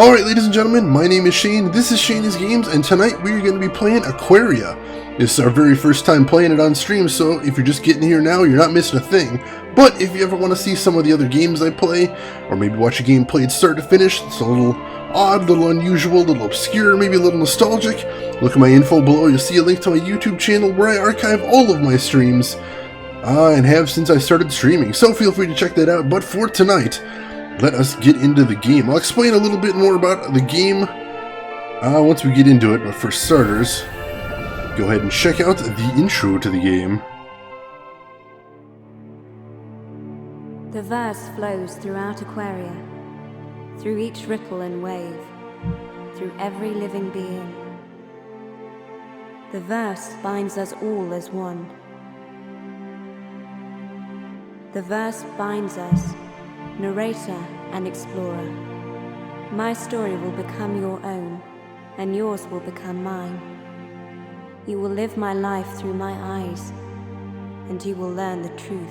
Alright, ladies and gentlemen, my name is Shane, this is Shane's Games, and tonight we're going to be playing Aquaria. This is our very first time playing it on stream, so if you're just getting here now, you're not missing a thing. But if you ever want to see some of the other games I play, or maybe watch a game played start to finish, it's a little odd, a little unusual, a little obscure, maybe a little nostalgic, look at my info below, you'll see a link to my YouTube channel where I archive all of my streams, and have since I started streaming, so feel free to check that out. But for tonight, let us get into the game. I'll explain a little bit more about the game once we get into it, but for starters, go ahead and check out the intro to the game. The verse flows throughout Aquaria, through each ripple and wave, through every living being. The verse binds us all as one. The verse binds us, narrator and explorer. My story will become your own, and yours will become mine. You will live my life through my eyes, and you will learn the truth.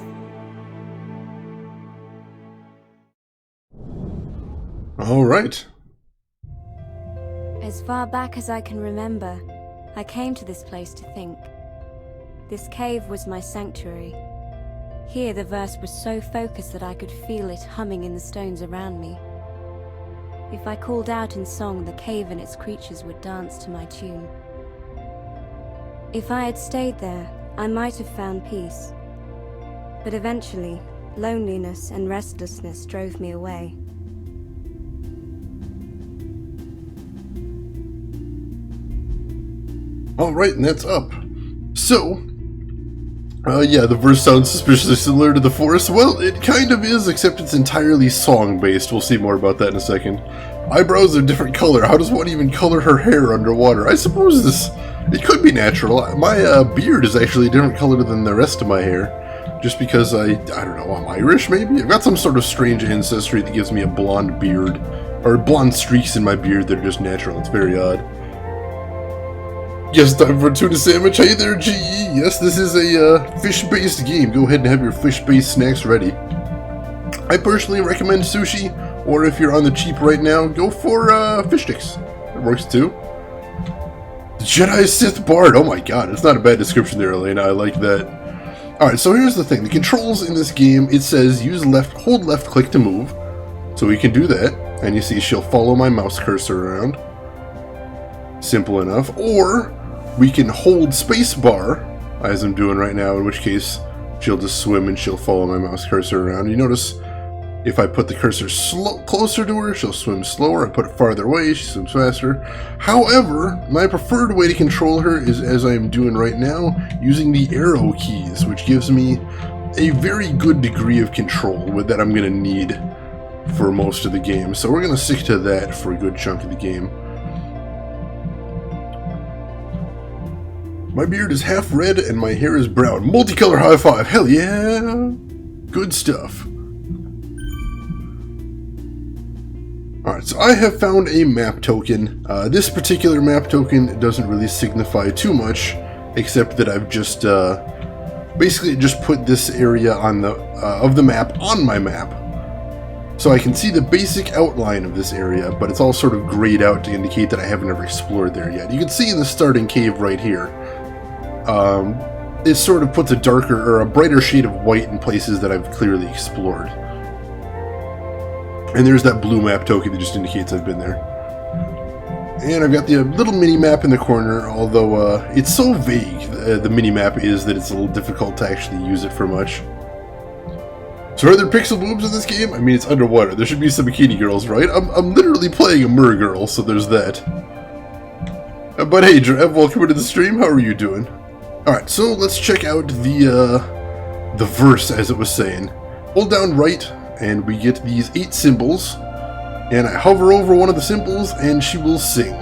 All right. As far back as I can remember, I came to this place to think. This cave was my sanctuary. Here the verse was so focused that I could feel it humming in the stones around me. If I called out in song, the cave and its creatures would dance to my tune. If I had stayed there, I might have found peace. But eventually, loneliness and restlessness drove me away. Alright, and that's up. So, yeah, the verse sounds suspiciously similar to the forest. Well, it kind of is, except it's entirely song-based. We'll see more about that in a second. Eyebrows are a different color. How does one even color her hair underwater? I suppose it could be natural. My beard is actually a different color than the rest of my hair. Just because I don't know, I'm Irish maybe? I've got some sort of strange ancestry that gives me a blonde beard. Or blonde streaks in my beard that are just natural. It's very odd. Yes, time for a tuna sandwich. Hey there, GE. Yes, this is a fish-based game. Go ahead and have your fish-based snacks ready. I personally recommend sushi, or if you're on the cheap right now, go for fish sticks. It works too. Jedi Sith Bard. Oh my god, it's not a bad description there, Elena. I like that. Alright, so here's the thing. The controls in this game, it says hold left click to move. So we can do that. And you see she'll follow my mouse cursor around. Simple enough. Or we can hold spacebar, as I'm doing right now, in which case she'll just swim and she'll follow my mouse cursor around. You notice if I put the cursor closer to her, she'll swim slower. I put it farther away, she swims faster. However, my preferred way to control her is, as I am doing right now, using the arrow keys, which gives me a very good degree of control that I'm going to need for most of the game. So we're going to stick to that for a good chunk of the game. My beard is half red and my hair is brown. Multicolor high five. Hell yeah. Good stuff. Alright, so I have found a map token. This particular map token doesn't really signify too much, except that I've just basically just put this area on of the map on my map. So I can see the basic outline of this area, but it's all sort of grayed out to indicate that I haven't ever explored there yet. You can see in the starting cave right here, it sort of puts a darker or a brighter shade of white in places that I've clearly explored. And there's that blue map token that just indicates I've been there. And I've got the little mini-map in the corner, although it's so vague, the mini-map is, that it's a little difficult to actually use it for much. So are there pixel boobs in this game? I mean, it's underwater. There should be some bikini girls, right? I'm literally playing a mer girl, so there's that. But hey, Drev, welcome to the stream. How are you doing? Alright, so let's check out the verse, as it was saying. Hold down right, and we get these 8 symbols. And I hover over one of the symbols, and she will sing.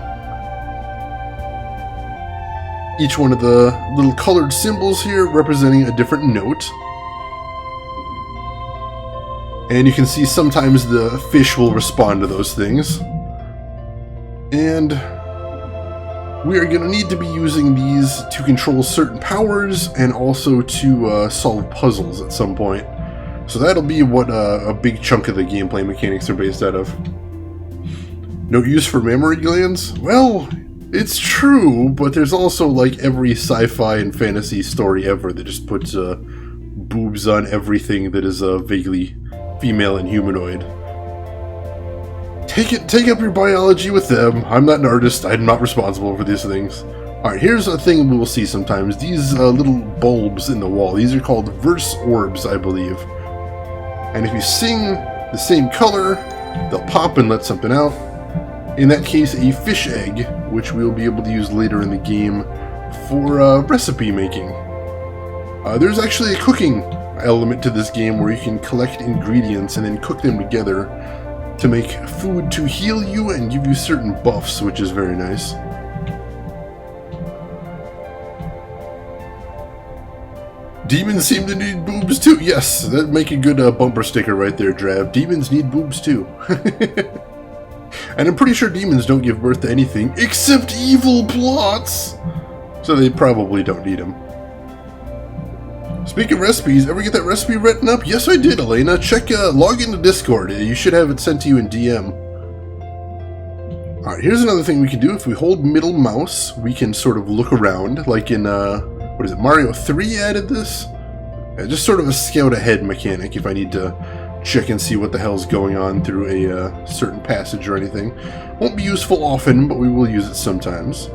Each one of the little colored symbols here representing a different note. And you can see sometimes the fish will respond to those things. And we are going to need to be using these to control certain powers and also to solve puzzles at some point. So that'll be what a big chunk of the gameplay mechanics are based out of. No use for mammary glands? Well, it's true, but there's also like every sci-fi and fantasy story ever that just puts boobs on everything that is vaguely female and humanoid. Take up your biology with them. I'm not an artist. I'm not responsible for these things. Alright, here's a thing we will see sometimes. These little bulbs in the wall. These are called verse orbs, I believe. And if you sing the same color, they'll pop and let something out. In that case, a fish egg, which we'll be able to use later in the game for recipe making. There's actually a cooking element to this game where you can collect ingredients and then cook them together to make food to heal you and give you certain buffs, which is very nice. Demons seem to need boobs too. Yes, that'd make a good bumper sticker right there, Drav. Demons need boobs too. And I'm pretty sure demons don't give birth to anything except evil plots. So they probably don't need them. Speaking of recipes, ever get that recipe written up? Yes, I did, Elena. Check, log into Discord. You should have it sent to you in DM. Alright, here's another thing we can do. If we hold middle mouse, we can sort of look around, like in, what is it, Mario 3 added this? Just sort of a scout ahead mechanic if I need to check and see what the hell's going on through a certain passage or anything. Won't be useful often, but we will use it sometimes.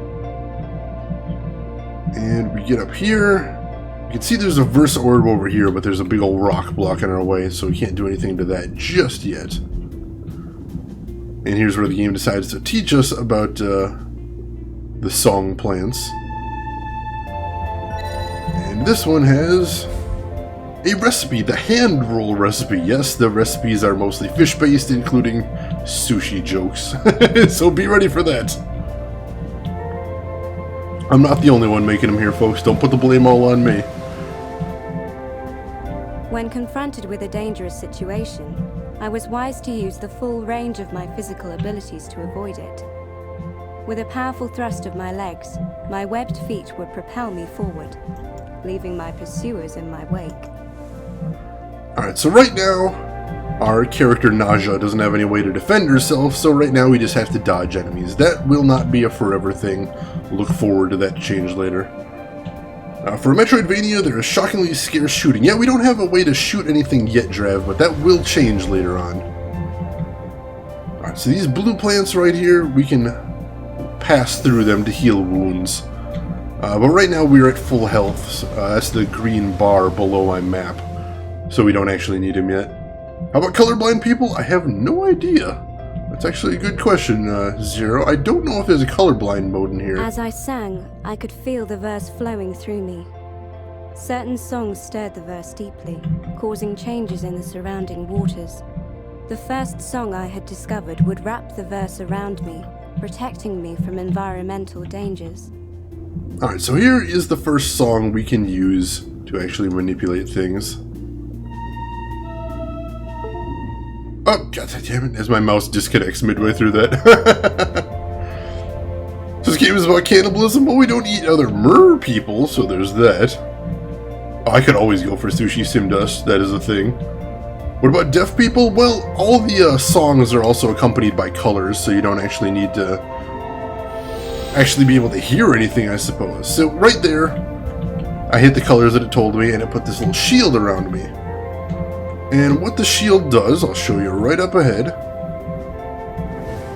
And we get up here. You can see there's a verse orb over here, but there's a big old rock blocking our way, so we can't do anything to that just yet. And here's where the game decides to teach us about the song plants. And this one has a recipe, the hand roll recipe. Yes, the recipes are mostly fish-based, including sushi jokes. So be ready for that. I'm not the only one making them here, folks. Don't put the blame all on me. When confronted with a dangerous situation, I was wise to use the full range of my physical abilities to avoid it. With a powerful thrust of my legs, my webbed feet would propel me forward, leaving my pursuers in my wake. Alright, so right now, our character Naja doesn't have any way to defend herself, so right now we just have to dodge enemies. That will not be a forever thing. Look forward to that change later. For a Metroidvania, there is shockingly scarce shooting. Yeah, we don't have a way to shoot anything yet, Drav, but that will change later on. Alright, so these blue plants right here, we can pass through them to heal wounds. But right now we're at full health. So, that's the green bar below my map. So we don't actually need him yet. How about colorblind people? I have no idea. That's actually a good question, Zero. I don't know if there's a colorblind mode in here. As I sang, I could feel the verse flowing through me. Certain songs stirred the verse deeply, causing changes in the surrounding waters. The first song I had discovered would wrap the verse around me, protecting me from environmental dangers. Alright, so here is the first song we can use to actually manipulate things. Oh, god damn it, as my mouse disconnects midway through that. So this game is about cannibalism, but we don't eat other mer people, so there's that. Oh, I could always go for sushi simdust, that is a thing. What about deaf people? Well, all the songs are also accompanied by colors, so you don't actually need to actually be able to hear anything, I suppose. So right there, I hit the colors that it told me, and it put this little shield around me. And what the shield does, I'll show you right up ahead.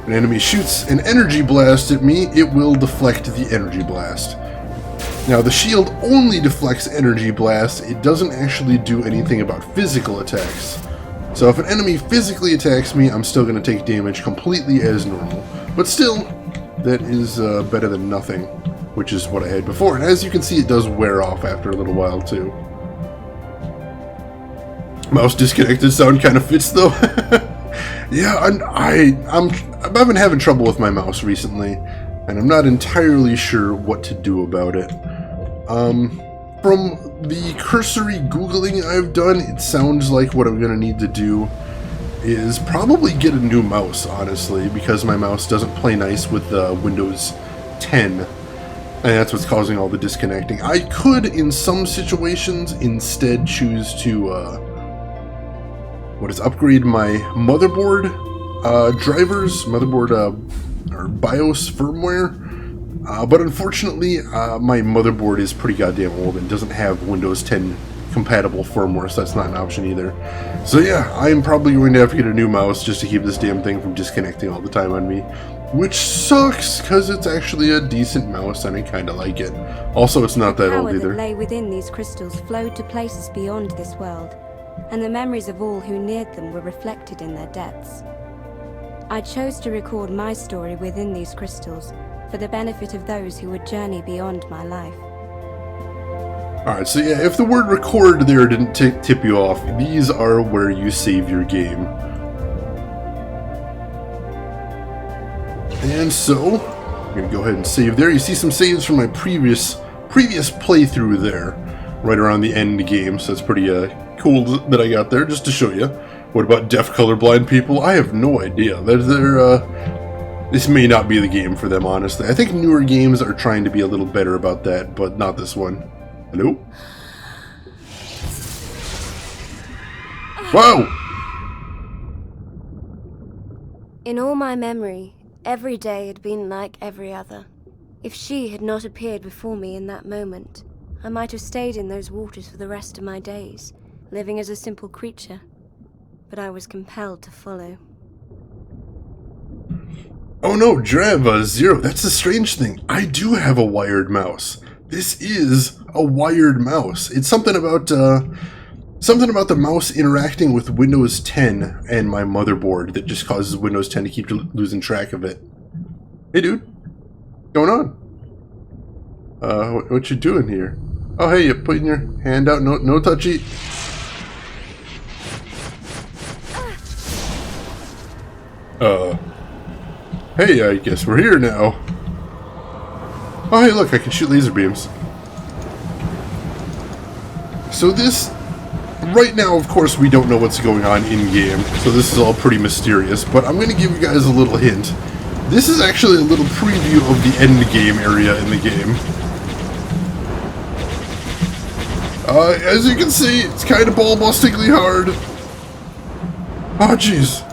An enemy shoots an energy blast at me, it will deflect the energy blast. Now the shield only deflects energy blasts, it doesn't actually do anything about physical attacks. So if an enemy physically attacks me, I'm still going to take damage completely as normal. But still, that is better than nothing, which is what I had before. And as you can see, it does wear off after a little while too. Mouse disconnected sound kind of fits though. Yeah, I've been having trouble with my mouse recently, and I'm not entirely sure what to do about it. From the cursory Googling I've done, it sounds like what I'm going to need to do is probably get a new mouse, honestly, because my mouse doesn't play nice with Windows 10, and that's what's causing all the disconnecting. I could, in some situations, instead choose to upgrade my motherboard drivers, motherboard, or BIOS firmware. But unfortunately, my motherboard is pretty goddamn old and doesn't have Windows 10 compatible firmware, so that's not an option either. So yeah, I'm probably going to have to get a new mouse just to keep this damn thing from disconnecting all the time on me. Which sucks, because it's actually a decent mouse and I kind of like it. Also, it's not that old either. The power that lay within these crystals flowed to places beyond this world, and the memories of all who neared them were reflected in their depths. I chose to record my story within these crystals, for the benefit of those who would journey beyond my life. Alright, so yeah, if the word record there didn't tip you off, these are where you save your game. And so, I'm going to go ahead and save there. You see some saves from my previous playthrough there, right around the end game, so that's pretty cool that I got there, just to show you. What about deaf colorblind people? I have no idea. This may not be the game for them, honestly. I think newer games are trying to be a little better about that, but not this one. Hello? Whoa! In all my memory, every day had been like every other. If she had not appeared before me in that moment, I might have stayed in those waters for the rest of my days, living as a simple creature. But I was compelled to follow. Oh no, Drava Zero, that's the strange thing. I do have a wired mouse. This is a wired mouse. It's something about the mouse interacting with Windows 10 and my motherboard that just causes Windows 10 to keep losing track of it. Hey dude, what's going on? What you doing here? Oh hey, you putting your hand out, no touchy. Hey, I guess we're here now. Oh, hey, look, I can shoot laser beams. So this... Right now, of course, we don't know what's going on in-game, so this is all pretty mysterious, but I'm going to give you guys a little hint. This is actually a little preview of the end-game area in the game. As you can see, it's kind of ball-bustingly hard. Oh, jeez.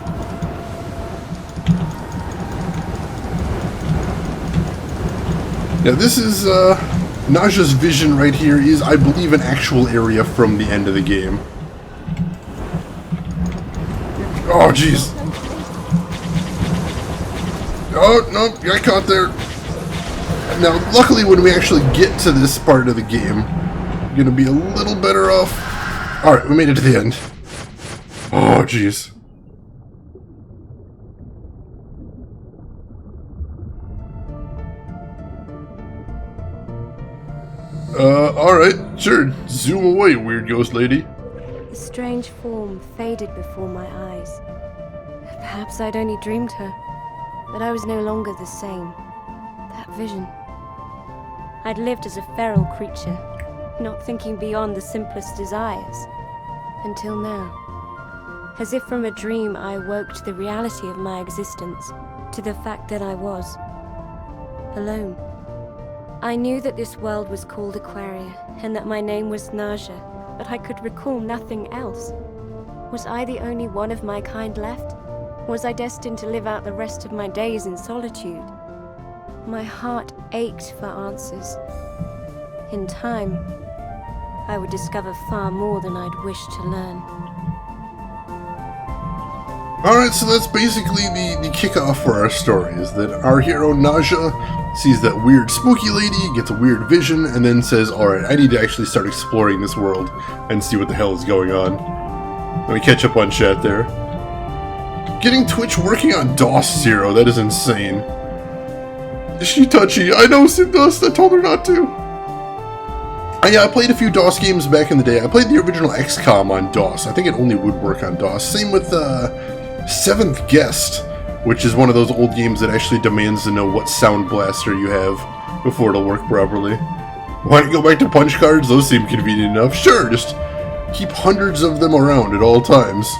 Now this is, Naja's vision right here is, I believe, an actual area from the end of the game. Oh, jeez. Oh, no, got caught there. Now, luckily, when we actually get to this part of the game, I'm gonna be a little better off. Alright, we made it to the end. Oh, jeez. Alright, sure. Zoom away, weird ghost lady. The strange form faded before my eyes. Perhaps I'd only dreamed her, but I was no longer the same. That vision. I'd lived as a feral creature, not thinking beyond the simplest desires. Until now. As if from a dream, I awoke to the reality of my existence, to the fact that I was alone. I knew that this world was called Aquaria, and that my name was Naja, but I could recall nothing else. Was I the only one of my kind left? Was I destined to live out the rest of my days in solitude? My heart ached for answers. In time, I would discover far more than I'd wished to learn. Alright, so that's basically the kickoff for our story, is that our hero Naja sees that weird spooky lady, gets a weird vision, and then says, alright, I need to actually start exploring this world and see what the hell is going on. Let me catch up on chat there. Getting Twitch working on DOS Zero, that is insane. Is she touchy? I know Simdust, I told her not to. Yeah, I played a few DOS games back in the day. I played the original XCOM on DOS. I think it only would work on DOS. Same with Seventh Guest, which is one of those old games that actually demands to know what sound blaster you have before it'll work properly. Why don't you go back to punch cards? Those seem convenient enough. Sure, just keep hundreds of them around at all times.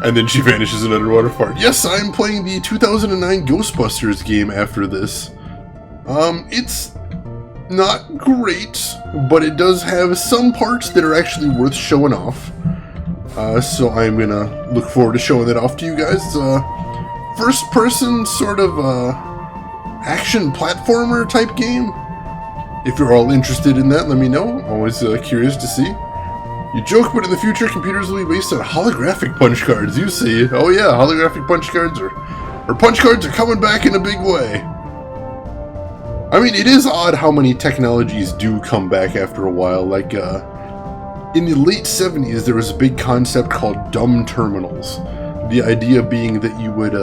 And then she vanishes in underwater fart. Yes, I'm playing the 2009 Ghostbusters game after this. It's not great, but it does have some parts that are actually worth showing off. So I'm gonna look forward to showing that off to you guys. First-person sort of action platformer type game. If you're all interested in that, let me know. I'm always curious to see. You joke, but in the future, computers will be based on holographic punch cards. You see. Oh yeah, holographic punch cards or punch cards are coming back in a big way. I mean, it is odd how many technologies do come back after a while. Like, in the late 70s, there was a big concept called dumb terminals. The idea being that you would,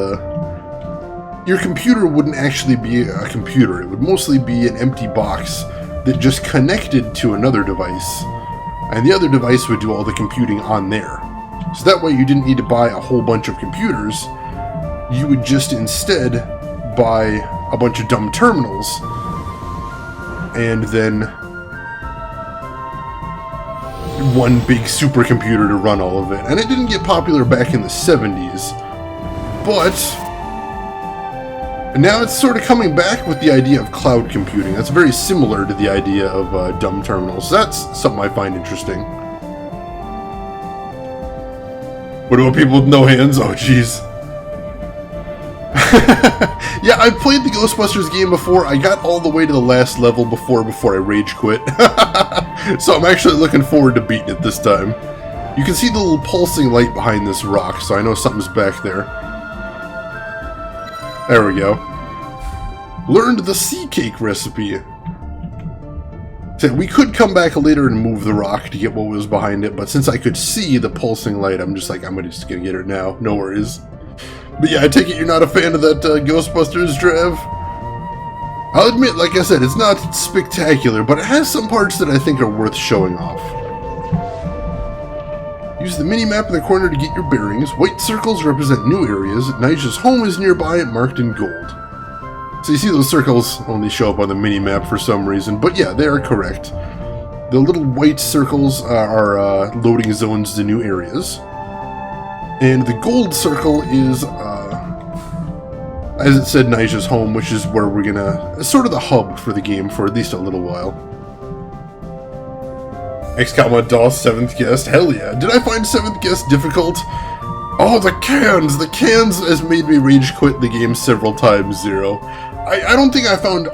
your computer wouldn't actually be a computer. It would mostly be an empty box that just connected to another device. And the other device would do all the computing on there. So that way you didn't need to buy a whole bunch of computers. You would just instead buy a bunch of dumb terminals and then one big supercomputer to run all of it. And it didn't get popular back in the 70s, but now it's sort of coming back with the idea of cloud computing. That's very similar to the idea of dumb terminals. That's something I find interesting. What about people with no hands? Oh, jeez. Yeah, I've played the Ghostbusters game before. I got all the way to the last level before I rage quit. So I'm actually looking forward to beating it this time. You can see the little pulsing light behind this rock, so I know something's back there. There we go. Learned the sea cake recipe. So we could come back later and move the rock to get what was behind it, but since I could see the pulsing light, I'm just like, I'm just gonna get it now. No worries. But yeah, I take it you're not a fan of that Ghostbusters, Trav? I'll admit, like I said, it's not spectacular, but it has some parts that I think are worth showing off. Use the mini-map in the corner to get your bearings. White circles represent new areas. Nigel's home is nearby and marked in gold. So you see those circles only show up on the mini-map for some reason, but yeah, they are correct. The little white circles are loading zones to new areas. And the gold circle is, as it said, Nigel's home, which is where we're gonna, sort of the hub for the game for at least a little while. XCOM DOS 7th guest, hell yeah. Did I find 7th guest difficult? Oh, the cans has made me rage quit the game several times, Zero. I don't think I found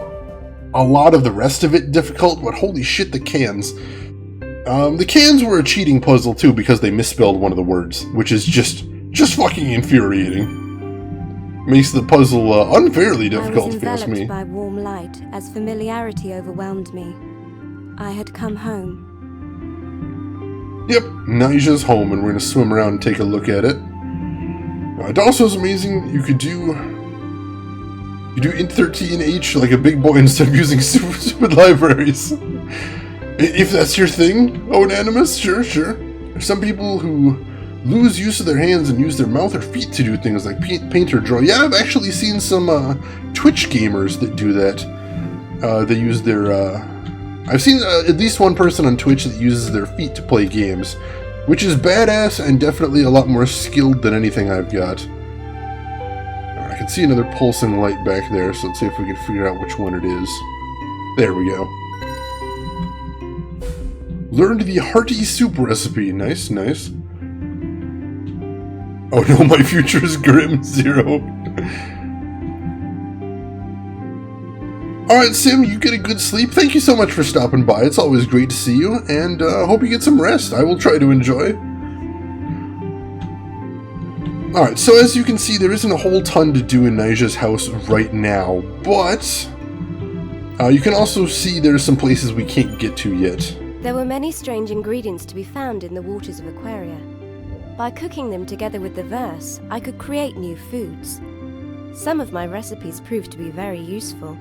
a lot of the rest of it difficult, but holy shit, the cans. The cans were a cheating puzzle too because they misspelled one of the words, which is just fucking infuriating. Makes the puzzle unfairly difficult, if you ask me. I was enveloped by warm light as familiarity overwhelmed me. I had come home. Yep, Nigel's home, and we're gonna swim around and take a look at it. DOS was amazing. You do int 13H like a big boy instead of using stupid libraries. If that's your thing, Onanimous, sure. There's some people who lose use of their hands and use their mouth or feet to do things like paint or draw. Yeah, I've actually seen some Twitch gamers that do that. They use their... I've seen at least one person on Twitch that uses their feet to play games, which is badass and definitely a lot more skilled than anything I've got. I can see another pulsing light back there, so let's see if we can figure out which one it is. There we go. Learned the hearty soup recipe. Nice. Oh no, my future is grim, Zero. Alright, Sim, you get a good sleep. Thank you so much for stopping by. It's always great to see you, and hope you get some rest. I will try to enjoy. Alright, so as you can see, there isn't a whole ton to do in Nigel's house right now, but you can also see there's some places we can't get to yet. There were many strange ingredients to be found in the waters of Aquaria. By cooking them together with the verse, I could create new foods. Some of my recipes proved to be very useful.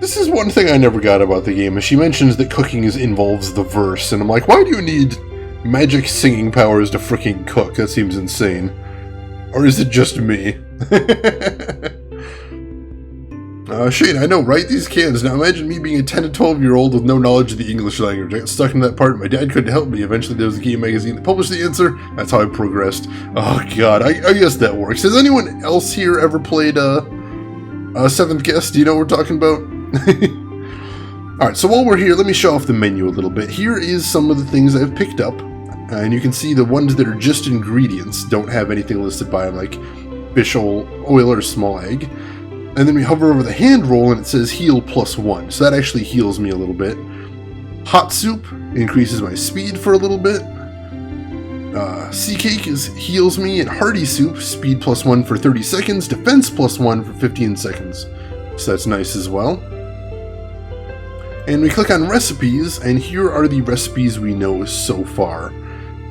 This is one thing I never got about the game, is she mentions that cooking involves the verse, and I'm like, why do you need magic singing powers to freaking cook? That seems insane. Or is it just me? Shane, I know, right? These cans. Now imagine me being a 10 to 12-year-old with no knowledge of the English language. I got stuck in that part. My dad couldn't help me. Eventually there was a game magazine that published the answer. That's how I progressed. Oh god, I guess that works. Has anyone else here ever played 7th Guest? Do you know what we're talking about? Alright, so while we're here, let me show off the menu a little bit. Here is some of the things I've picked up. and you can see the ones that are just ingredients don't have anything listed by them, like fish oil or small egg. And then we hover over the hand roll and it says heal +1, so that actually heals me a little bit. Hot soup increases my speed for a little bit. Sea cake heals me, and hearty soup, speed +1 for 30 seconds, defense +1 for 15 seconds. So that's nice as well. And we click on recipes, and here are the recipes we know so far.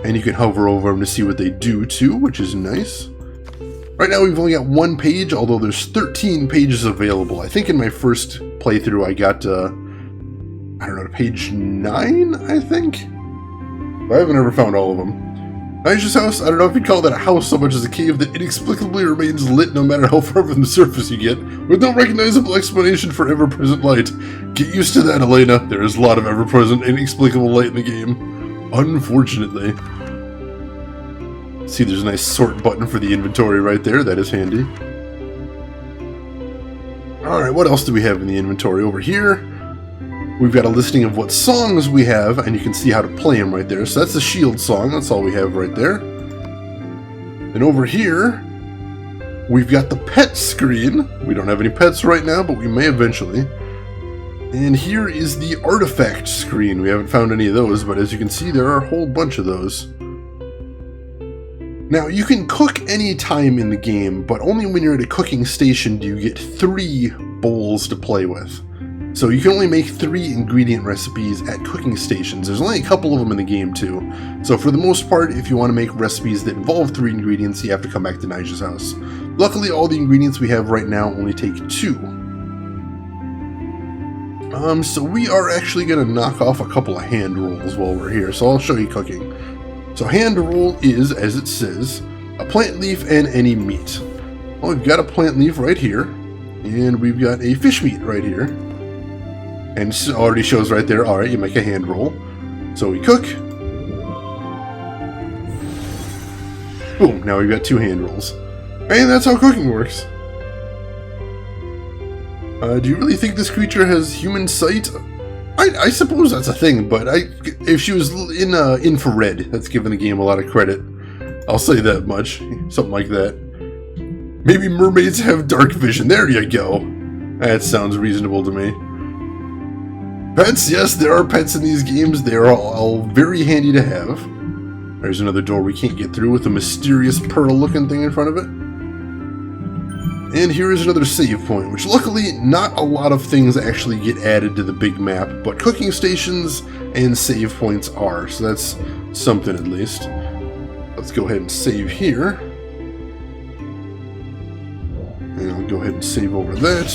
And you can hover over them to see what they do too, which is nice. Right now we've only got one page, although there's 13 pages available. I think in my first playthrough I got, I don't know, page 9, I think? But I haven't ever found all of them. Nigel's house, I don't know if you'd call that a house so much as a cave that inexplicably remains lit no matter how far from the surface you get, with no recognizable explanation for ever-present light. Get used to that, Elena. There is a lot of ever-present, inexplicable light in the game. Unfortunately. See, there's a nice sort button for the inventory right there. That is handy. Alright, what else do we have in the inventory? Over here, we've got a listing of what songs we have, and you can see how to play them right there. So that's the shield song, that's all we have right there. And over here, we've got the pet screen. We don't have any pets right now, but we may eventually. And here is the artifact screen. We haven't found any of those, but as you can see, there are a whole bunch of those. Now, you can cook any time in the game, but only when you're at a cooking station do you get 3 bowls to play with. So you can only make 3 ingredient recipes at cooking stations. There's only a couple of them in the game too. So for the most part, if you want to make recipes that involve 3 ingredients, you have to come back to Nigel's house. Luckily, all the ingredients we have right now only take 2. So we are actually going to knock off a couple of hand rolls while we're here. So I'll show you cooking. So hand roll is, as it says, a plant leaf and any meat. Well, we've got a plant leaf right here, and we've got a fish meat right here. And it already shows right there, alright, you make a hand roll. So we cook. Boom, now we've got 2 hand rolls. And that's how cooking works. Do you really think this creature has human sight? I suppose that's a thing, but if she was in infrared, that's giving the game a lot of credit. I'll say that much. Something like that. Maybe mermaids have dark vision. There you go. That sounds reasonable to me. Pets, yes, there are pets in these games. They are all very handy to have. There's another door we can't get through with a mysterious pearl-looking thing in front of it. And here is another save point, which luckily not a lot of things actually get added to the big map, but cooking stations and save points are, so that's something at least. Let's go ahead and save here. And I'll go ahead and save over that.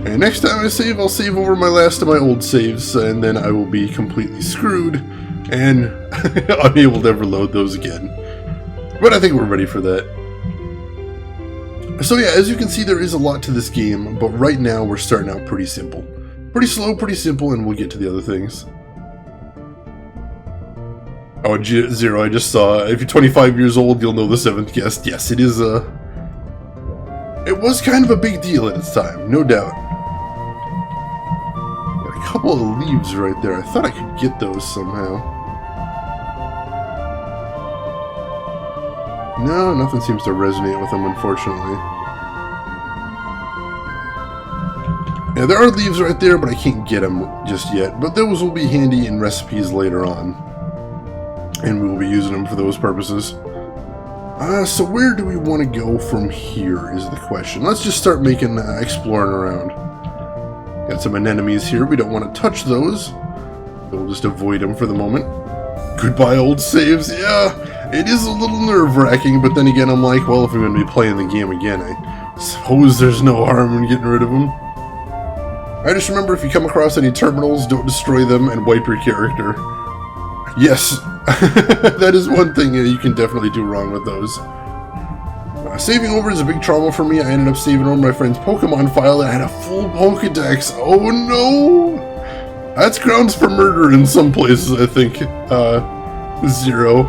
And next time I save, I'll save over my last of my old saves, and then I will be completely screwed and unable to ever load those again. But I think we're ready for that. So yeah, as you can see, there is a lot to this game, but right now we're starting out pretty simple. Pretty slow, pretty simple, and we'll get to the other things. Oh, Zero, I just saw, if you're 25 years old, you'll know the 7th guest. Yes, it is it was kind of a big deal at its time, no doubt. Got a couple of leaves right there. I thought I could get those somehow. No, nothing seems to resonate with them, unfortunately. Yeah, there are leaves right there, but I can't get them just yet. But those will be handy in recipes later on. And we will be using them for those purposes. So where do we want to go from here is the question. Let's just start making, exploring around. Got some anemones here. We don't want to touch those. We'll just avoid them for the moment. Goodbye, old saves. Yeah, it is a little nerve-wracking, but then again, I'm like, well, if I'm going to be playing the game again, I suppose there's no harm in getting rid of them. I just remember if you come across any terminals, don't destroy them and wipe your character. Yes, that is one thing you can definitely do wrong with those. Saving over is a big trauma for me. I ended up saving over my friend's Pokemon file that had a full Pokedex. Oh no! That's grounds for murder in some places, I think. Zero.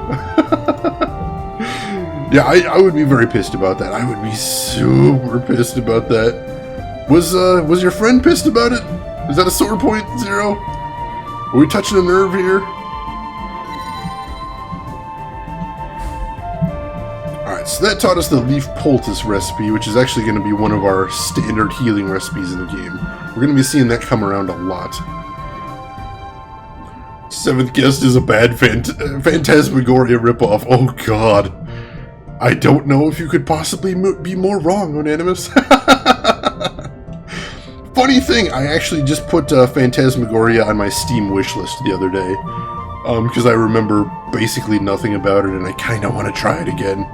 Yeah, I would be very pissed about that. I would be super pissed about that. Was your friend pissed about it? Is that a sore point, Zero? Are we touching a nerve here? Alright, so that taught us the leaf poultice recipe, which is actually going to be one of our standard healing recipes in the game. We're going to be seeing that come around a lot. Seventh guest is a bad Phantasmagoria ripoff. Oh god. I don't know if you could possibly be more wrong, Unanimous. Funny thing, I actually just put Phantasmagoria on my Steam wishlist the other day. Because I remember basically nothing about it and I kind of want to try it again.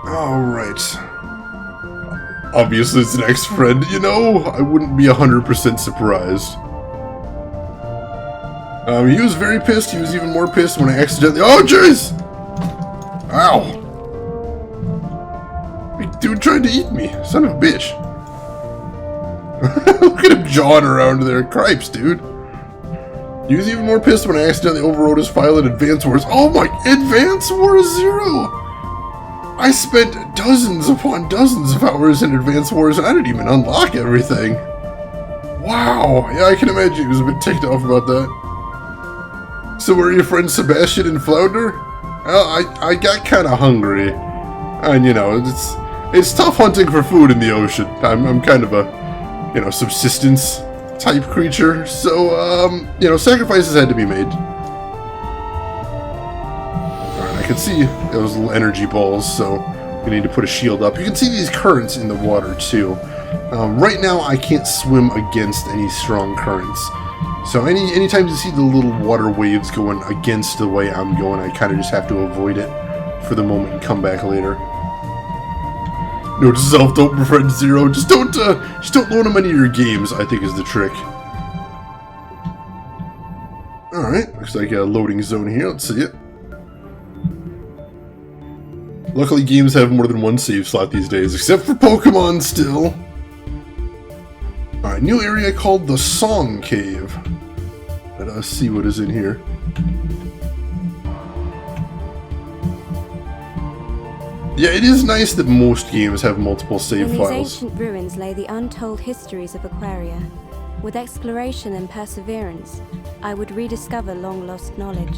Alright. Obviously it's an ex-friend, you know, I wouldn't be 100% surprised. He was very pissed, he was even more pissed when I accidentally— oh jeez! Ow! Big dude tried to eat me, son of a bitch. Look at him jawing around there, cripes, dude. He was even more pissed when I accidentally overrode his file in Advance Wars. Oh my— Advance Wars 0! I spent dozens upon dozens of hours in Advance Wars and I didn't even unlock everything. Wow, yeah, I can imagine he was a bit ticked off about that. So were your friends Sebastian and Flounder? Well, I got kind of hungry. And you know, it's tough hunting for food in the ocean. I'm kind of a, you know, subsistence type creature. So, you know, sacrifices had to be made. I can see those little energy balls, so we need to put a shield up. You can see these currents in the water too. Right now I can't swim against any strong currents. So anytime you see the little water waves going against the way I'm going, I kind of just have to avoid it for the moment and come back later. Note to self, don't befriend Zero. Just don't loan him any of your games, I think is the trick. Alright, looks like a loading zone here. Let's see it. Luckily, games have more than one save slot these days, except for Pokemon still. Alright, new area called the Song Cave. Let us see what is in here. Yeah, it is nice that most games have multiple save files. In these ancient ruins lay the untold histories of Aquaria. With exploration and perseverance, I would rediscover long-lost knowledge.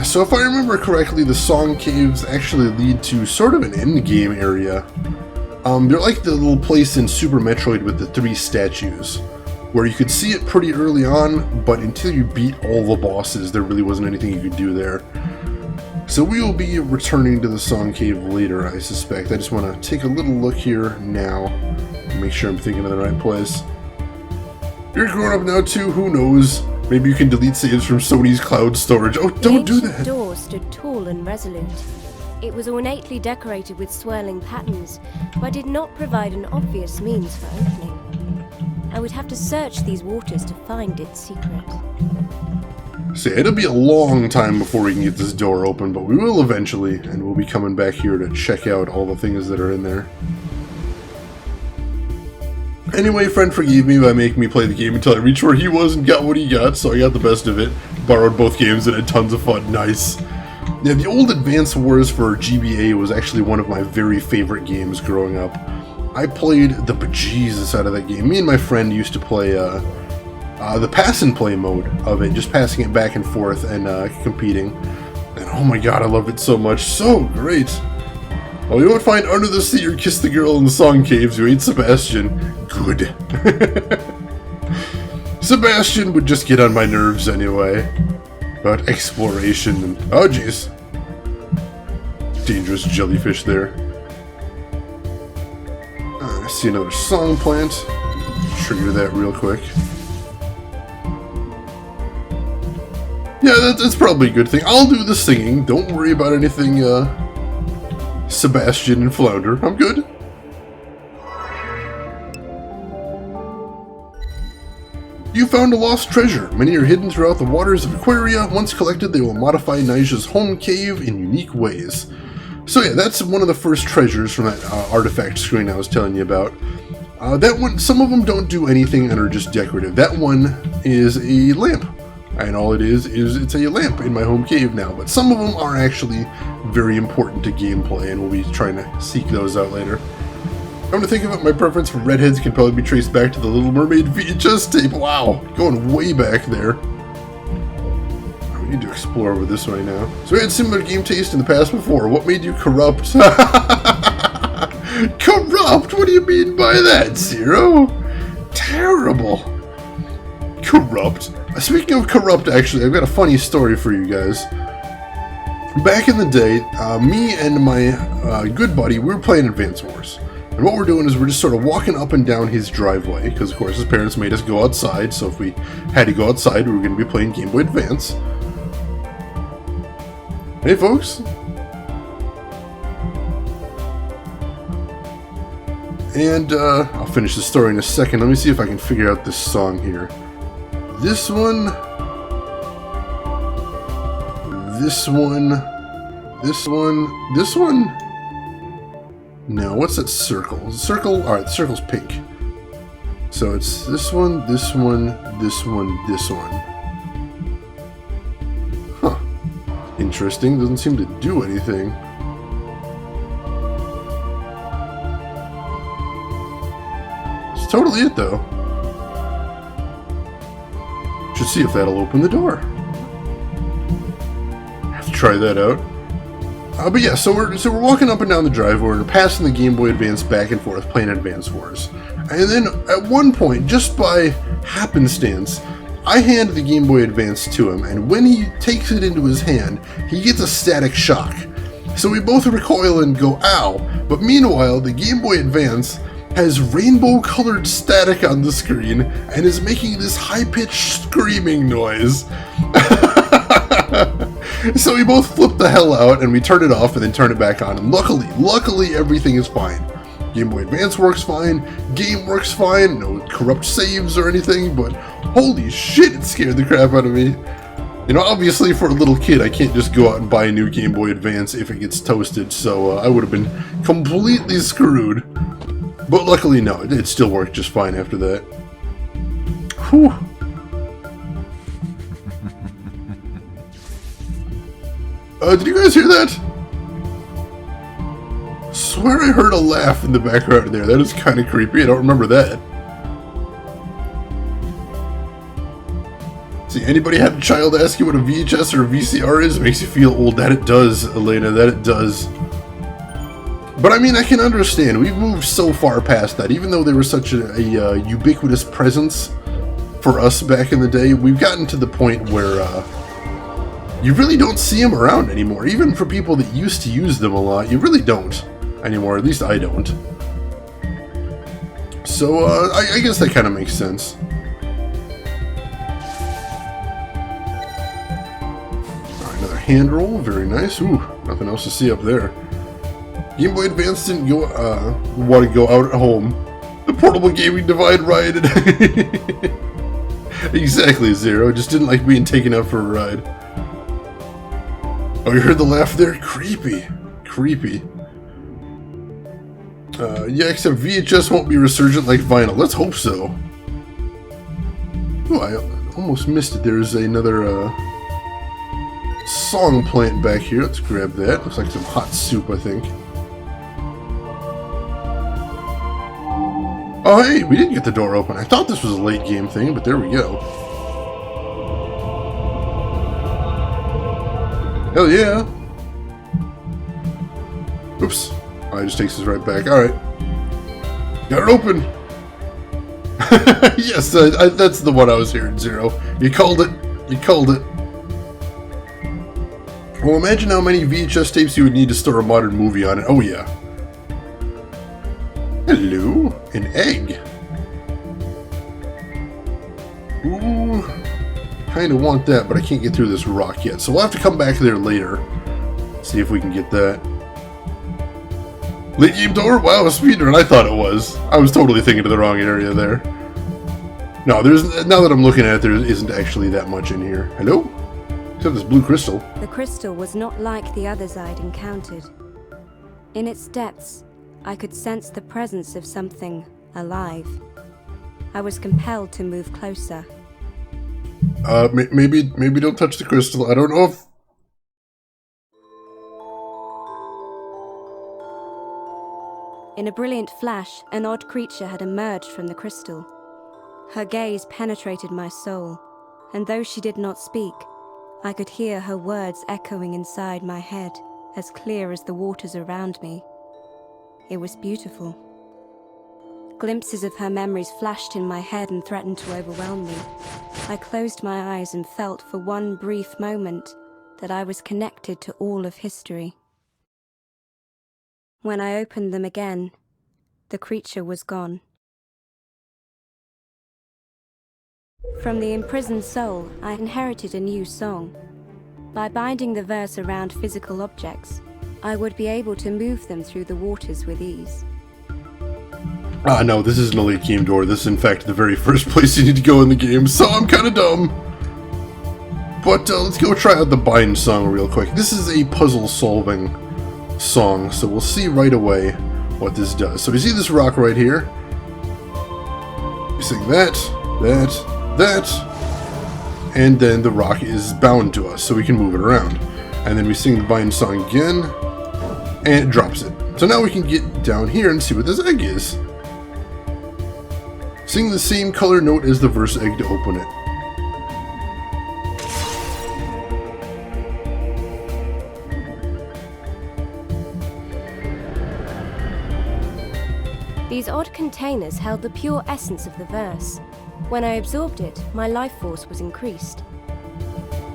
So if I remember correctly, the Song Caves actually lead to sort of an endgame area. They're like the little place in Super Metroid with the 3 statues, where you could see it pretty early on, but until you beat all the bosses, there really wasn't anything you could do there. So we will be returning to the Song Cave later, I suspect. I just want to take a little look here now, and make sure I'm thinking of the right place. You're grown up now too, who knows? Maybe you can delete saves from Sony's cloud storage. Oh, don't do that! The door stood tall and resolute. It was ornately decorated with swirling patterns, but did not provide an obvious means for opening. I would have to search these waters to find its secret. So it'll be a long time before we can get this door open, but we will eventually, and we'll be coming back here to check out all the things that are in there. Anyway, friend forgave me by making me play the game until I reached where he was and got what he got, so I got the best of it. Borrowed both games and had tons of fun. Nice. Yeah, the old Advance Wars for GBA was actually one of my very favorite games growing up. I played the bejesus out of that game. Me and my friend used to play the pass and play mode of it, just passing it back and forth and competing. And oh my god, I love it so much. So great. Well, you won't find under the sea or kiss the girl in the Song Caves who ate Sebastian. Good. Sebastian would just get on my nerves anyway. About exploration and— oh jeez. Dangerous jellyfish there. I see another song plant. Trigger that real quick. Yeah, that's probably a good thing. I'll do the singing. Don't worry about anything, Sebastian and Flounder. I'm good. You found a lost treasure. Many are hidden throughout the waters of Aquaria. Once collected, they will modify Nija's home cave in unique ways. So yeah, that's one of the first treasures from that artifact screen I was telling you about. That one, some of them don't do anything and are just decorative. That one is a lamp. And all it is it's a lamp in my home cave now. But some of them are actually very important to gameplay, and we'll be trying to seek those out later. Come to think of it, my preference for redheads can probably be traced back to the Little Mermaid VHS tape. Wow, going way back there. We need to explore over this way now. So we had similar game taste in the past before. What made you corrupt? Corrupt? What do you mean by that, Zero? Terrible. Corrupt. Speaking of corrupt, actually, I've got a funny story for you guys. Back in the day, me and my good buddy, we were playing Advance Wars. And what we're doing is we're just sort of walking up and down his driveway, because of course his parents made us go outside, so if we had to go outside, we were going to be playing Game Boy Advance. Hey folks! And I'll finish the story in a second. Let me see if I can figure out this song here. This one... This one... This one... This one? No, what's that circle? Circle? Alright, the circle's pink. So it's this one, this one, this one, this one. Huh. Interesting. Doesn't seem to do anything. It's totally it, though. Should see if that'll open the door. Have to try that out. But yeah, so we're walking up and down the driveway, we're passing the Game Boy Advance back and forth, playing Advance Wars. And then at one point, just by happenstance, I hand the Game Boy Advance to him, and when he takes it into his hand, he gets a static shock. So we both recoil and go, ow, but meanwhile, the Game Boy Advance has rainbow-colored static on the screen, and is making this high-pitched screaming noise. So we both flip the hell out, and we turn it off, and then turn it back on, and luckily everything is fine. Game Boy Advance works fine, game works fine, no corrupt saves or anything, but holy shit, it scared the crap out of me. You know, obviously for a little kid, I can't just go out and buy a new Game Boy Advance if it gets toasted, so I would have been completely screwed. But luckily, no, it still worked just fine after that. Whew. Did you guys hear that? Swear I heard a laugh in the background there. That is kind of creepy. I don't remember that. See, anybody had a child ask you what a VHS or a VCR is? It makes you feel old. That it does, Elena. That it does. But I mean, I can understand. We've moved so far past that. Even though they were such a ubiquitous presence for us back in the day, we've gotten to the point where you really don't see them around anymore. Even for people that used to use them a lot, you really don't anymore. At least I don't. So I guess that kind of makes sense. Alright, another hand roll. Very nice. Ooh, nothing else to see up there. Game Boy Advance didn't go want to go out at home. The portable gaming divide rioted. Exactly, Zero. Just didn't like being taken out for a ride. Oh, you heard the laugh there? Creepy. Creepy. Yeah, except VHS won't be resurgent like vinyl. Let's hope so. Oh, I almost missed it. There's another song plant back here. Let's grab that. Looks like some hot soup, I think. Oh, hey, we did get the door open. I thought this was a late game thing, but there we go. Hell yeah. Oops. Oh, it just takes us right back. Alright. Got it open. Yes, that's the one I was hearing, Zero. You called it. You called it. Well, imagine how many VHS tapes you would need to store a modern movie on it. Oh, yeah. Hello. An egg. Ooh. Kind of want that, but I can't get through this rock yet. So we'll have to come back there later. See if we can get that. Late game door? Wow, a speedrun. I thought it was. I was totally thinking of the wrong area there. No, now that I'm looking at it, there isn't actually that much in here. Hello? Except this blue crystal. The crystal was not like the others I'd encountered. In its depths, I could sense the presence of something alive. I was compelled to move closer. Maybe don't touch the crystal. I don't know if... In a brilliant flash, an odd creature had emerged from the crystal. Her gaze penetrated my soul, and though she did not speak, I could hear her words echoing inside my head, as clear as the waters around me. It was beautiful. Glimpses of her memories flashed in my head and threatened to overwhelm me. I closed my eyes and felt for one brief moment that I was connected to all of history. When I opened them again, the creature was gone. From the imprisoned soul, I inherited a new song. By binding the verse around physical objects, I would be able to move them through the waters with ease. No, this isn't a late game door. This is in fact the very first place you need to go in the game, so I'm kinda dumb. But let's go try out the bind song real quick. This is a puzzle solving song, so we'll see right away what this does. So you see this rock right here? You sing that, and then the rock is bound to us, so we can move it around. And then we sing the bind song again, and it drops it. So now we can get down here and see what this egg is. Sing the same color note as the verse egg to open it. These odd containers held the pure essence of the verse. When I absorbed it, my life force was increased.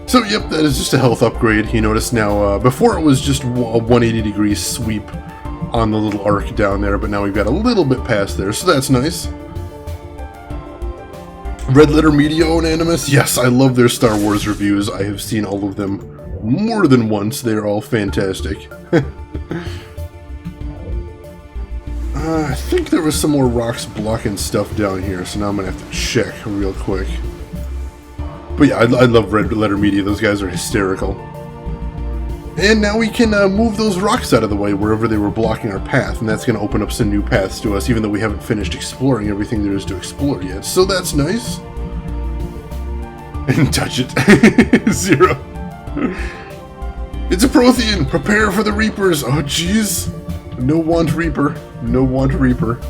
So yep, that is just a health upgrade. You notice now, before it was just a 180-degree sweep on the little arc down there, but now we've got a little bit past there, so that's nice. Red Letter Media own Animus? Yes, I love their Star Wars reviews. I have seen all of them more than once. They are all fantastic. I think there was some more rocks blocking stuff down here, so now I'm going to have to check real quick. But yeah, I love Red Letter Media. Those guys are hysterical. And now we can move those rocks out of the way wherever they were blocking our path, and that's going to open up some new paths to us, even though we haven't finished exploring everything there is to explore yet. So that's nice. And touch it. 0. It's a Prothean! Prepare for the Reapers! Oh jeez. No want Reaper. No want Reaper.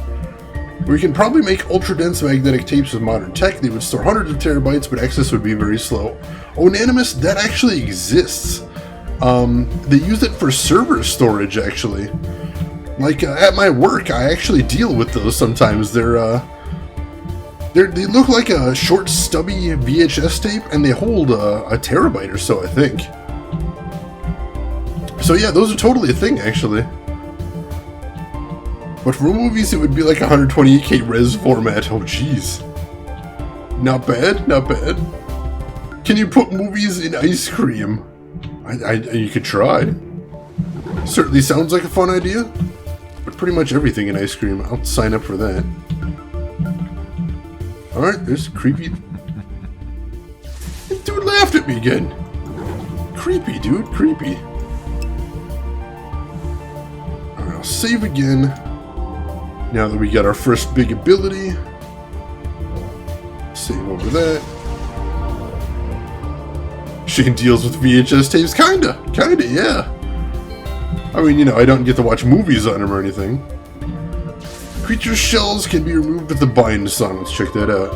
We can probably make ultra-dense magnetic tapes with modern tech. They would store hundreds of terabytes, but access would be very slow. Unanimous, that actually exists. They use it for server storage, actually. Like, at my work, I actually deal with those sometimes. They look like a short, stubby VHS tape, and they hold a terabyte or so, I think. So yeah, those are totally a thing, actually. But for movies, it would be like 128K res format. Oh, jeez. Not bad, not bad. Can you put movies in ice cream? You could try. Certainly sounds like a fun idea. But pretty much everything in ice cream, I'll sign up for that. Alright, there's creepy... Dude laughed at me again. Creepy, dude, creepy. Alright, I'll save again. Now that we got our first big ability. Save over that. Shane deals with VHS tapes? Kinda, yeah. I mean, you know, I don't get to watch movies on them or anything. Creature's shells can be removed with the bind song. Let's check that out.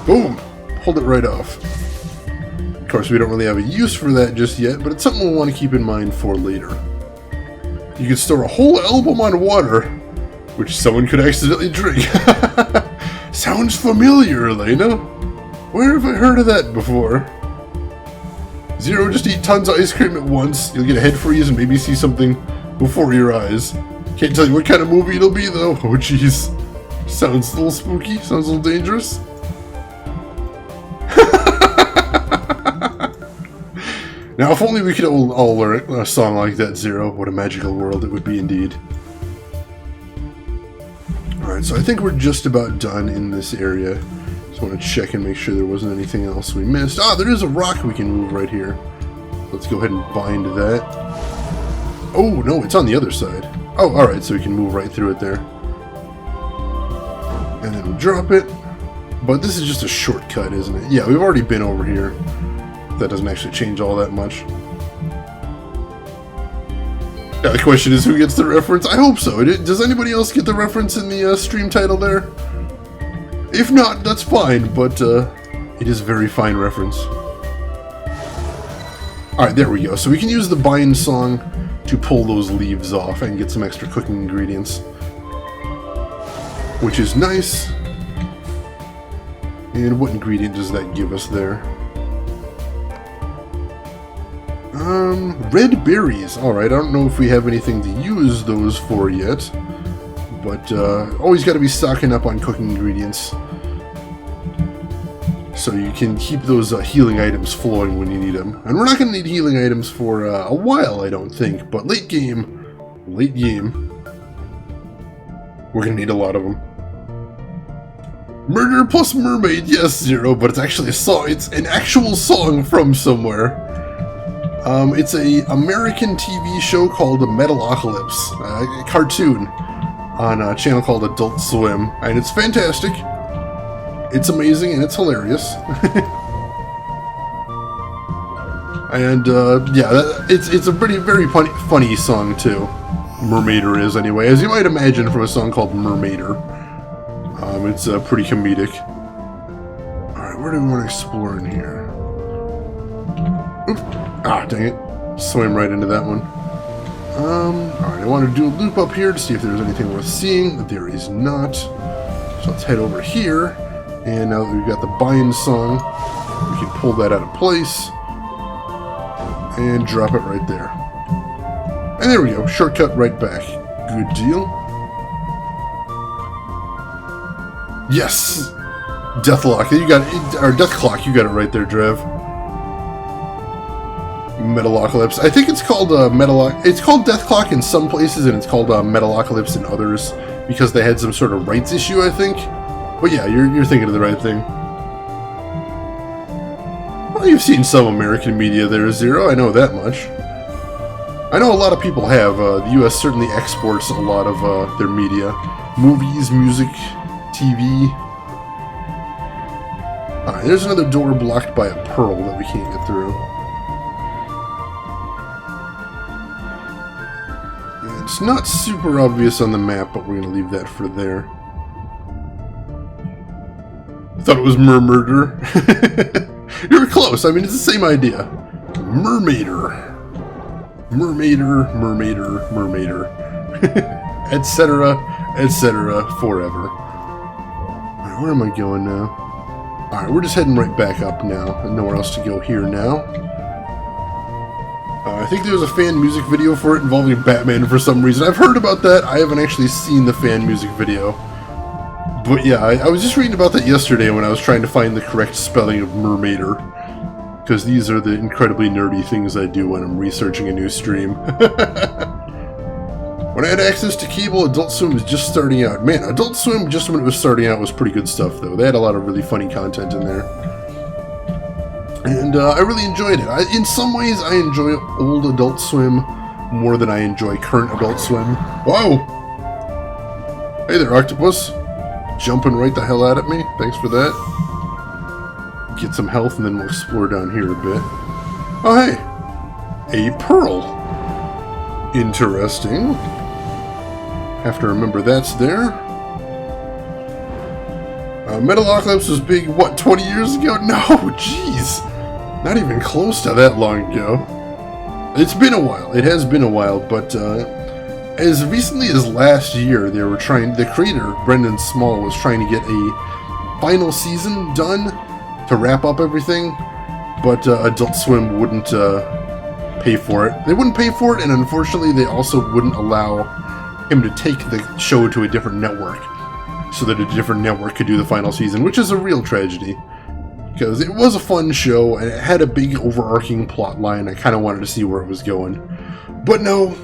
Boom! Hold it right off. Of course, we don't really have a use for that just yet, but it's something we'll want to keep in mind for later. You can store a whole album on water, which someone could accidentally drink. Sounds familiar, Elena. Where have I heard of that before? 0, just eat tons of ice cream at once. You'll get a head freeze and maybe see something before your eyes. Can't tell you what kind of movie it'll be, though. Oh, jeez. Sounds a little spooky. Sounds a little dangerous. Now, if only we could all learn a song like that, 0. What a magical world it would be, indeed. Alright, so I think we're just about done in this area. Just want to check and make sure there wasn't anything else we missed. Ah, there is a rock we can move right here. Let's go ahead and bind that. Oh, no, it's on the other side. Oh, alright, so we can move right through it there. And then we'll drop it. But this is just a shortcut, isn't it? Yeah, we've already been over here. That doesn't actually change all that much. Now the question is, who gets the reference? I hope so. Does anybody else get the reference in the stream title there? If not, that's fine, but it is a very fine reference. Alright, there we go. So we can use the bind song to pull those leaves off and get some extra cooking ingredients, which is nice. And what ingredient does that give us there? Red berries. Alright, I don't know if we have anything to use those for yet, but always got to be stocking up on cooking ingredients so you can keep those healing items flowing when you need them. And we're not going to need healing items for a while, I don't think, but late game, we're going to need a lot of them. Murder plus mermaid, yes, Zero, but it's actually a song. It's an actual song from somewhere. It's a American TV show called Metalocalypse, a cartoon on a channel called Adult Swim, and it's fantastic. It's amazing and it's hilarious. And yeah, it's a very funny song too. Mermaider is anyway, as you might imagine from a song called Murmaider. It's pretty comedic. Alright, where do we want to explore in here? Oop. Ah, dang it. Swam right into that one. Alright, I want to do a loop up here to see if there's anything worth seeing. There is not. So let's head over here. And now that we've got the bind song, we can pull that out of place. And drop it right there. And there we go. Shortcut right back. Good deal. Yes! Deathlock. You got it. Or Deathclock. You got it right there, Drev. Metalocalypse. I think it's called It's called Deathclock in some places, and it's called Metalocalypse in others because they had some sort of rights issue, I think. But yeah, you're thinking of the right thing. Well, you've seen some American media there, Zero. I know that much. I know a lot of people have. The U.S. certainly exports a lot of their media. Movies, music, TV. Alright, there's another door blocked by a pearl that we can't get through. And it's not super obvious on the map, but we're going to leave that for there. Thought it was Murmaider. You were close. I mean, it's the same idea. Murmaider. Mermaider, Murmaider, Murmaider. Etc., etc., forever. Alright, where am I going now? Alright, we're just heading right back up now. Nowhere else to go here now. I think there's a fan music video for it involving Batman for some reason. I've heard about that. I haven't actually seen the fan music video. But yeah, I was just reading about that yesterday when I was trying to find the correct spelling of Murmaider. Because these are the incredibly nerdy things I do when I'm researching a new stream. When I had access to cable, Adult Swim was just starting out. Man, Adult Swim, just when it was starting out, was pretty good stuff, though. They had a lot of really funny content in there. And I really enjoyed it. In some ways, I enjoy old Adult Swim more than I enjoy current Adult Swim. Whoa! Hey there, Octopus. Jumping right the hell out at me. Thanks for that. Get some health, and then we'll explore down here a bit. Oh, hey! A pearl. Interesting. Have to remember that's there. Metalocalypse was big, what, 20 years ago? No, jeez. Not even close to that long ago. It's been a while. It has been a while, but as recently as last year, they were trying. The creator, Brendan Small, was trying to get a final season done to wrap up everything, but Adult Swim wouldn't pay for it. They wouldn't pay for it, and unfortunately, they also wouldn't allow him to take the show to a different network, so that a different network could do the final season, which is a real tragedy. Because it was a fun show, and it had a big overarching plot line. I kind of wanted to see where it was going. But no,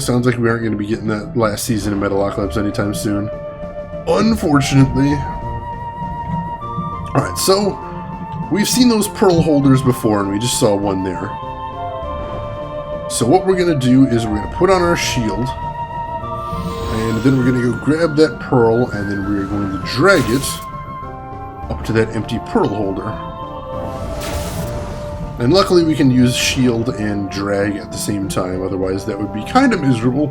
sounds like we aren't going to be getting that last season of Metalocalypse anytime soon. Unfortunately. Alright, so we've seen those pearl holders before, and we just saw one there. So what we're going to do is we're going to put on our shield, and then we're going to go grab that pearl, and then we're going to drag it up to that empty pearl holder. And luckily we can use shield and drag at the same time, otherwise that would be kind of miserable.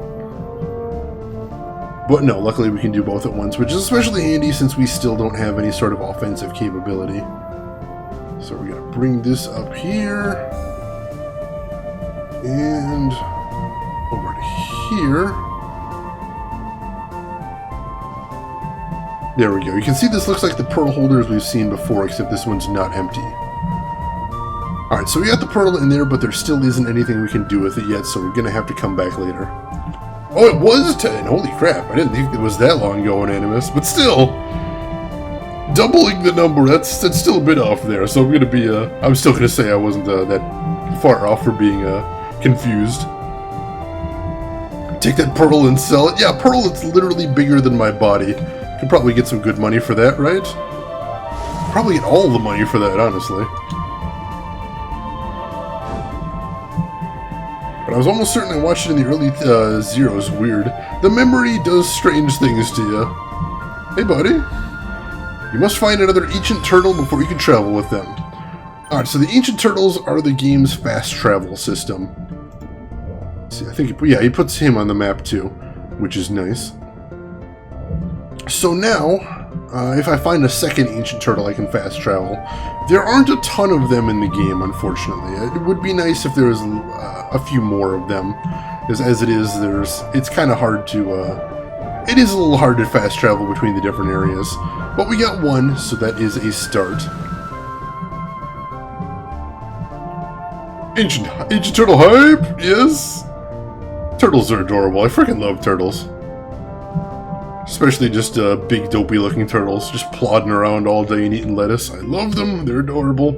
But no, luckily we can do both at once, which is especially handy since we still don't have any sort of offensive capability. So we're going to bring this up here. And over to here. There we go. You can see this looks like the pearl holders we've seen before, except this one's not empty. Alright, so we got the pearl in there, but there still isn't anything we can do with it yet, so we're going to have to come back later. Oh, it was 10! Holy crap, I didn't think it was that long ago in Animus, but still! Doubling the number, that's still a bit off there, so I'm going to be, I'm still going to say I wasn't that far off for being confused. Take that pearl and sell it? Yeah, pearl that's literally bigger than my body. Could probably get some good money for that, right? Probably get all the money for that, honestly. But I was almost certain I watched it in the early zeros. Weird. The memory does strange things to you. Hey, buddy. You must find another ancient turtle before you can travel with them. Alright, so the ancient turtles are the game's fast travel system. See, I think, yeah, he puts him on the map too, which is nice. So now, if I find a second ancient turtle I can fast travel. There aren't a ton of them in the game, unfortunately. It would be nice if there was a few more of them. As it is, it's kind of hard to, it is a little hard to fast travel between the different areas. But we got one, so that is a start. Ancient turtle hype, yes! Turtles are adorable. I freaking love turtles. Especially just big dopey looking turtles, just plodding around all day and eating lettuce. I love them, they're adorable.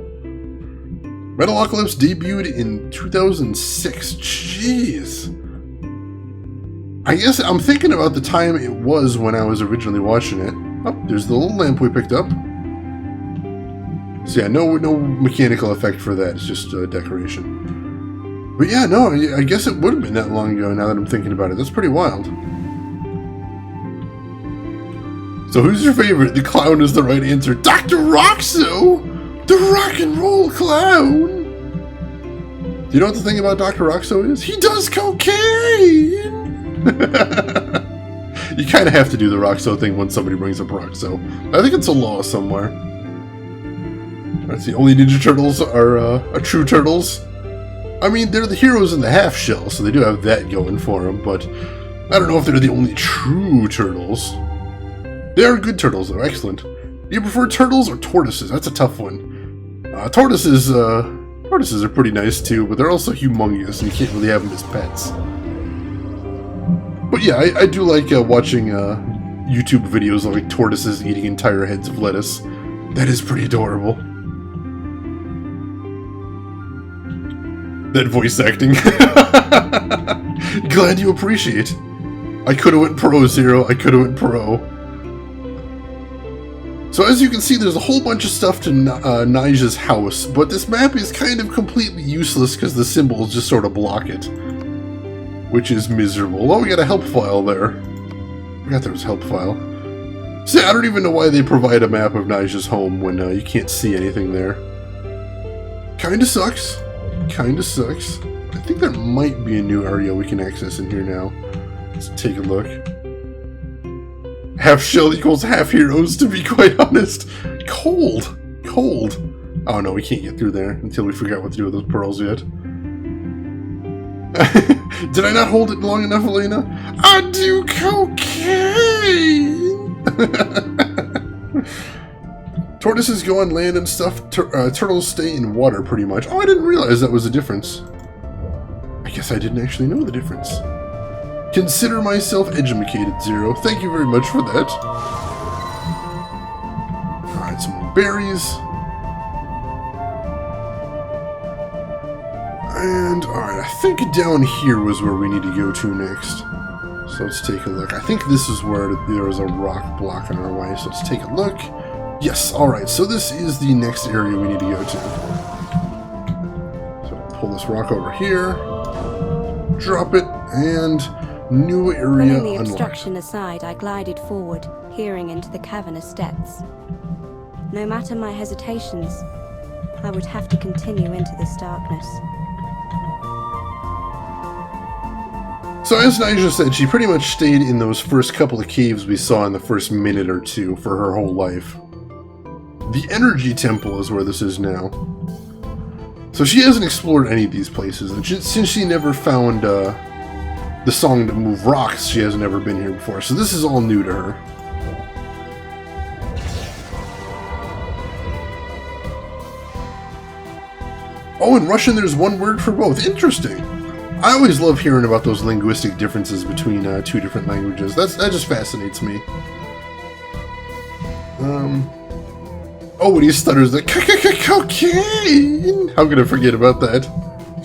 Metalocalypse debuted in 2006, jeez. I guess I'm thinking about the time it was when I was originally watching it. Oh, there's the little lamp we picked up. So yeah, no mechanical effect for that, it's just decoration. But yeah, no, I guess it would have been that long ago now that I'm thinking about it. That's pretty wild. So who's your favorite? The clown is the right answer. Dr. Roxo! The rock and roll clown! Do you know what the thing about Dr. Roxo is? He does cocaine! You kind of have to do the Roxo thing when somebody brings up Roxo. I think it's a law somewhere. That's the only Ninja Turtles are true turtles. I mean, they're the heroes in the half shell, so they do have that going for them, but I don't know if they're the only true turtles. They are good turtles, though. Excellent. Do you prefer turtles or tortoises? That's a tough one. Tortoises are pretty nice, too, but they're also humongous, and you can't really have them as pets. But yeah, I do like watching YouTube videos of like tortoises eating entire heads of lettuce. That is pretty adorable. That voice acting. Glad you appreciate. I could have went pro, Zero. I could have went pro. So as you can see, there's a whole bunch of stuff to Nija's house, but this map is kind of completely useless because the symbols just sort of block it. Which is miserable. Oh, we got a help file there. I forgot there was a help file. See, I don't even know why they provide a map of Nija's home when you can't see anything there. Kinda sucks. Kinda sucks. I think there might be a new area we can access in here now. Let's take a look. Half shell equals half heroes, to be quite honest. Cold. Cold. Oh no, we can't get through there until we figure out what to do with those pearls yet. Did I not hold it long enough, Elena? I do cocaine! Tortoises go on land and stuff. Turtles stay in water, pretty much. Oh, I didn't realize that was a difference. I guess I didn't actually know the difference. Consider myself educated, Zero. Thank you very much for that. Alright, some more berries. And, alright, I think down here was where we need to go to next. So let's take a look. I think this is where there is a rock blocking our way, so let's take a look. Yes, alright, so this is the next area we need to go to. So I'll pull this rock over here, drop it, and new area Putting the unlocked. obstruction aside, I glided forward, peering into the cavernous depths. No matter my hesitations, I would have to continue into this darkness. So as Nigel said, she pretty much stayed in those first couple of caves we saw in the first minute or two for her whole life. The Energy Temple is where this is now. So she hasn't explored any of these places, and since she never found the song to move rocks, she hasn't ever been here before, so this is all new to her. Oh, in Russian there's one word for both. Interesting. I always love hearing about those linguistic differences between two different languages. That just fascinates me. Oh, when he stutters, like, cocaine! How could I forget about that?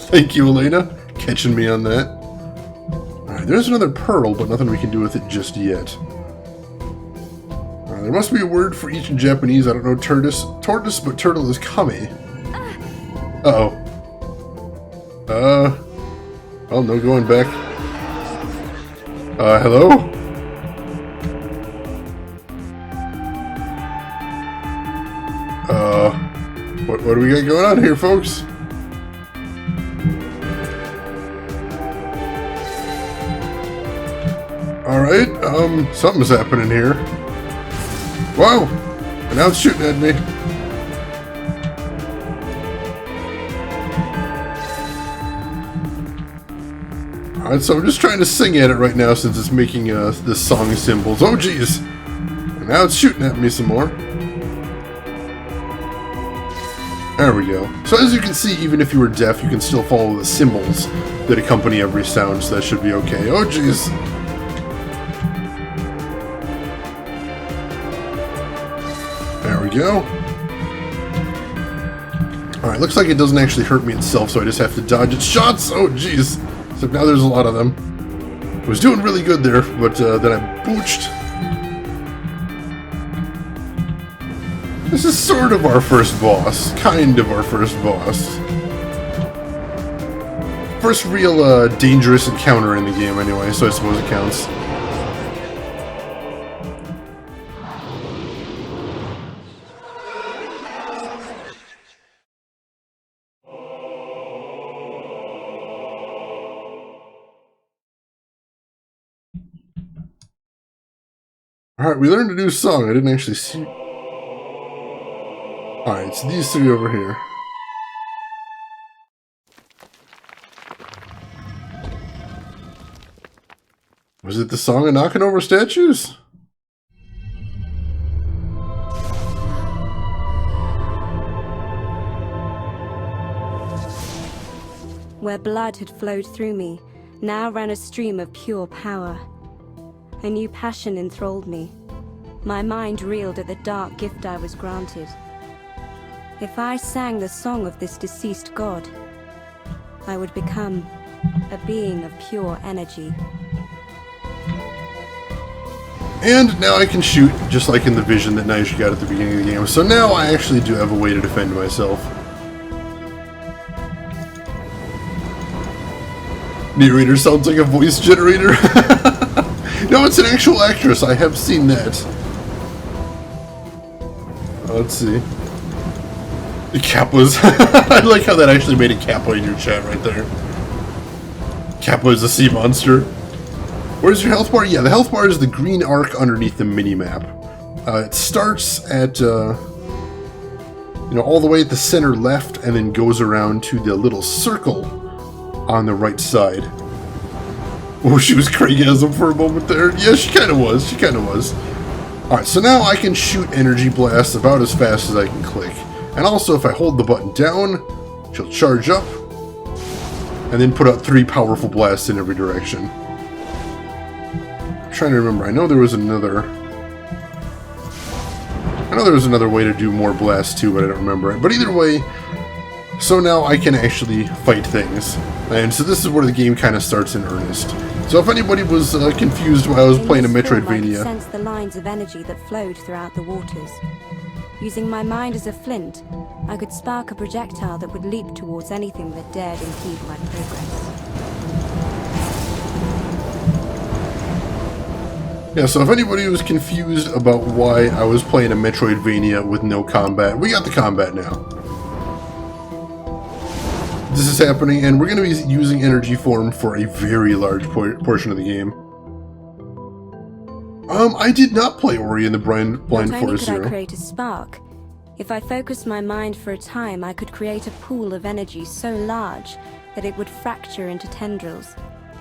Thank you, Elena, catching me on that. Alright, there's another pearl, but nothing we can do with it just yet. There must be a word for each in Japanese. I don't know tortoise, but turtle is kame. Uh-oh. Oh, no going back. Hello? What do we got going on here, folks? Alright, something's happening here. Whoa! And now it's shooting at me. Alright, so I'm just trying to sing at it right now since it's making the song symbols. Oh, jeez! And now it's shooting at me some more. There we go. So as you can see, even if you were deaf, you can still follow the symbols that accompany every sound, so that should be okay. Oh, jeez! There we go. Alright, looks like it doesn't actually hurt me itself, so I just have to dodge its shots! Oh, jeez! Except now there's a lot of them. I was doing really good there, but then I booched. This is sort of our first boss. Kind of our first boss. First real dangerous encounter in the game anyway, so I suppose it counts. Alright, we learned a new song. I didn't actually see... Alright, it's these three over here. Was it the song of knocking over statues? Where blood had flowed through me, now ran a stream of pure power. A new passion enthralled me. My mind reeled at the dark gift I was granted. If I sang the song of this deceased god, I would become a being of pure energy. And now I can shoot, just like in the vision that Naisha got at the beginning of the game. So now I actually do have a way to defend myself. Narrator sounds like a voice generator. No, it's an actual actress. I have seen that. Let's see. The Kappas. I like how that actually made a Kappa in your chat right there. Kappa is a sea monster. Where's your health bar? Yeah, the health bar is the green arc underneath the mini-map. It starts at, all the way at the center left and then goes around to the little circle on the right side. Oh, she was Craigasm for a moment there. Yeah, she kind of was. She kind of was. Alright, so now I can shoot energy blasts about as fast as I can click. And also, if I hold the button down, she'll charge up and then put out 3 powerful blasts in every direction. I'm trying to remember. I know there was another way to do more blasts too, but I don't remember it. But either way, so now I can actually fight things. And so this is where the game kind of starts in earnest. So if anybody was confused while I was playing a Metroidvania... I could sense the lines of energy that flowed throughout the waters. Using my mind as a flint, I could spark a projectile that would leap towards anything that dared impede my progress. Yeah, so if anybody was confused about why I was playing a Metroidvania with no combat, we got the combat now. this is happening, and we're going to be using energy form for a very large portion of the game. I did not play Ori and the Blind Forest Zero. Not only could I create a spark, if I focused my mind for a time, I could create a pool of energy so large that it would fracture into tendrils,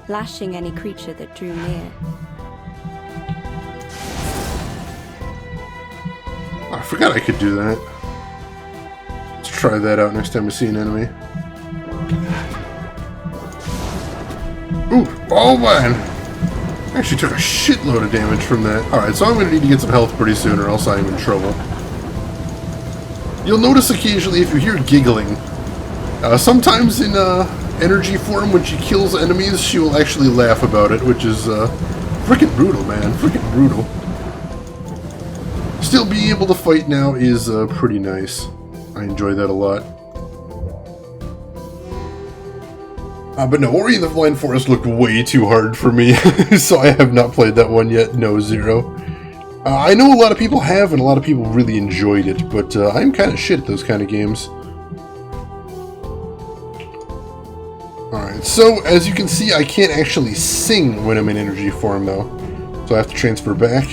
lashing any creature that drew near. I forgot I could do that. Let's try that out next time we see an enemy. Ooh, oh man! I actually took a shitload of damage from that. Alright, so I'm going to need to get some health pretty soon or else I'm in trouble. You'll notice occasionally if you hear giggling, sometimes in energy form when she kills enemies, she will actually laugh about it, which is freaking brutal, man. Freaking brutal. Still being able to fight now is pretty nice. I enjoy that a lot. But no, Ori and the Blind Forest looked way too hard for me, so I have not played that one yet. No, zero. I know a lot of people have, and a lot of people really enjoyed it, but I'm kind of shit at those kind of games. Alright, so as you can see, I can't actually sing when I'm in energy form, though. So I have to transfer back.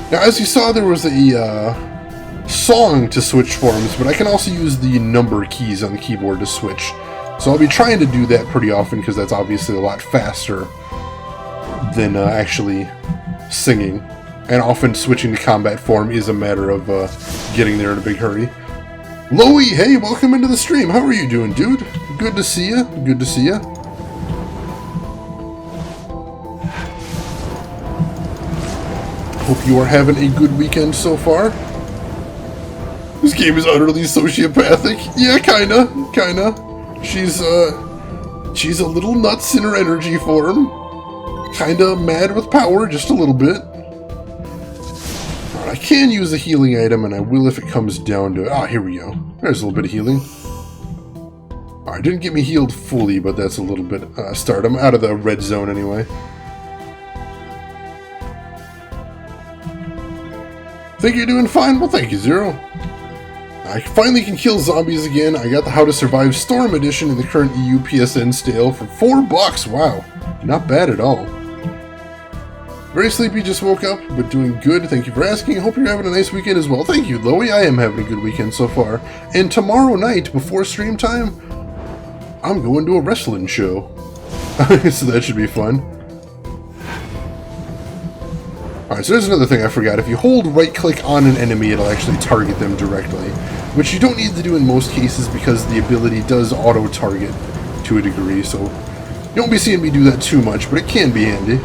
Now, as you saw, there was a song to switch forms, but I can also use the number keys on the keyboard to switch. So I'll be trying to do that pretty often, because that's obviously a lot faster than actually singing. And often switching to combat form is a matter of getting there in a big hurry. Loey, hey, welcome into the stream. How are you doing, dude? Good to see you. Good to see you. Hope you are having a good weekend so far. This game is utterly sociopathic. Yeah, kinda. She's a little nuts in her energy form. Kinda mad with power, just a little bit. I can use a healing item, and I will if it comes down to it. Ah, here we go. There's a little bit of healing. Alright, didn't get me healed fully, but that's a little bit start. I'm out of the red zone anyway. Think you're doing fine? Well, thank you, Zero. I finally can kill zombies again. I got the How to Survive Storm Edition in the current EU PSN sale for $4. Wow, not bad at all. Very sleepy, just woke up, but doing good. Thank you for asking. Hope you're having a nice weekend as well. Thank you, Loey. I am having a good weekend so far. And tomorrow night, before stream time, I'm going to a wrestling show. So that should be fun. Alright, so there's another thing I forgot. If you hold right-click on an enemy, it'll actually target them directly. Which you don't need to do in most cases because the ability does auto-target to a degree. So you won't be seeing me do that too much, but it can be handy.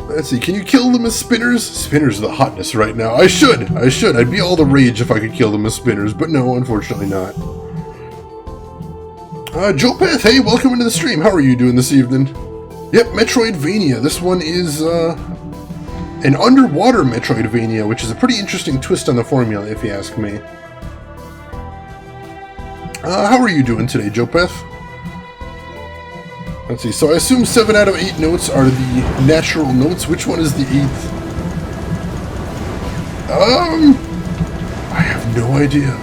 Let's see, can you kill them as spinners? Spinners are the hotness right now. I should. I'd be all the rage if I could kill them as spinners, but no, unfortunately not. Jopath, hey, welcome into the stream. How are you doing this evening? Yep, Metroidvania. This one is, an underwater Metroidvania, which is a pretty interesting twist on the formula, if you ask me. How are you doing today, Jopath? Let's see, so I assume 7 out of 8 notes are the natural notes. Which one is the 8th? I have no idea.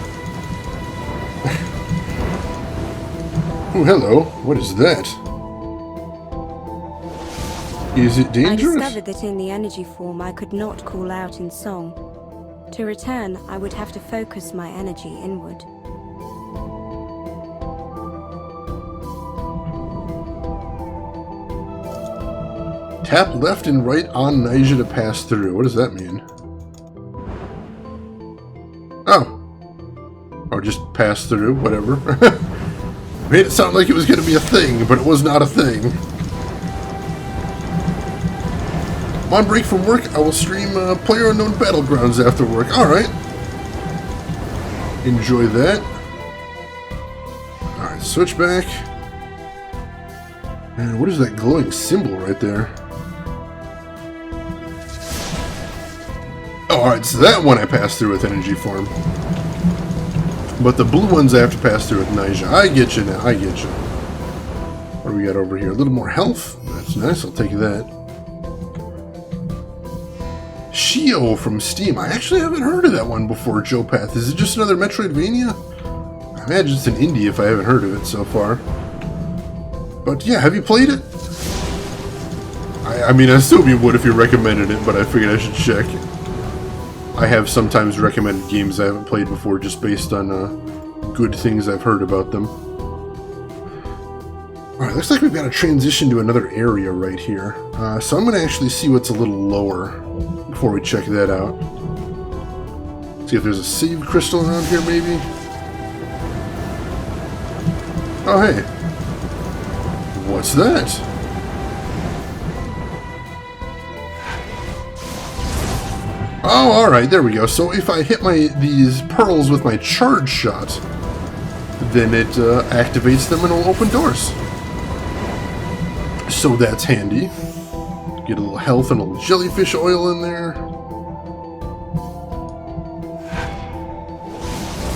Oh, hello. What is that? Is it dangerous? I discovered that in the energy form I could not call out in song. To return, I would have to focus my energy inward. Tap left and right on Nyjah to pass through. What does that mean? Oh. Or just pass through, whatever. Made it sound like it was going to be a thing, but it was not a thing. I'm on break from work. I will stream PlayerUnknown Battlegrounds after work. Alright. Enjoy that. Alright, switch back. And what is that glowing symbol right there? Oh, alright, so that one I passed through with energy form. But the blue ones I have to pass through with Nyjah. I get you now, I get you. What do we got over here? A little more health. That's nice, I'll take that. Chio from Steam. I actually haven't heard of that one before, Joe Path. Is it just another Metroidvania? I imagine it's an indie if I haven't heard of it so far. But yeah, have you played it? I mean, I assume you would if you recommended it, but I figured I should check. I have sometimes recommended games I haven't played before just based on good things I've heard about them. Alright, looks like we've got to transition to another area right here. So I'm going to actually see what's a little lower before we check that out. See if there's a save crystal around here, maybe? Oh, hey. What's that? Oh, alright, there we go. So if I hit these pearls with my charge shot, then it activates them and will open doors. So that's handy. Get a little health and a little jellyfish oil in there.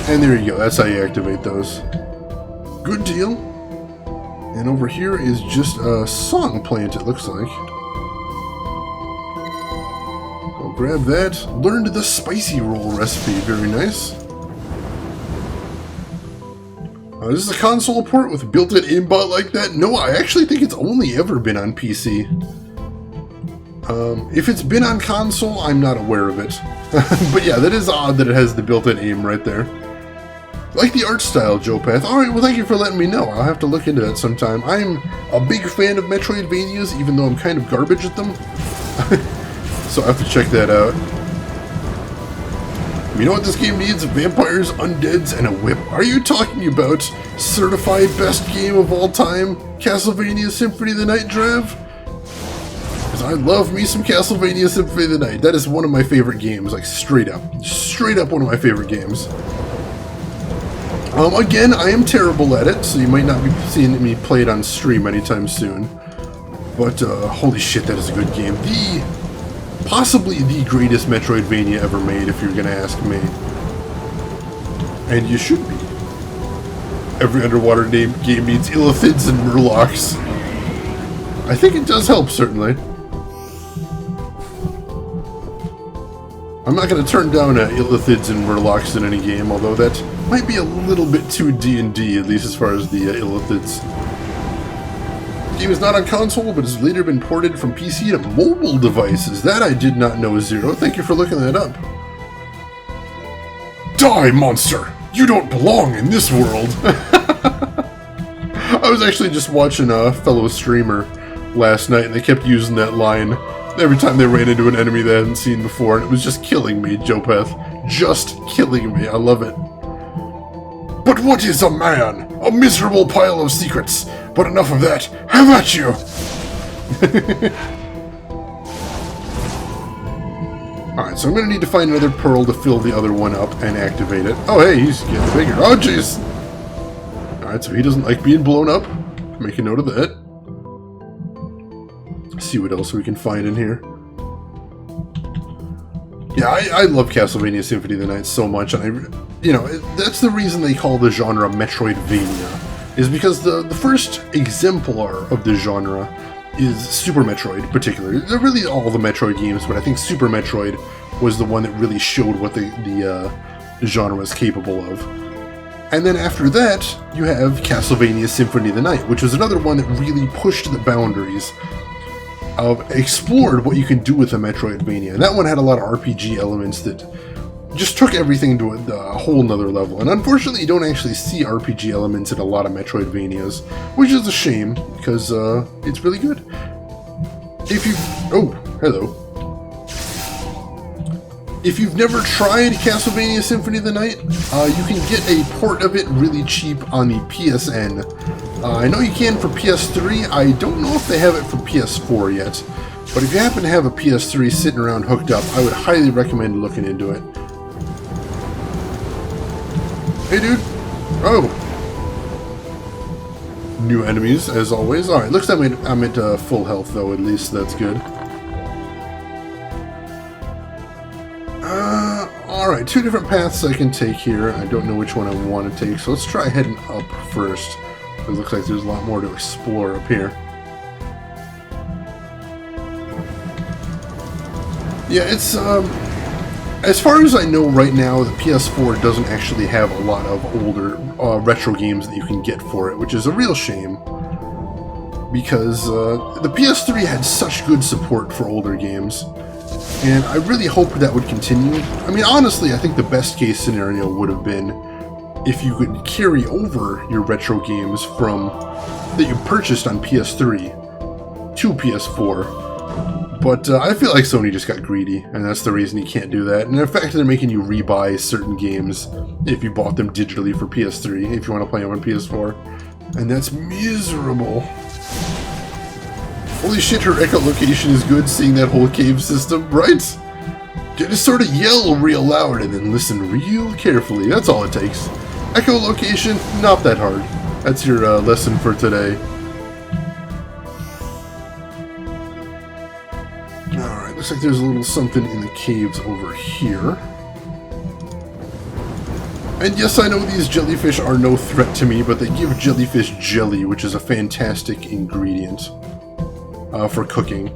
And there you go, that's how you activate those. Good deal. And over here is just a song plant, it looks like. I'll grab that. Learned the spicy roll recipe, very nice. This is a console port with a built-in aimbot like that? No, I actually think it's only ever been on PC. If it's been on console, I'm not aware of it. But yeah, that is odd that it has the built-in aim right there. Like the art style, Joe Path. Alright, well thank you for letting me know. I'll have to look into that sometime. I'm a big fan of Metroidvanias, even though I'm kind of garbage at them. So I have to check that out. You know what this game needs? Vampires, undeads, and a whip. Are you talking about certified best game of all time? Castlevania Symphony of the Night, Drav? Because I love me some Castlevania Symphony of the Night. That is one of my favorite games, like straight up. Straight up one of my favorite games. Again, I am terrible at it, so you might not be seeing me play it on stream anytime soon. But, holy shit, that is a good game. Possibly the greatest Metroidvania ever made, if you're gonna ask me. And you should be. Every underwater game needs illithids and murlocs. I think it does help, certainly. I'm not gonna turn down illithids and murlocs in any game, although that might be a little bit too D&D, at least as far as the illithids. The game is not on console, but has later been ported from PC to mobile devices. That I did not know, Zero. Thank you for looking that up. Die, monster! You don't belong in this world! I was actually just watching a fellow streamer last night, and they kept using that line every time they ran into an enemy they hadn't seen before, and it was just killing me, Jopeth. Just killing me. I love it. But what is a man? A miserable pile of secrets. But enough of that. Have at you! Alright, so I'm going to need to find another pearl to fill the other one up and activate it. Oh, hey, he's getting bigger. Oh, jeez! Alright, so he doesn't like being blown up. Make a note of that. See what else we can find in here. Yeah, I love Castlevania Symphony of the Night so much, and that's the reason they call the genre Metroidvania. Is because the first exemplar of the genre is Super Metroid, particularly. They're really all the Metroid games, but I think Super Metroid was the one that really showed what the genre was capable of. And then after that, you have Castlevania Symphony of the Night, which was another one that really pushed the boundaries of explored what you can do with a Metroidvania. And that one had a lot of RPG elements that just took everything to a whole nother level. And unfortunately, you don't actually see RPG elements in a lot of Metroidvanias, which is a shame, because it's really good. If you... Oh, hello. If you've never tried Castlevania Symphony of the Night, you can get a port of it really cheap on the PSN. I know you can for PS3. I don't know if they have it for PS4 yet. But if you happen to have a PS3 sitting around hooked up, I would highly recommend looking into it. Hey, dude. Oh. New enemies, as always. Alright, looks like I'm at full health, though, at least. That's good. Alright, two different paths I can take here. I don't know which one I want to take, so let's try heading up first. It looks like there's a lot more to explore up here. Yeah, it's, as far as I know right now, the PS4 doesn't actually have a lot of older retro games that you can get for it, which is a real shame. Because the PS3 had such good support for older games, and I really hope that would continue. I mean, honestly, I think the best case scenario would have been if you could carry over your retro games from that you purchased on PS3 to PS4. But I feel like Sony just got greedy, and that's the reason you can't do that. And in fact, they're making you rebuy certain games if you bought them digitally for PS3, if you want to play them on PS4. And that's miserable. Holy shit, her echolocation is good, seeing that whole cave system, right? Just sort of yell real loud and then listen real carefully. That's all it takes. Echolocation, not that hard. That's your lesson for today. Alright, looks like there's a little something in the caves over here. And yes, I know these jellyfish are no threat to me, but they give jellyfish jelly, which is a fantastic ingredient for cooking.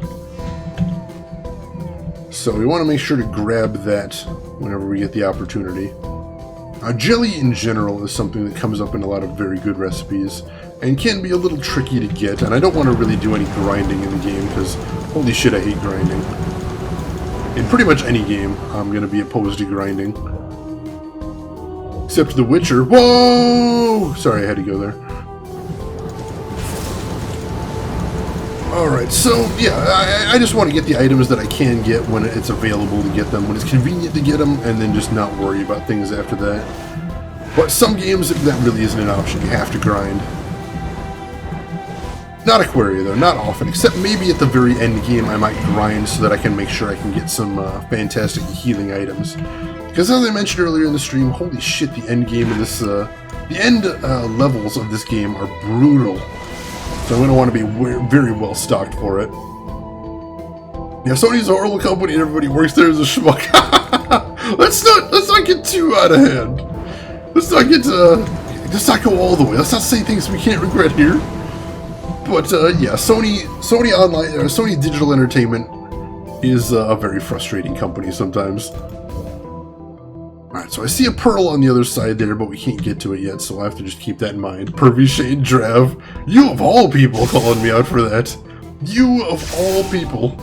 So we want to make sure to grab that whenever we get the opportunity. Jelly in general is something that comes up in a lot of very good recipes, and can be a little tricky to get, and I don't want to really do any grinding in the game, because holy shit, I hate grinding. In pretty much any game, I'm going to be opposed to grinding. Except The Witcher. Whoa! Sorry, I had to go there. Alright, so, yeah, I just want to get the items that I can get when it's available to get them, when it's convenient to get them, and then just not worry about things after that. But some games, that really isn't an option. You have to grind. Not Aquaria, though. Not often. Except maybe at the very end game, I might grind so that I can make sure I can get some fantastic healing items. Because as I mentioned earlier in the stream, holy shit, the end game of this, the end levels of this game are brutal. So I'm going to want to be very well stocked for it. Yeah, Sony's a horrible company and everybody works there as a schmuck. Let's not get too out of hand. Let's not go all the way. Let's not say things we can't regret here. But yeah, Sony Online, Sony Digital Entertainment is a very frustrating company sometimes. Alright, so I see a pearl on the other side there, but we can't get to it yet, so I'll have to just keep that in mind. Pervy Shade Drav. You of all people calling me out for that. You of all people.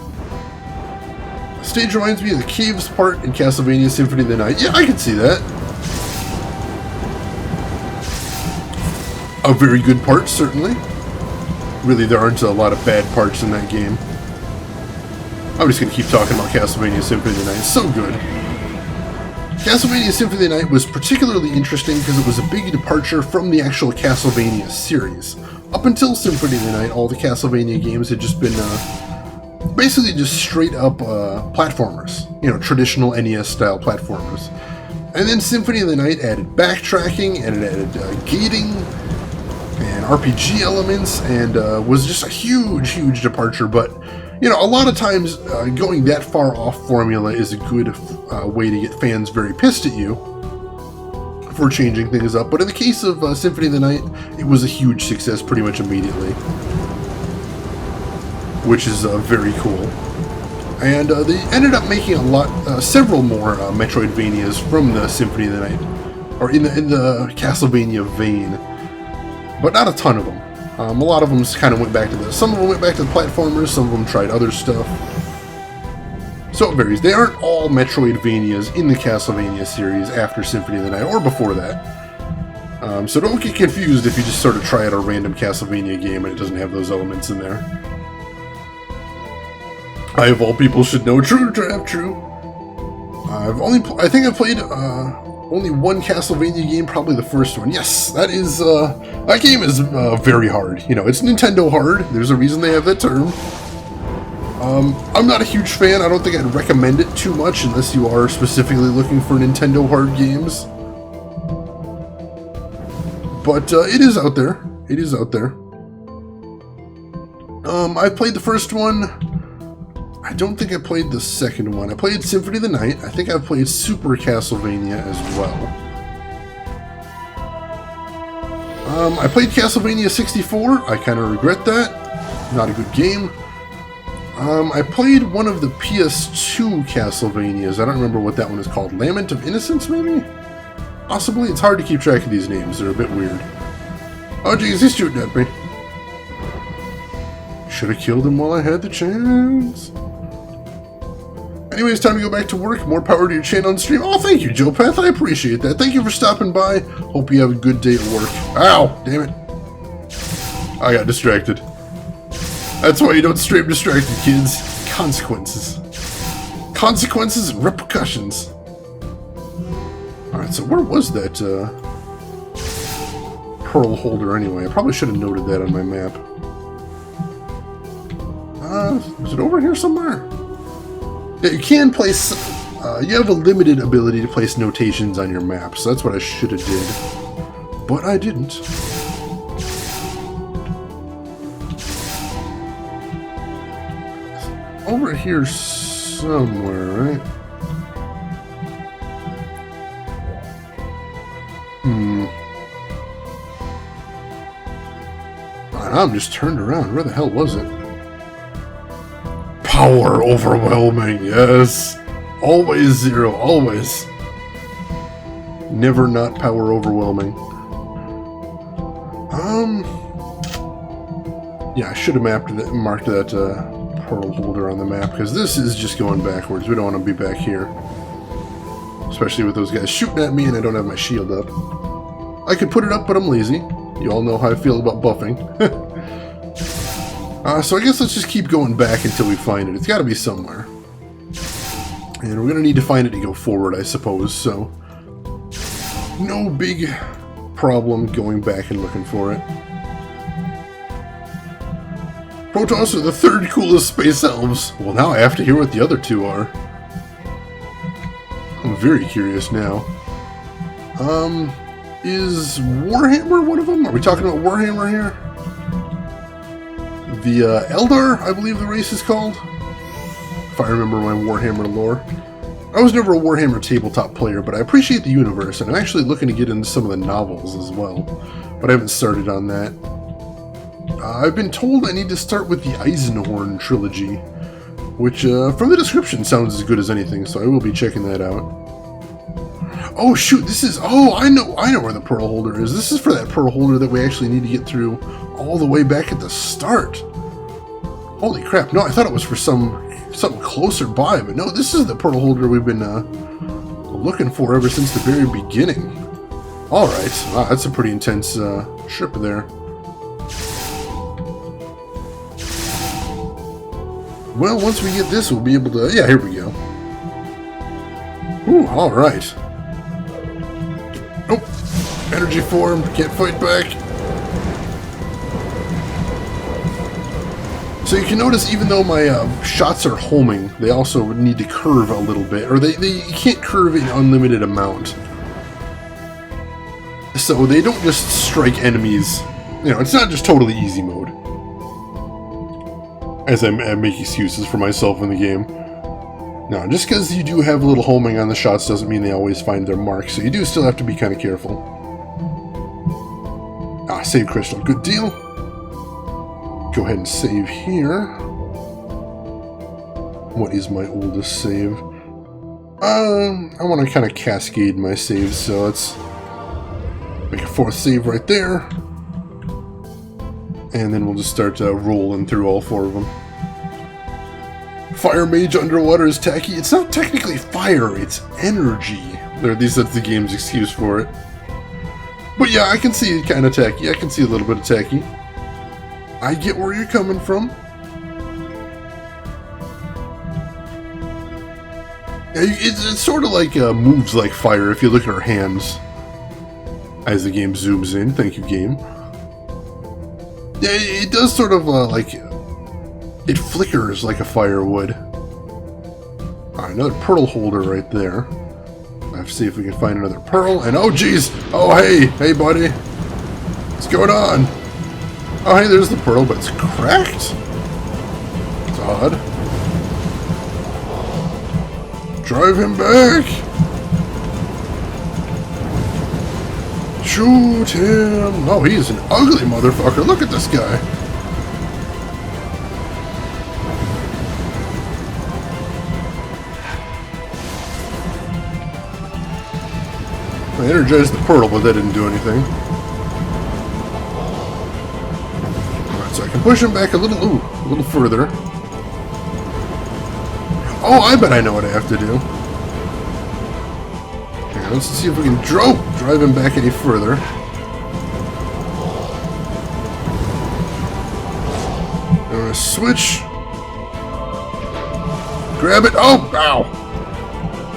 The stage reminds me of the caves part in Castlevania Symphony of the Night. Yeah, I can see that. A very good part, certainly. Really, there aren't a lot of bad parts in that game. I'm just going to keep talking about Castlevania Symphony of the Night. It's so good. Castlevania Symphony of the Night was particularly interesting because it was a big departure from the actual Castlevania series. Up until Symphony of the Night, all the Castlevania games had just been basically just straight up platformers. You know, traditional NES-style platformers. And then Symphony of the Night added backtracking, and it added gating, and RPG elements, and was just a huge departure, but you know, a lot of times going that far off formula is a good way to get fans very pissed at you for changing things up. But in the case of Symphony of the Night, it was a huge success pretty much immediately, which is very cool. And they ended up making several more Metroidvanias from the Symphony of the Night, or in the Castlevania vein, but not a ton of them. A lot of them kind of went back to this. Some of them went back to the platformers, some of them tried other stuff. So it varies. They aren't all Metroidvanias in the Castlevania series after Symphony of the Night, or before that. So don't get confused if you just sort of try out a random Castlevania game and it doesn't have those elements in there. I, of all people, should know. True, true. I think I've played only one Castlevania game, probably the first one. Yes, that game is very hard. You know, it's Nintendo hard. There's a reason they have that term. I'm not a huge fan. I don't think I'd recommend it too much unless you are specifically looking for Nintendo hard games. But it is out there. It is out there. I played the first one. I don't think I played the second one. I played Symphony of the Night. I think I've played Super Castlevania as well. I played Castlevania 64. I kind of regret that. Not a good game. I played one of the PS2 Castlevanias. I don't remember what that one is called. Lament of Innocence, maybe? Possibly. It's hard to keep track of these names. They're a bit weird. Oh, geez, he's shooting at me. Should have killed him while I had the chance. Anyways, time to go back to work. More power to your channel and stream. Oh, thank you, Joe Path. I appreciate that. Thank you for stopping by. Hope you have a good day at work. Ow! Damn it. I got distracted. That's why you don't stream distracted, kids. Consequences. Consequences and repercussions. Alright, so where was that pearl holder anyway? I probably should have noted that on my map. Is it over here somewhere? Yeah, you can place... you have a limited ability to place notations on your map, so that's what I should have did. But I didn't. Over here somewhere, right? I'm just turned around. Where the hell was it? Power overwhelming, yes. Always zero, always. Never not power overwhelming. Yeah, I should have marked that pearl holder on the map, because this is just going backwards. We don't want to be back here. Especially with those guys shooting at me and I don't have my shield up. I could put it up, but I'm lazy. You all know how I feel about buffing. So I guess let's just keep going back until we find it. It's got to be somewhere. And we're going to need to find it to go forward, I suppose, so... no big problem going back and looking for it. Protoss are the third coolest space elves. Well, now I have to hear what the other two are. I'm very curious now. Is Warhammer one of them? Are we talking about Warhammer here? The Eldar, I believe the race is called. If I remember my Warhammer lore. I was never a Warhammer tabletop player, but I appreciate the universe, and I'm actually looking to get into some of the novels as well. But I haven't started on that. I've been told I need to start with the Eisenhorn trilogy, which from the description sounds as good as anything, so I will be checking that out. Oh shoot, this is... oh, I know where the pearl holder is. This is for that pearl holder that we actually need to get through all the way back at the start. Holy crap, no, I thought it was for something closer by, but no, this is the pearl holder we've been looking for ever since the very beginning. Alright, wow, that's a pretty intense trip there. Well, once we get this, we'll be able to... yeah, here we go. Ooh, alright. Nope. Energy form, can't fight back. So you can notice, even though my shots are homing, they also need to curve a little bit. Or you can't curve an unlimited amount. So they don't just strike enemies. You know, it's not just totally easy mode. As I make excuses for myself in the game. No, just because you do have a little homing on the shots doesn't mean they always find their mark, so you do still have to be kind of careful. Ah, save crystal, good deal. Go ahead and save here. What is my oldest save? I want to kind of cascade my saves, so let's make a fourth save right there. And then we'll just start rolling through all four of them. Fire Mage underwater is tacky. It's not technically fire, it's energy. Or at least that's the game's excuse for it. But yeah, I can see it kind of tacky. I can see a little bit of tacky. I get where you're coming from. Yeah, it's sort of like moves like fire if you look at her hands. As the game zooms in. Thank you, game. Yeah, it does sort of like... it flickers like a fire would. Alright, another pearl holder right there. I have to see if we can find another pearl. And oh geez! Oh hey! Hey buddy! What's going on? Oh hey, there's the pearl, but it's cracked? It's odd. Drive him back! Shoot him! Oh, he's an ugly motherfucker. Look at this guy. I energized the portal, but that didn't do anything. Alright, so I can push him back a little further. Oh, I bet I know what I have to do. Okay, let's see if we can drive him back any further. I'm gonna switch. Grab it. Oh, ow!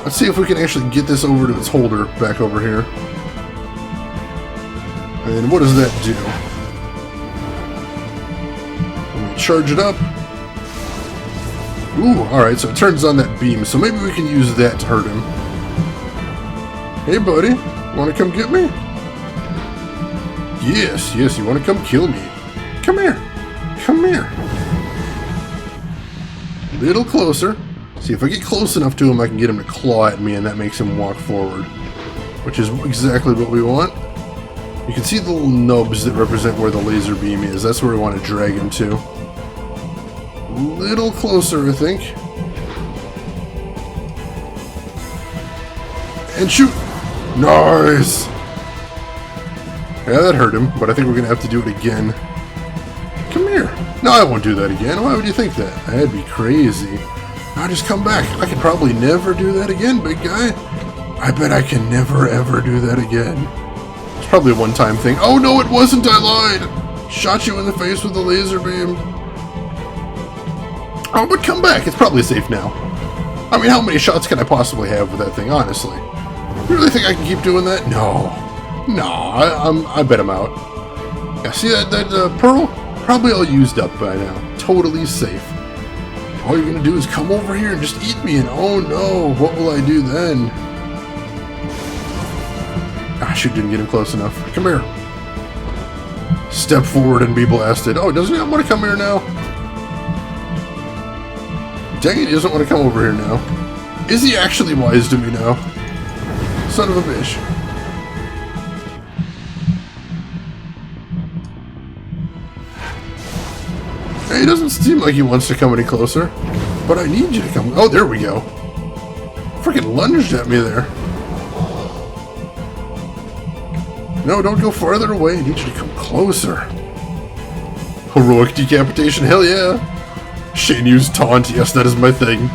Let's see if we can actually get this over to its holder back over here. And what does that do? Let me charge it up. Ooh, alright, so it turns on that beam, so maybe we can use that to hurt him. Hey, buddy, wanna come get me? Yes, you wanna come kill me. Come here. Come here. A little closer. See, if I get close enough to him, I can get him to claw at me, and that makes him walk forward. Which is exactly what we want. You can see the little nubs that represent where the laser beam is. That's where we want to drag him to. A little closer, I think. And shoot! Nice! Yeah, that hurt him, but I think we're going to have to do it again. Come here. No, I won't do that again. Why would you think that? That'd be crazy. Now just come back. I can probably never do that again, big guy. I bet I can never, ever do that again. It's probably a one-time thing. Oh, no, it wasn't. I lied. Shot you in the face with a laser beam. Oh, but come back. It's probably safe now. I mean, how many shots can I possibly have with that thing, honestly? You really think I can keep doing that? No. No, I bet I'm out. Yeah, see that pearl? Probably all used up by now. Totally safe. All you're gonna do is come over here and just eat me, and oh no, what will I do then? Ah, shoot, didn't get him close enough. Come here. Step forward and be blasted. Oh, doesn't he want to come here now? Dang it, he doesn't want to come over here now. Is he actually wise to me now? Son of a bitch. Hey, he doesn't seem like he wants to come any closer. But I need you to come. Oh, there we go. Freaking lunged at me there. No, don't go farther away. I need you to come closer. Heroic decapitation, hell yeah. Shane used taunt. Yes, that is my thing.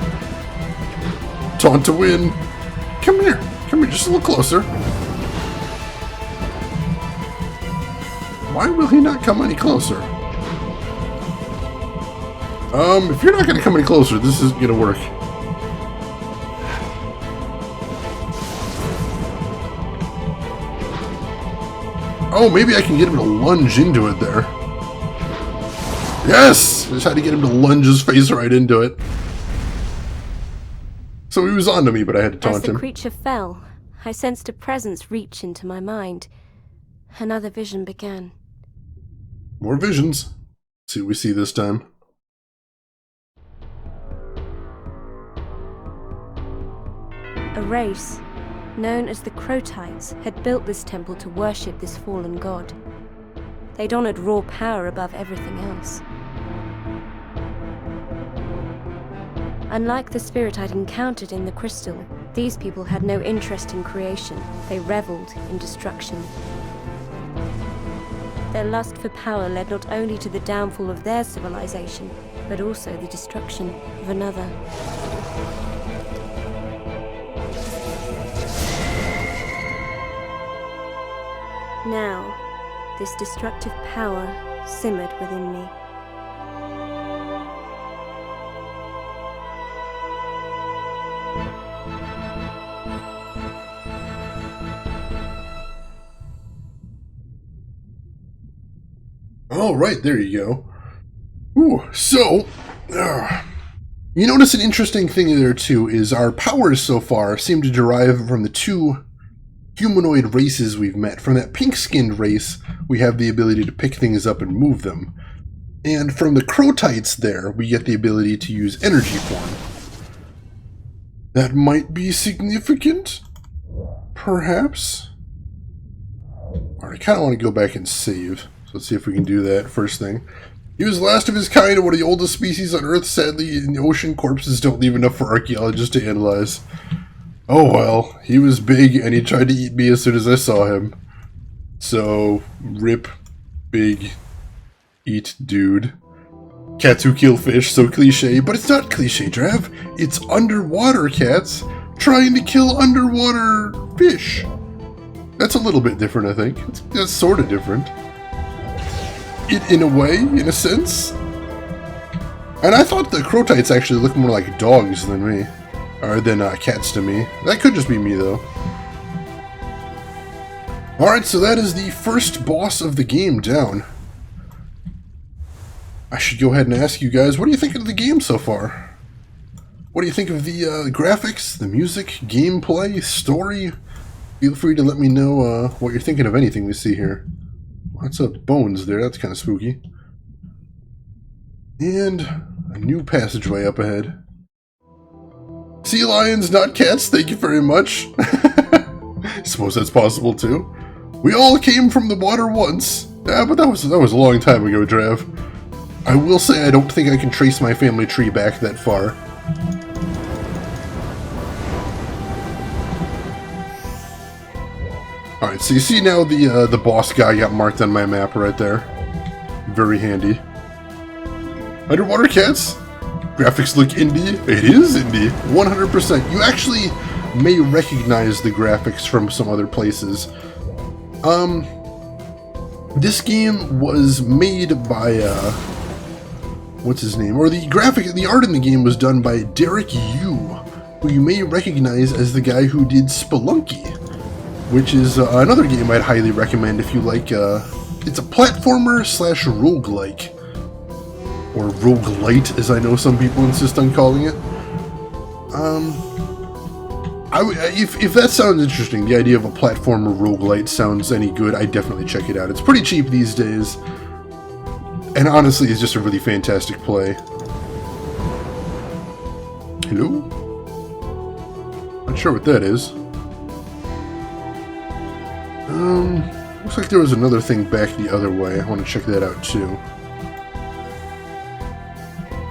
Taunt to win. Come here. Come here, just a little closer. Why will he not come any closer? If you're not going to come any closer, this isn't going to work. Oh, maybe I can get him to lunge into it there. Yes! I just had to get him to lunge his face right into it. So he was onto me, but I had to taunt him. As the creature fell, I sensed a presence reach into my mind. Another vision began. More visions. Let's see what we see this time. A race, known as the Crotites, had built this temple to worship this fallen god. They'd honored raw power above everything else. Unlike the spirit I'd encountered in the crystal, these people had no interest in creation. They reveled in destruction. Their lust for power led not only to the downfall of their civilization, but also the destruction of another. Now, this destructive power simmered within me. All right, there you go. Ooh, so, you notice an interesting thing there too is our powers so far seem to derive from the two humanoid races we've met. From that pink-skinned race, we have the ability to pick things up and move them. And from the Crotites there, we get the ability to use energy form. That might be significant? Perhaps? Alright, I kind of want to go back and save. So let's see if we can do that first thing. He was the last of his kind and one of the oldest species on Earth. Sadly, in the ocean, corpses don't leave enough for archaeologists to analyze. Oh well, he was big and he tried to eat me as soon as I saw him. So, rip, big, eat dude. Cats who kill fish, so cliche, but it's not cliche, Drav. It's underwater cats trying to kill underwater fish. That's a little bit different, I think. That's sort of different. In a way, in a sense. And I thought the crotites actually looked more like dogs than me. Or than cats to me. That could just be me, though. Alright, so that is the first boss of the game down. I should go ahead and ask you guys, what do you think of the game so far? What do you think of the graphics, the music, gameplay, story? Feel free to let me know what you're thinking of anything we see here. Lots of bones there, that's kind of spooky. And a new passageway up ahead. Sea lions, not cats, thank you very much. I suppose that's possible too. We all came from the water once. Yeah, but that was a long time ago, Drav. I will say I don't think I can trace my family tree back that far. Alright, so you see now the boss guy got marked on my map right there. Very handy. Underwater cats? Graphics look indie. It is indie. 100%. You actually may recognize the graphics from some other places. This game was made by, what's his name? Or the art in the game was done by Derek Yu, who you may recognize as the guy who did Spelunky, which is another game I'd highly recommend if you like, it's a platformer slash roguelike. Or roguelite, as I know some people insist on calling it. If that sounds interesting, the idea of a platformer roguelite sounds any good, I'd definitely check it out. It's pretty cheap these days. And honestly, it's just a really fantastic play. Hello? Not sure what that is. Looks like there was another thing back the other way. I want to check that out too.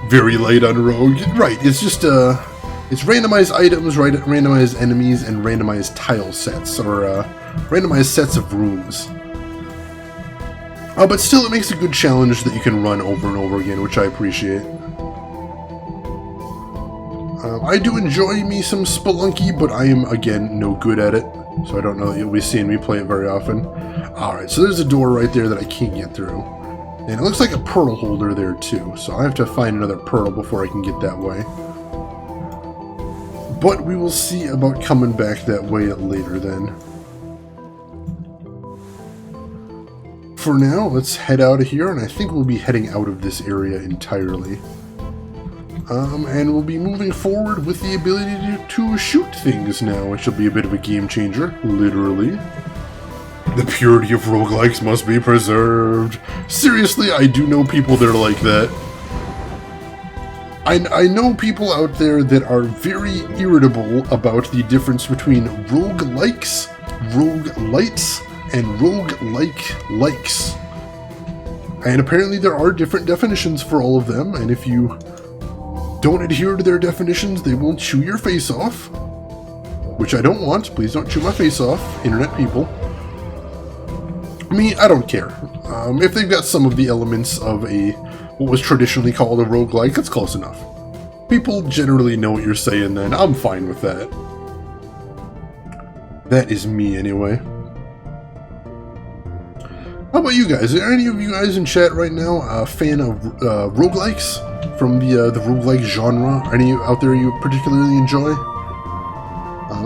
Very light on rogue. Right, it's just it's randomized items, randomized enemies, and randomized tile sets, or randomized sets of rooms. But still, it makes a good challenge that you can run over and over again, which I appreciate. I do enjoy me some Spelunky, but I am, again, no good at it, so I don't know that you'll be seeing me play it very often. Alright, so there's a door right there that I can't get through. And it looks like a pearl holder there, too, so I have to find another pearl before I can get that way. But we will see about coming back that way later, then. For now, let's head out of here, and I think we'll be heading out of this area entirely. And we'll be moving forward with the ability to shoot things now, which will be a bit of a game changer, literally. The purity of roguelikes must be preserved. Seriously, I do know people that are like that. I know people out there that are very irritable about the difference between roguelikes, roguelites, and roguelike likes. And apparently there are different definitions for all of them, and if you don't adhere to their definitions, they will chew your face off. Which I don't want. Please don't chew my face off, internet people. Me, I don't care. If they've got some of the elements of what was traditionally called a roguelike, that's close enough. People generally know what you're saying then. I'm fine with that. That is me, anyway. How about you guys? Are any of you guys in chat right now a fan of roguelikes from the roguelike genre? Are any out there you particularly enjoy?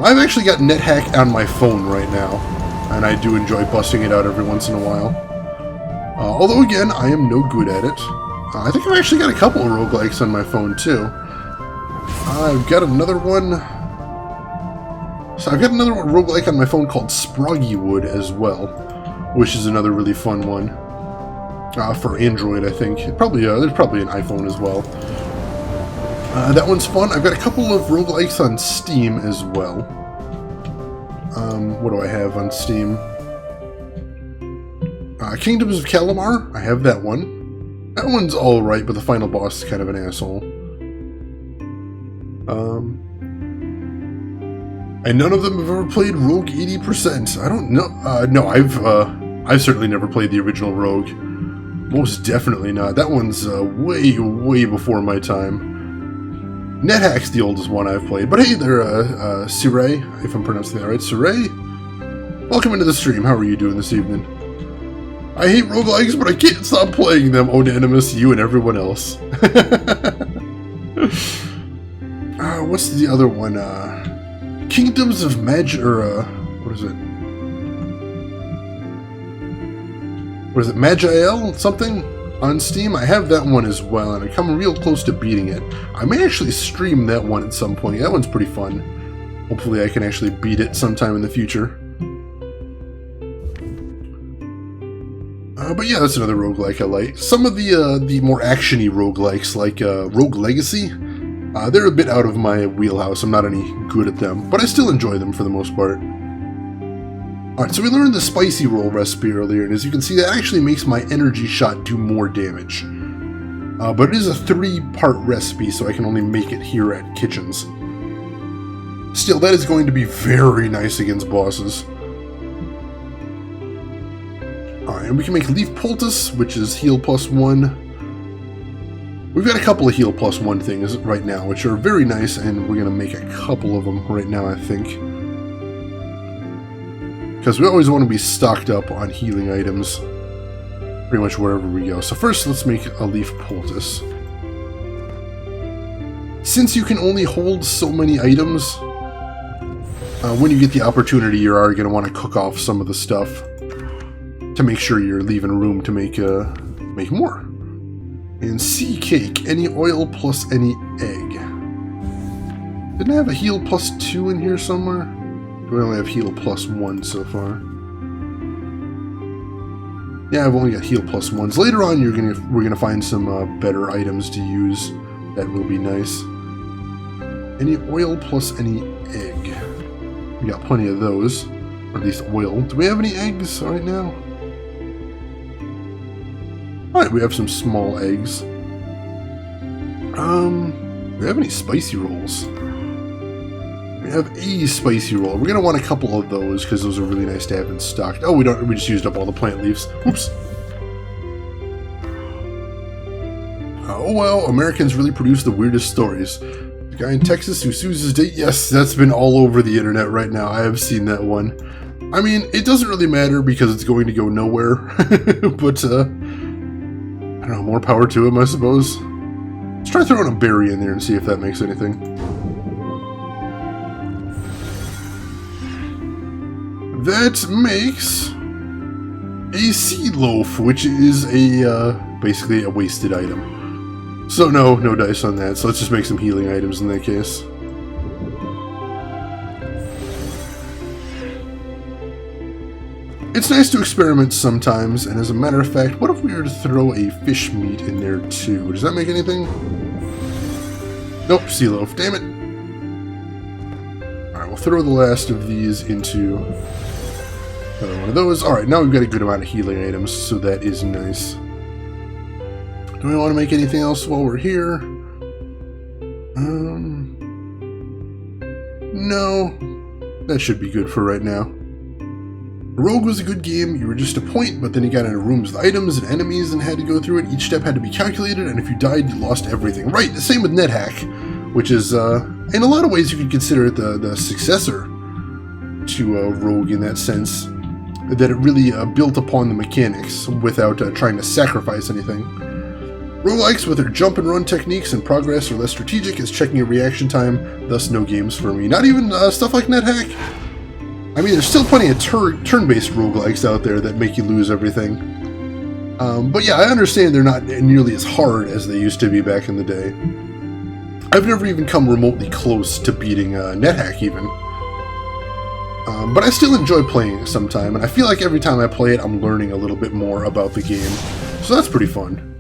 I've actually got NetHack on my phone right now, and I do enjoy busting it out every once in a while. Although, again, I am no good at it. I think I've actually got a couple of roguelikes on my phone, too. I've got another one... So I've got another roguelike on my phone called Sproggywood as well, which is another really fun one. For Android, I think. There's probably an iPhone as well. That one's fun. I've got a couple of roguelikes on Steam as well. What do I have on Steam? Kingdoms of Kalimar, I have that one. That one's alright, but the final boss is kind of an asshole. And none of them have ever played Rogue 80%. I don't know. No, I've certainly never played the original Rogue. Most definitely not. That one's way, way before my time. NetHack's the oldest one I've played. But hey there, Siray, if I'm pronouncing that right. Siray? Welcome into the stream. How are you doing this evening? I hate roguelikes, but I can't stop playing them. Onanimous, you and everyone else. What's the other one? Kingdoms of Magic, or what is it? What is it? Magiel something on Steam? I have that one as well, and I come real close to beating it. I may actually stream that one at some point. That one's pretty fun. Hopefully I can actually beat it sometime in the future. But yeah, that's another roguelike I like. Some of the more action-y roguelikes, like Rogue Legacy, they're a bit out of my wheelhouse. I'm not any good at them, but I still enjoy them for the most part. Alright, so we learned the spicy roll recipe earlier, and as you can see, that actually makes my energy shot do more damage. But it is a 3-part recipe, so I can only make it here at Kitchens. Still, that is going to be very nice against bosses. Alright, and we can make Leaf Poultice, which is heal +1. We've got a couple of heal +1 things right now, which are very nice, and we're going to make a couple of them right now, I think. Because we always want to be stocked up on healing items, pretty much wherever we go. So first, let's make a Leaf Poultice. Since you can only hold so many items, when you get the opportunity, you are going to want to cook off some of the stuff to make sure you're leaving room to make more. And sea cake, any oil plus any egg. Didn't I have a heal +2 in here somewhere? Do I only have heal +1 so far? Yeah, I've only got heal +1s. Later on, we're gonna find some better items to use. That will be nice. Any oil plus any egg. We got plenty of those, or at least oil. Do we have any eggs right now? Alright, we have some small eggs. Do we have any spicy rolls? We have a spicy roll. We're going to want a couple of those, because those are really nice to have in stock. Oh, we don't. We just used up all the plant leaves. Oops. Oh well, Americans really produce the weirdest stories. The guy in Texas who sues his date? Yes, that's been all over the internet right now. I have seen that one. I mean, it doesn't really matter because it's going to go nowhere. But, I don't know, more power to him, I suppose. Let's try throwing a berry in there and see if that makes anything. That makes a sea loaf, which is a, basically a wasted item. So no dice on that, so let's just make some healing items in that case. It's nice to experiment sometimes, and as a matter of fact, what if we were to throw a fish meat in there too? Does that make anything? Nope, sea loaf, damn it. Alright, we'll throw the last of these into another one of those. Alright, now we've got a good amount of healing items, so that is nice. Do we want to make anything else while we're here? No. That should be good for right now. Rogue was a good game. You were just a point, but then you got into rooms with items and enemies and had to go through it. Each step had to be calculated, and if you died, you lost everything. Right, the same with NetHack, which is, in a lot of ways, you could consider it the successor to Rogue in that sense, that it really built upon the mechanics without trying to sacrifice anything. Roguelikes with their jump and run techniques and progress are less strategic as checking your reaction time, thus no games for me. Not even stuff like NetHack. I mean, there's still plenty of turn-based roguelikes out there that make you lose everything. But yeah, I understand they're not nearly as hard as they used to be back in the day. I've never even come remotely close to beating NetHack even. But I still enjoy playing it sometime, and I feel like every time I play it, I'm learning a little bit more about the game. So that's pretty fun.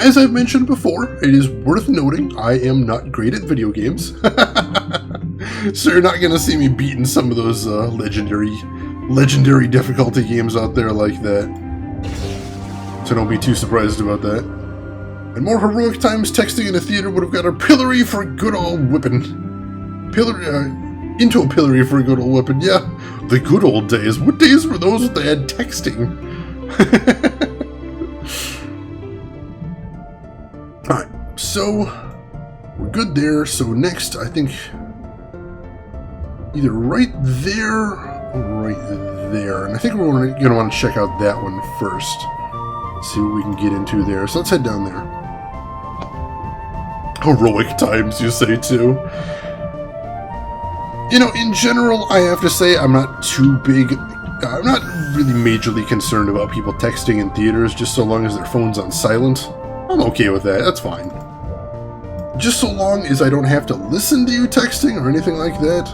As I've mentioned before, it is worth noting I am not great at video games. So you're not going to see me beating some of those legendary difficulty games out there like that. So don't be too surprised about that. In more heroic times, texting in a theater would have got a pillory for good old whipping. into a pillory for a good old weapon. Yeah, the good old days. What days were those that they had texting? Alright, so we're good there. So next, I think either right there or right there. And I think we're going to want to check out that one first. See what we can get into there. So let's head down there. Heroic times, you say, too. You know, in general, I have to say I'm not too big. I'm not really majorly concerned about people texting in theaters, just so long as their phone's on silent. I'm okay with that, that's fine. Just so long as I don't have to listen to you texting or anything like that,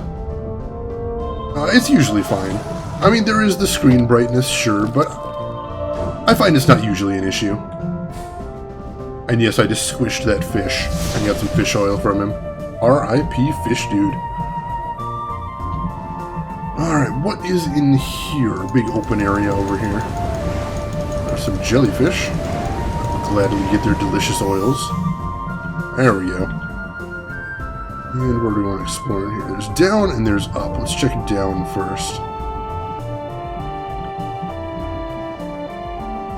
it's usually fine. I mean, there is the screen brightness, sure, but I find it's not usually an issue. And yes, I just squished that fish and got some fish oil from him. R.I.P. Fish Dude. Alright, what is in here? Big open area over here. There's some jellyfish. I'll gladly get their delicious oils. There we go. And where do we want to explore in here? There's down and there's up. Let's check down first.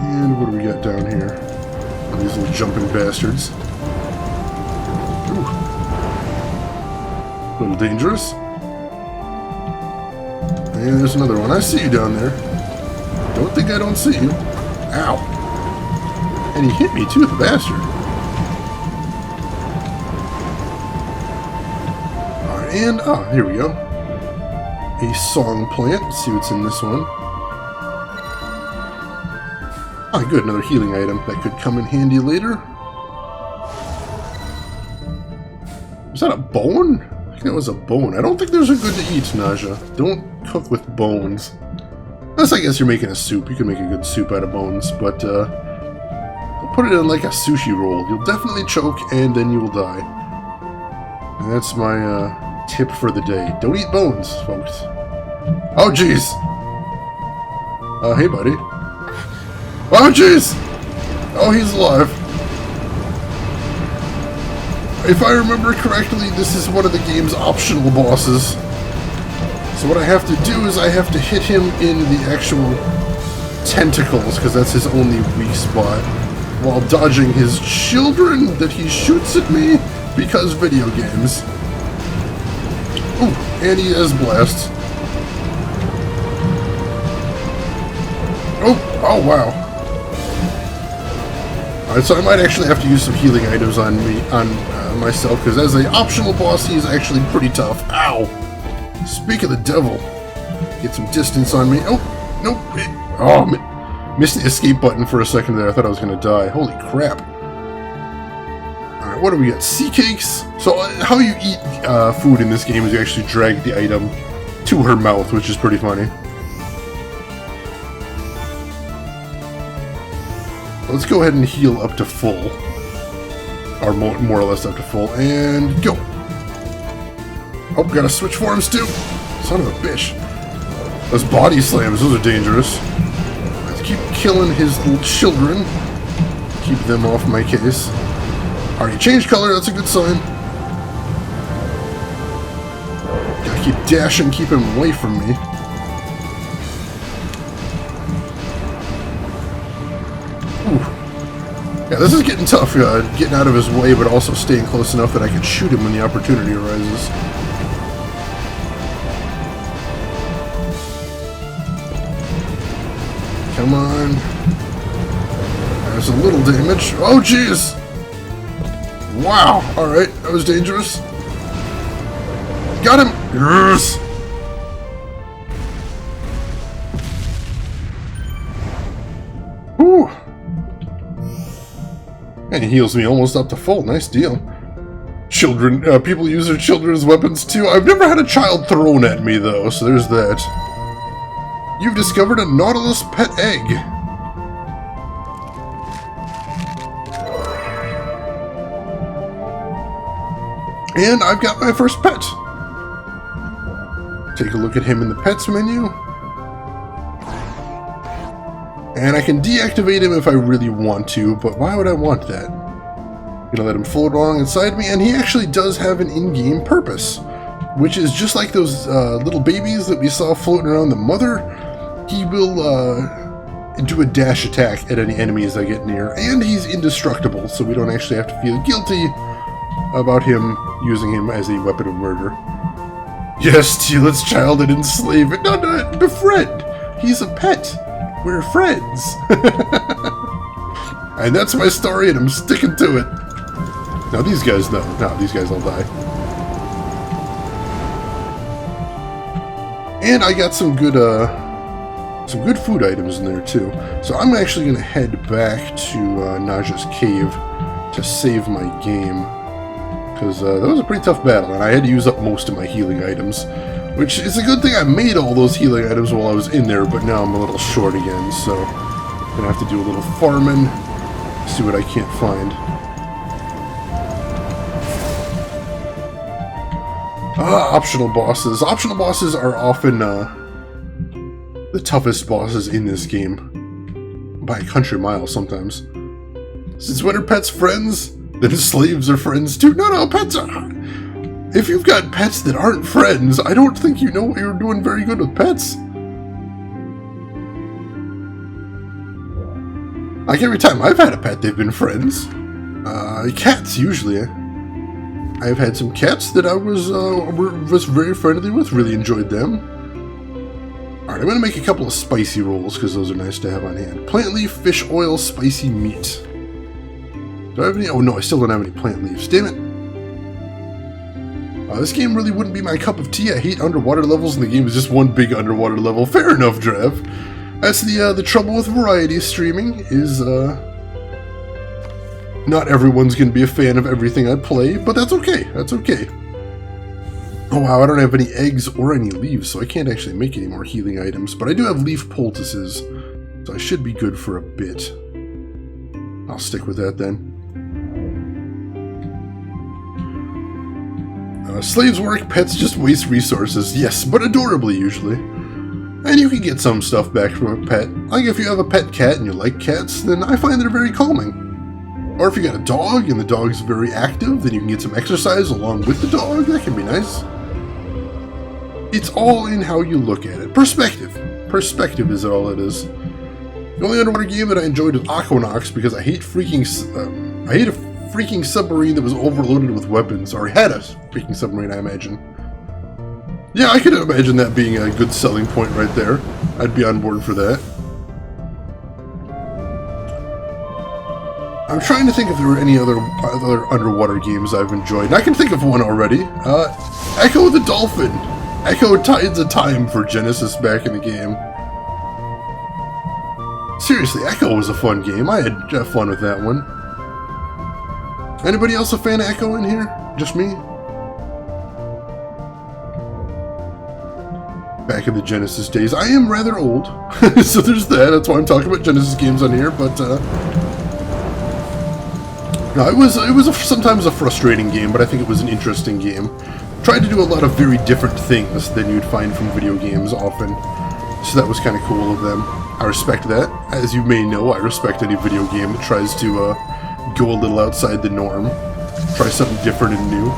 And what do we got down here? Oh, these little jumping bastards. Ooh. A little dangerous. And there's another one. I see you down there. Don't think I don't see you. Ow. And he hit me too, the bastard. Alright, and, here we go. A song plant. Let's see what's in this one. Ah, good, another healing item that could come in handy later. Is that a bone? I think that was a bone. I don't think those are good to eat, Naja. Don't cook with bones. Unless I guess you're making a soup. You can make a good soup out of bones, but I'll put it in like a sushi roll. You'll definitely choke and then you will die. And that's my tip for the day. Don't eat bones, folks. Oh, jeez. Hey, buddy. Oh, jeez! Oh, he's alive. If I remember correctly, this is one of the game's optional bosses. So what I have to do is I have to hit him in the actual tentacles, because that's his only weak spot, while dodging his children that he shoots at me because video games. Ooh, and he has blast. Oh, wow. Alright, so I might actually have to use some healing items on me, myself, because as an optional boss, he's actually pretty tough. Ow! Speak of the devil. Get some distance on me. Oh, nope. Oh, missed the escape button for a second there. I thought I was going to die. Holy crap. Alright, what do we got? Sea cakes? So, how you eat food in this game is you actually drag the item to her mouth, which is pretty funny. Let's go ahead and heal up to full. Or more or less up to full. And go. Oh, gotta switch forms too. Son of a bitch. Those body slams, those are dangerous. Let's keep killing his little children. Keep them off my case. Alright, changed color, that's a good sign. Gotta keep dashing, keep him away from me. Yeah, this is getting tough, getting out of his way, but also staying close enough that I can shoot him when the opportunity arises. Come on. There's a little damage. Oh, jeez! Wow! Alright, that was dangerous. Got him! Yes! Whew! And he heals me almost up to full. Nice deal. Children, people use their children as weapons too. I've never had a child thrown at me though, so there's that. You've discovered a Nautilus pet egg. And I've got my first pet. Take a look at him in the pets menu. And I can deactivate him if I really want to, but why would I want that? I'm gonna let him float along inside me, and he actually does have an in-game purpose. which is just like those little babies that we saw floating around the mother. He will do a dash attack at any enemies that get near, and he's indestructible, so we don't actually have to feel guilty about him using him as a weapon of murder. Yes, steal its child and enslave it. No, befriend. He's a pet. We're friends. And that's my story, and I'm sticking to it. Now these guys, no, these guys all die. And I got some good food items in there too. So I'm actually gonna head back to Naja's cave to save my game, because that was a pretty tough battle, and I had to use up most of my healing items, which is a good thing. I made all those healing items while I was in there, but now I'm a little short again, so I'm gonna have to do a little farming, see what I can't find. Optional bosses. Optional bosses are often the toughest bosses in this game, by a country mile sometimes. Since when are pets friends? Then slaves are friends too. No, pets are... If you've got pets that aren't friends, I don't think you know what you're doing very good with pets. Like every time I've had a pet, they've been friends. Cats, usually. I've had some cats that I was very friendly with, really enjoyed them. Alright, I'm going to make a couple of spicy rolls, because those are nice to have on hand. Plant leaf, fish oil, spicy meat. Do I have any? Oh no, I still don't have any plant leaves. Damn it. This game really wouldn't be my cup of tea. I hate underwater levels, and the game is just one big underwater level. Fair enough, Drev. That's the trouble with variety streaming, is, not everyone's going to be a fan of everything I play, but that's okay. That's okay. Oh wow, I don't have any eggs or any leaves, so I can't actually make any more healing items, but I do have leaf poultices, so I should be good for a bit. I'll stick with that then. Slaves work, pets just waste resources. Yes, but adorably usually. And you can get some stuff back from a pet. Like if you have a pet cat and you like cats, then I find they're very calming. Or if you got a dog and the dog's very active, then you can get some exercise along with the dog. That can be nice. It's all in how you look at it. Perspective. Perspective is all it is. The only underwater game that I enjoyed was Aquanox, because I hate freaking... I hate a freaking submarine that was overloaded with weapons. Or had a freaking submarine, I imagine. Yeah, I could imagine that being a good selling point right there. I'd be on board for that. I'm trying to think if there were any other underwater games I've enjoyed. And I can think of one already. Echo the Dolphin. Echo Tides of Time for Genesis back in the game. Seriously, Echo was a fun game. I had fun with that one. Anybody else a fan of Echo in here? Just me? Back in the Genesis days. I am rather old, so there's that. That's why I'm talking about Genesis games on here, but, no, it was sometimes a frustrating game, but I think it was an interesting game. Tried to do a lot of very different things than you'd find from video games often, so that was kind of cool of them. I respect that. As you may know, I respect any video game that tries to go a little outside the norm, try something different and new.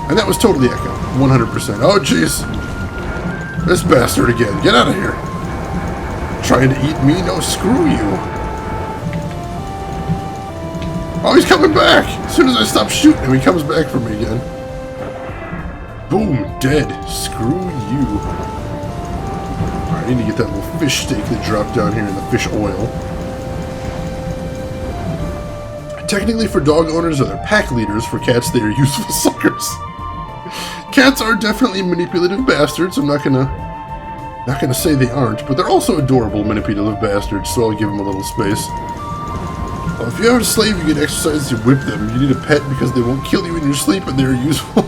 And that was totally Echo, 100%. Oh jeez, this bastard again, get out of here. Trying to eat me? No, screw you. Oh, he's coming back! As soon as I stop shooting him, he comes back for me again. Boom, dead. Screw you. Alright, I need to get that little fish steak that dropped down here in the fish oil. Technically, for dog owners, they're pack leaders. For cats, they are useful suckers. Cats are definitely manipulative bastards. I'm not gonna say they aren't, but they're also adorable manipulative bastards, so I'll give them a little space. Well, if you have a slave, you get exercise to whip them. You need a pet because they won't kill you in your sleep and they're useful.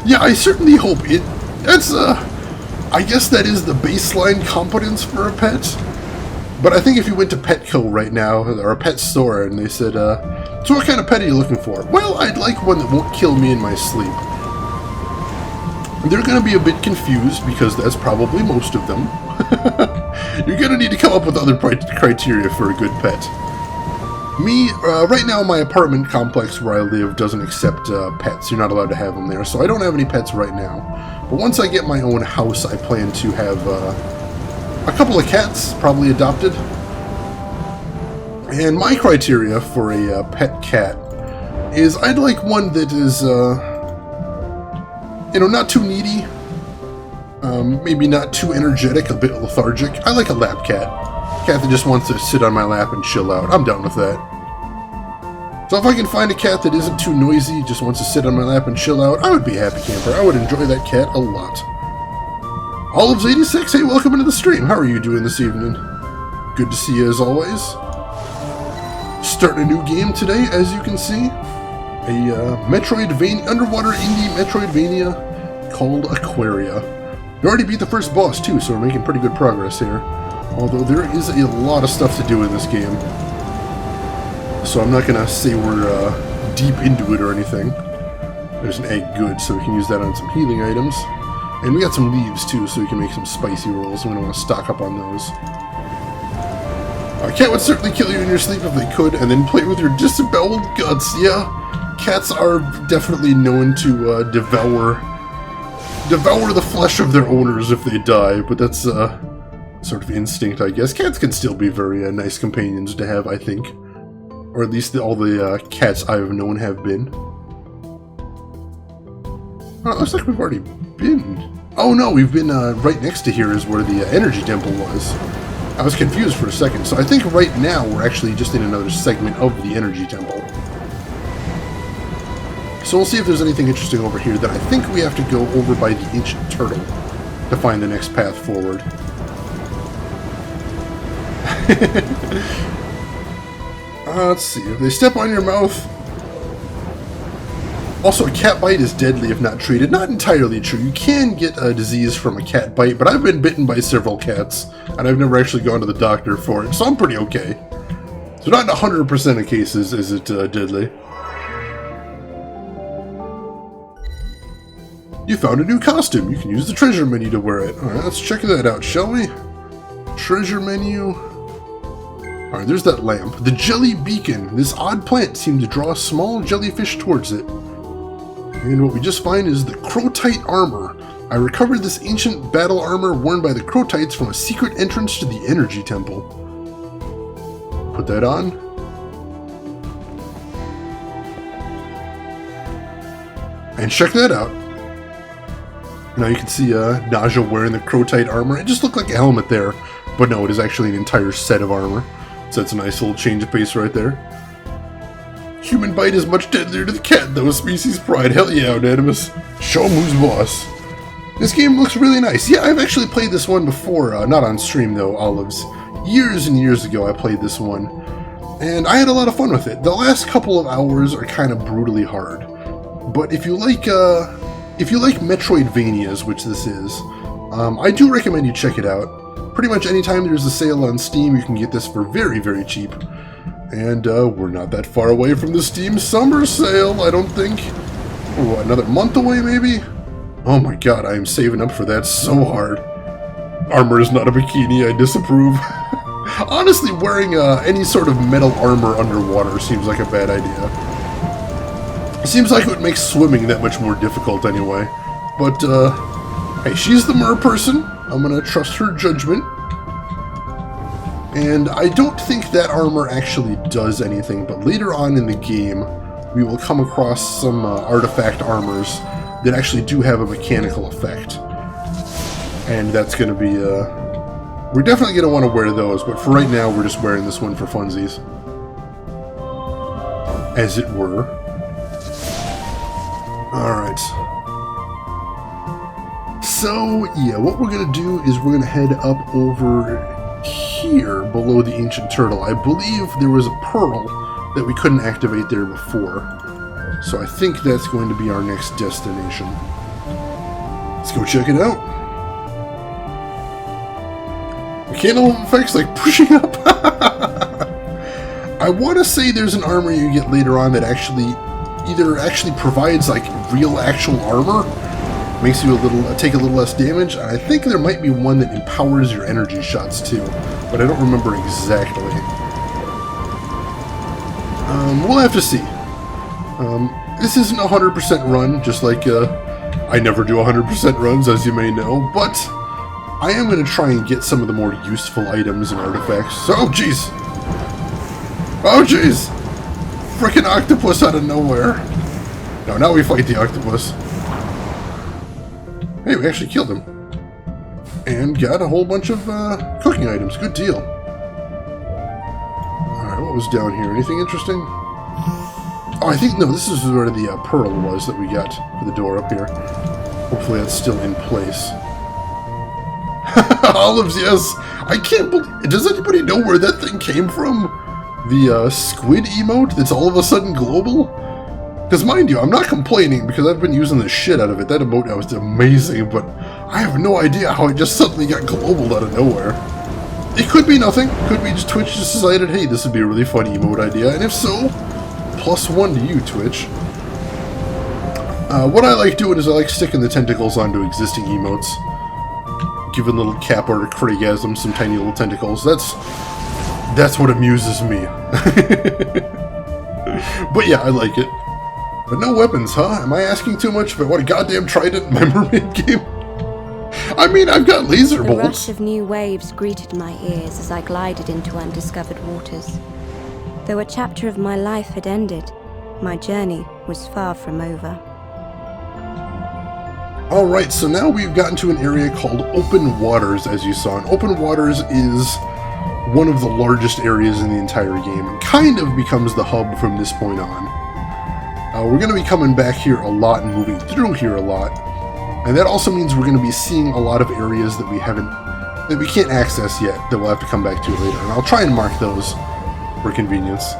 Yeah, I certainly hope it... That's, I guess that is the baseline competence for a pet. But I think if you went to Petco right now, or a pet store, and they said, so what kind of pet are you looking for? Well, I'd like one that won't kill me in my sleep. They're going to be a bit confused, because that's probably most of them. You're going to need to come up with other criteria for a good pet. Right now my apartment complex where I live doesn't accept pets. You're not allowed to have them there, so I don't have any pets right now. But once I get my own house, I plan to have a couple of cats, probably adopted. And my criteria for a pet cat is I'd like one that is, not too needy, maybe not too energetic, a bit lethargic. I like a lap cat. Cat that just wants to sit on my lap and chill out. I'm down with that. So if I can find a cat that isn't too noisy, just wants to sit on my lap and chill out, I would be a happy camper. I would enjoy that cat a lot. Olives86, hey, welcome into the stream. How are you doing this evening? Good to see you as always. Starting a new game today, as you can see. A Metroidvania, underwater indie Metroidvania called Aquaria. We already beat the first boss too, so we're making pretty good progress here. Although there is a lot of stuff to do in this game. So I'm not gonna say we're deep into it or anything. There's an egg good, so we can use that on some healing items. And we got some leaves too, so we can make some spicy rolls. I'm gonna want to stock up on those. A cat would certainly kill you in your sleep if they could, and then play with your disemboweled guts. Yeah, cats are definitely known to devour the flesh of their owners if they die, but that's sort of instinct, I guess. Cats can still be very nice companions to have, I think. Or at least all the cats I've known have been. Oh, it looks like we've already been. Oh no, we've been right next to here is where the energy temple was. I was confused for a second, so I think right now we're actually just in another segment of the energy temple. So we'll see if there's anything interesting over here that I think we have to go over by the ancient turtle to find the next path forward. Let's see, if they step on your mouth... Also, a cat bite is deadly if not treated. Not entirely true. You can get a disease from a cat bite, but I've been bitten by several cats, and I've never actually gone to the doctor for it, so I'm pretty okay. So not in 100% of cases is it deadly. You found a new costume. You can use the treasure menu to wear it. Alright, let's check that out, shall we? Treasure menu... Alright, there's that lamp. The jelly beacon. This odd plant seemed to draw a small jellyfish towards it. And what we just find is the Crotite armor. I recovered this ancient battle armor worn by the Crotites from a secret entrance to the energy temple. Put that on. And check that out. Now you can see Naja wearing the Crotite armor. It just looked like a helmet there. But no, it is actually an entire set of armor. So that's a nice little change of pace right there. Human bite is much deadlier to the cat, though. Species pride. Hell yeah, Unanimous. Show 'em who's boss. This game looks really nice. Yeah, I've actually played this one before. Not on stream, though, Olives. Years and years ago, I played this one. And I had a lot of fun with it. The last couple of hours are kind of brutally hard. But if you like Metroidvanias, which this is, I do recommend you check it out. Pretty much anytime there's a sale on Steam, you can get this for very, very cheap. And we're not that far away from the Steam Summer Sale, I don't think. Oh, what, another month away, maybe? Oh my god, I am saving up for that so hard. Armor is not a bikini, I disapprove. Honestly, wearing any sort of metal armor underwater seems like a bad idea. It seems like it would make swimming that much more difficult anyway. But, hey, she's the mer person. I'm gonna trust her judgment. And I don't think that armor actually does anything, but later on in the game, we will come across some artifact armors that actually do have a mechanical effect. And that's gonna be, we're definitely gonna want to wear those, but for right now, we're just wearing this one for funsies. As it were. Alright. So, yeah, what we're going to do is we're going to head up over here below the ancient turtle. I believe there was a pearl that we couldn't activate there before. So I think that's going to be our next destination. Let's go check it out. Mechanical effects like pushing up. I want to say there's an armor you get later on that actually provides like real actual armor. Makes you take a little less damage. I think there might be one that empowers your energy shots too, but I don't remember exactly. We'll have to see. This isn't a 100% run, just like I never do 100% runs, as you may know, but I am going to try and get some of the more useful items and artifacts. Oh, jeez! Oh, jeez! Frickin' octopus out of nowhere. No, now we fight the octopus. Hey, we actually killed him. And got a whole bunch of cooking items. Good deal. Alright, what was down here? Anything interesting? Oh, I think, no, this is where the pearl was that we got for the door up here. Hopefully that's still in place. Olives, yes! I can't believe... Does anybody know where that thing came from? The squid emote that's all of a sudden global? Because mind you, I'm not complaining because I've been using the shit out of it. That emote was amazing, but I have no idea how it just suddenly got global out of nowhere. It could be nothing. It could be just Twitch just decided, hey, this would be a really fun emote idea, and if so, +1 to you, Twitch. What I like doing is I like sticking the tentacles onto existing emotes. Giving little Kappa or Craigasm some tiny little tentacles. That's what amuses me. But yeah, I like it. But no weapons, huh? Am I asking too much if I want a goddamn trident in my mermaid game? I mean, I've got laser bolts. The rush of new waves greeted my ears as I glided into undiscovered waters. Though a chapter of my life had ended, my journey was far from over. Alright, so now we've gotten to an area called Open Waters, as you saw. And Open Waters is one of the largest areas in the entire game, and kind of becomes the hub from this point on. We're going to be coming back here a lot and moving through here a lot, and that also means we're going to be seeing a lot of areas that we can't access yet, that we'll have to come back to later, and I'll try and mark those for convenience.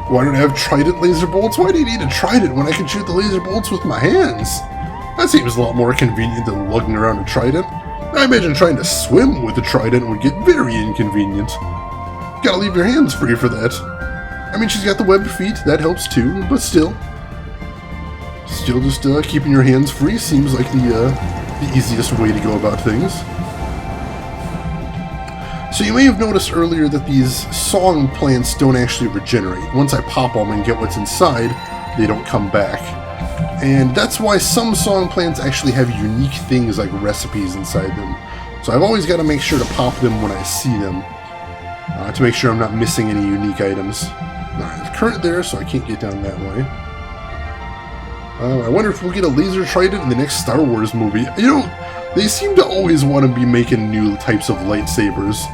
Why don't I have trident laser bolts? Why do you need a trident when I can shoot the laser bolts with my hands? That seems a lot more convenient than lugging around a trident. I imagine trying to swim with a trident would get very inconvenient. Gotta leave your hands free for that. I mean, she's got the webbed feet, that helps too, but still. Still just keeping your hands free seems like the easiest way to go about things. So you may have noticed earlier that these song plants don't actually regenerate. Once I pop them and get what's inside, they don't come back. And that's why some song plants actually have unique things like recipes inside them. So I've always got to make sure to pop them when I see them, to make sure I'm not missing any unique items. Alright, it's current there, so I can't get down that way. I wonder if we'll get a laser trident in the next Star Wars movie. You know, they seem to always want to be making new types of lightsabers.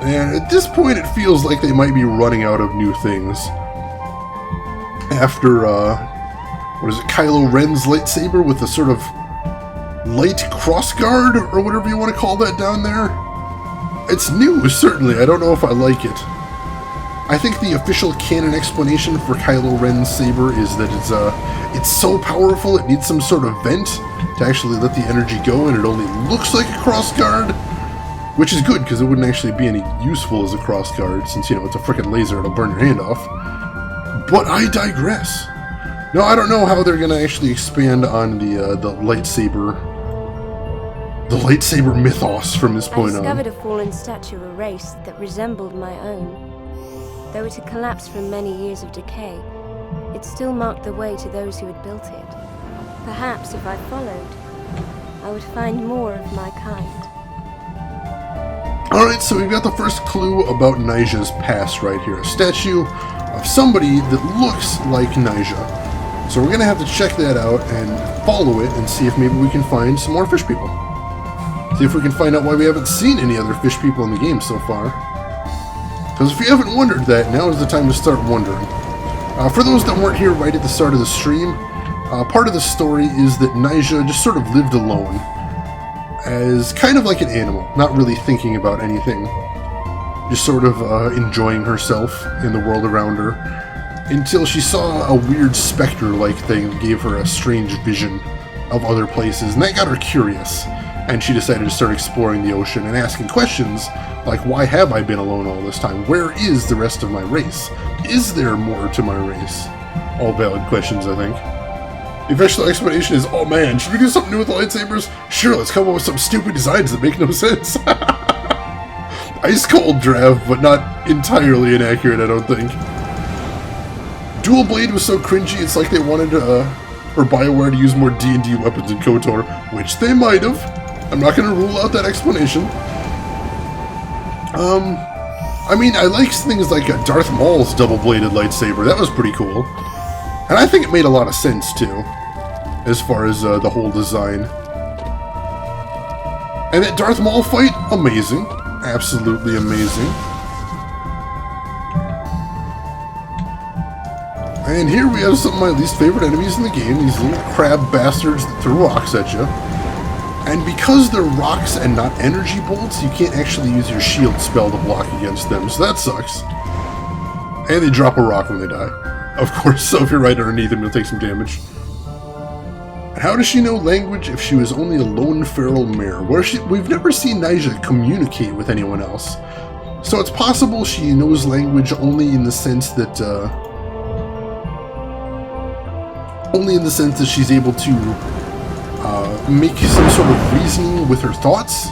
And at this point it feels like they might be running out of new things. After, what is it, Kylo Ren's lightsaber with a sort of light crossguard, or whatever you want to call that down there? It's new, certainly. I don't know if I like it. I think the official canon explanation for Kylo Ren's saber is that it's so powerful it needs some sort of vent to actually let the energy go, and it only looks like a crossguard, which is good because it wouldn't actually be any useful as a crossguard, since, you know, it's a frickin' laser, it'll burn your hand off. But I digress. No, I don't know how they're gonna actually expand on the lightsaber mythos from this point on. I discovered a fallen statue of a race that resembled my own. Though it had collapsed from many years of decay, it still marked the way to those who had built it. Perhaps if I followed, I would find more of my kind. Alright, so we've got the first clue about Nija's past right here. A statue of somebody that looks like Nija. So we're going to have to check that out and follow it and see if maybe we can find some more fish people. See if we can find out why we haven't seen any other fish people in the game so far. Because if you haven't wondered that, now is the time to start wondering. For those that weren't here right at the start of the stream, part of the story is that Nija just sort of lived alone, as kind of like an animal, not really thinking about anything, just sort of enjoying herself in the world around her, until she saw a weird specter-like thing that gave her a strange vision of other places, and that got her curious, and she decided to start exploring the ocean and asking questions like, why have I been alone all this time? Where is the rest of my race? Is there more to my race? All valid questions, I think. The official explanation is, oh man, should we do something new with the lightsabers? Sure, let's come up with some stupid designs that make no sense. Ice cold draft, but not entirely inaccurate, I don't think. Dual Blade was so cringy, it's like they wanted or BioWare to use more D&D weapons in KOTOR, which they might have. I'm not going to rule out that explanation. I mean, I like things like Darth Maul's double-bladed lightsaber. That was pretty cool. And I think it made a lot of sense, too, as far as the whole design. And that Darth Maul fight, amazing. Absolutely amazing. And here we have some of my least favorite enemies in the game, these little crab bastards that throw rocks at you. And because they're rocks and not energy bolts, you can't actually use your shield spell to block against them, so that sucks. And they drop a rock when they die. Of course, so if you're right underneath them, you'll take some damage. How does she know language if she was only a lone feral mare? We've never seen Nyjah communicate with anyone else. So it's possible she knows language only in the sense that, she's able to make some sort of reasoning with her thoughts,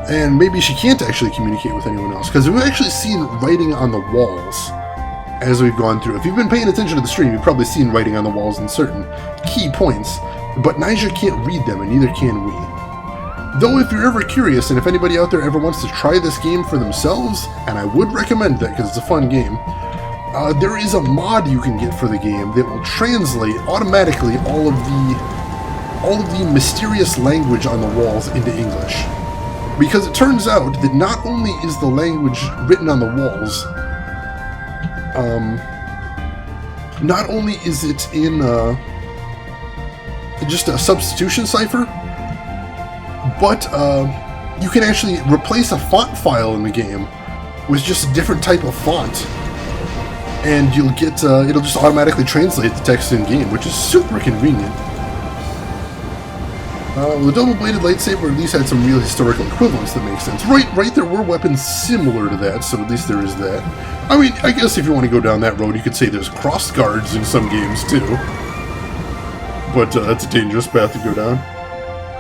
and maybe she can't actually communicate with anyone else, because we've actually seen writing on the walls as we've gone through. If you've been paying attention to the stream, you've probably seen writing on the walls in certain key points, but Nyjah can't read them, and neither can we. Though if you're ever curious, and if anybody out there ever wants to try this game for themselves, and I would recommend that because it's a fun game, there is a mod you can get for the game that will translate automatically all of the mysterious language on the walls into English. Because it turns out that not only is the language written on the walls, not only is it in just a substitution cipher, but you can actually replace a font file in the game with just a different type of font. And you'll get, it'll just automatically translate the text in-game, which is super convenient. The double-bladed lightsaber at least had some real historical equivalents that make sense. Right, there were weapons similar to that, so at least there is that. I mean, I guess if you want to go down that road, you could say there's cross guards in some games, too. But that's a dangerous path to go down.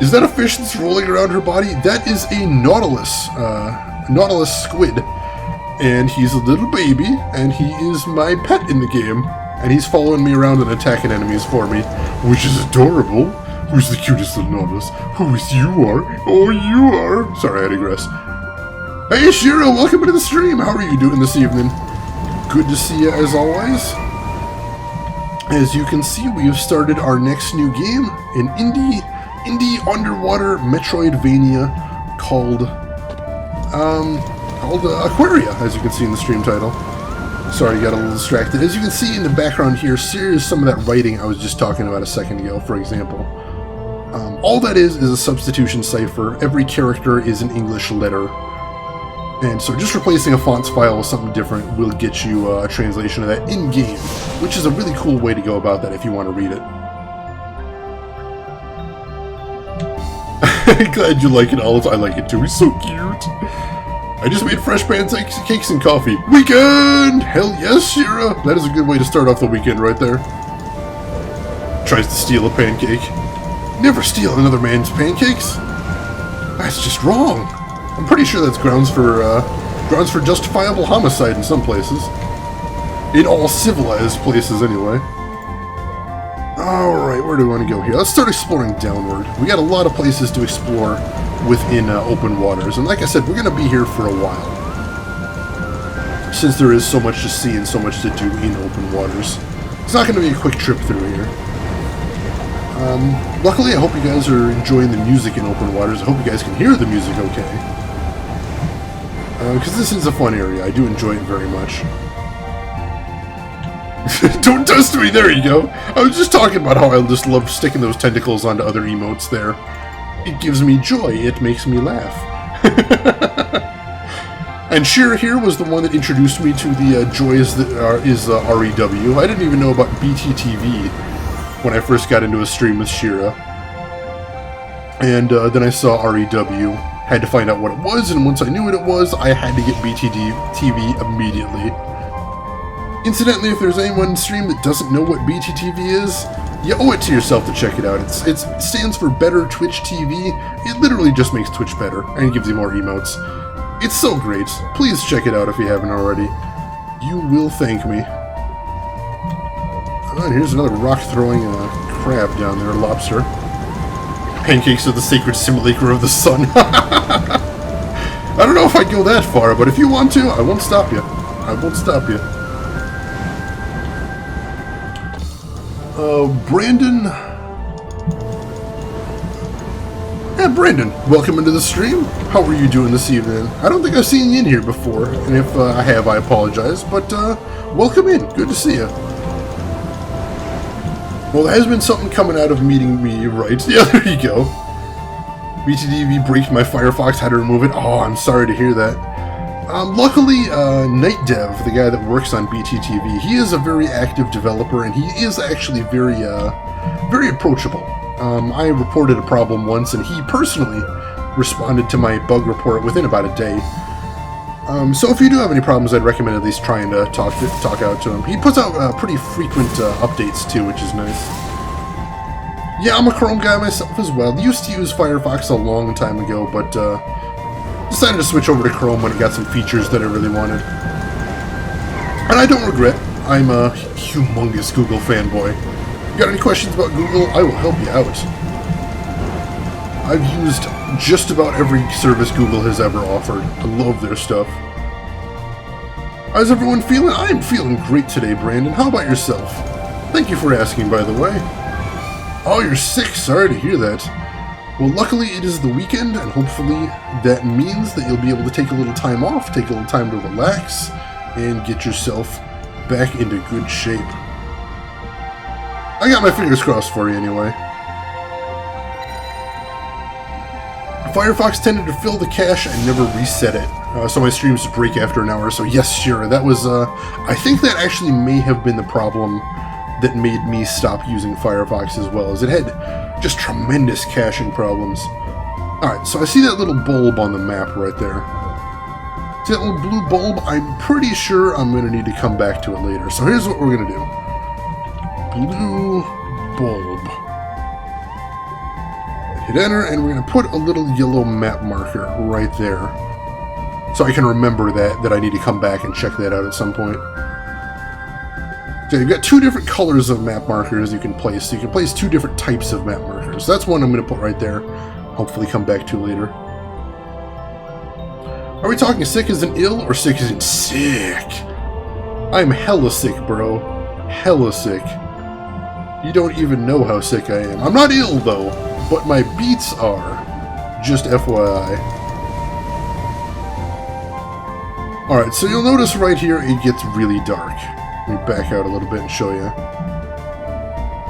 Is that a fish that's rolling around her body? That is a Nautilus, Nautilus squid. And he's a little baby, and he is my pet in the game. And he's following me around and attacking enemies for me, which is adorable. Who's the cutest little Nautilus? Who is you are? Oh, you are. Sorry, I digress. Hey, Shira, welcome to the stream. How are you doing this evening? Good to see you as always. As you can see, we have started our next new game, an indie underwater Metroidvania called Aquaria, as you can see in the stream title. Sorry, got a little distracted. As you can see in the background here is some of that writing I was just talking about a second ago, for example. All that is a substitution cipher. Every character is an English letter. And so just replacing a fonts file with something different will get you a translation of that in-game, which is a really cool way to go about that if you want to read it. Glad you like it, Olive. I like it too. He's so cute. I just made fresh pancakes, cakes, and coffee. Weekend! Hell yes, Shira! That is a good way to start off the weekend right there. Tries to steal a pancake. Never steal another man's pancakes. That's just wrong. I'm pretty sure that's grounds for justifiable homicide in some places. In all civilized places, anyway. Alright, where do we want to go here? Let's start exploring downward. We got a lot of places to explore within open waters, and like I said, we're going to be here for a while. Since there is so much to see and so much to do in open waters. It's not going to be a quick trip through here. Luckily, I hope you guys are enjoying the music in open waters. I hope you guys can hear the music okay. Because this is a fun area. I do enjoy it very much. Don't test me! There you go! I was just talking about how I just love sticking those tentacles onto other emotes there. It gives me joy. It makes me laugh. And Shira here was the one that introduced me to the joys that is REW. I didn't even know about BTTV when I first got into a stream with Shira. And then I saw REW, had to find out what it was, and once I knew what it was, I had to get BTTV immediately. Incidentally, if there's anyone in stream that doesn't know what BTTV is, you owe it to yourself to check it out. It stands for Better Twitch TV. It literally just makes Twitch better, and gives you more emotes. It's so great. Please check it out if you haven't already. You will thank me. And here's another rock-throwing crab down there, lobster. Pancakes are the sacred simulacra of the sun. I don't know if I'd go that far, but if you want to, I won't stop you. I won't stop you. Brandon... Yeah, Brandon, welcome into the stream. How are you doing this evening? I don't think I've seen you in here before, and if I have, I apologize, but welcome in. Good to see you. Well, there has been something coming out of meeting me, right? Yeah, there you go. BTTV breached my Firefox, had to remove it. Oh, I'm sorry to hear that. Luckily, Night Dev, the guy that works on BTTV, he is a very active developer, and he is actually very approachable. I reported a problem once, and he personally responded to my bug report within about a day. So if you do have any problems, I'd recommend at least trying to talk out to him. He puts out pretty frequent updates too, which is nice. Yeah, I'm a Chrome guy myself as well. Used to use Firefox a long time ago, but decided to switch over to Chrome when it got some features that I really wanted. And I don't regret. I'm a humongous Google fanboy. You got any questions about Google? I will help you out. I've used just about every service Google has ever offered. I love their stuff. How's everyone feeling? I am feeling great today, Brandon. How about yourself? Thank you for asking, by the way. Oh, you're sick. Sorry to hear that. Well, luckily it is the weekend, and hopefully that means that you'll be able to take a little time off, take a little time to relax, and get yourself back into good shape. I got my fingers crossed for you anyway. Firefox tended to fill the cache and never reset it, so my streams would break after an hour. So yes, sure, that was, I think that actually may have been the problem that made me stop using Firefox as well, as it had just tremendous caching problems. Alright, so I see that little bulb on the map right there. See that little blue bulb? I'm pretty sure I'm going to need to come back to it later. So here's what we're going to do. Blue bulb. Hit enter, and we're going to put a little yellow map marker right there. So I can remember that I need to come back and check that out at some point. So you've got two different colors of map markers you can place. So you can place two different types of map markers. That's one I'm going to put right there. Hopefully come back to later. Are we talking sick as in ill or sick as in sick? I'm hella sick, bro. Hella sick. You don't even know how sick I am. I'm not ill, though, but my beats are. Just FYI. Alright, so you'll notice right here it gets really dark. Let me back out a little bit and show you.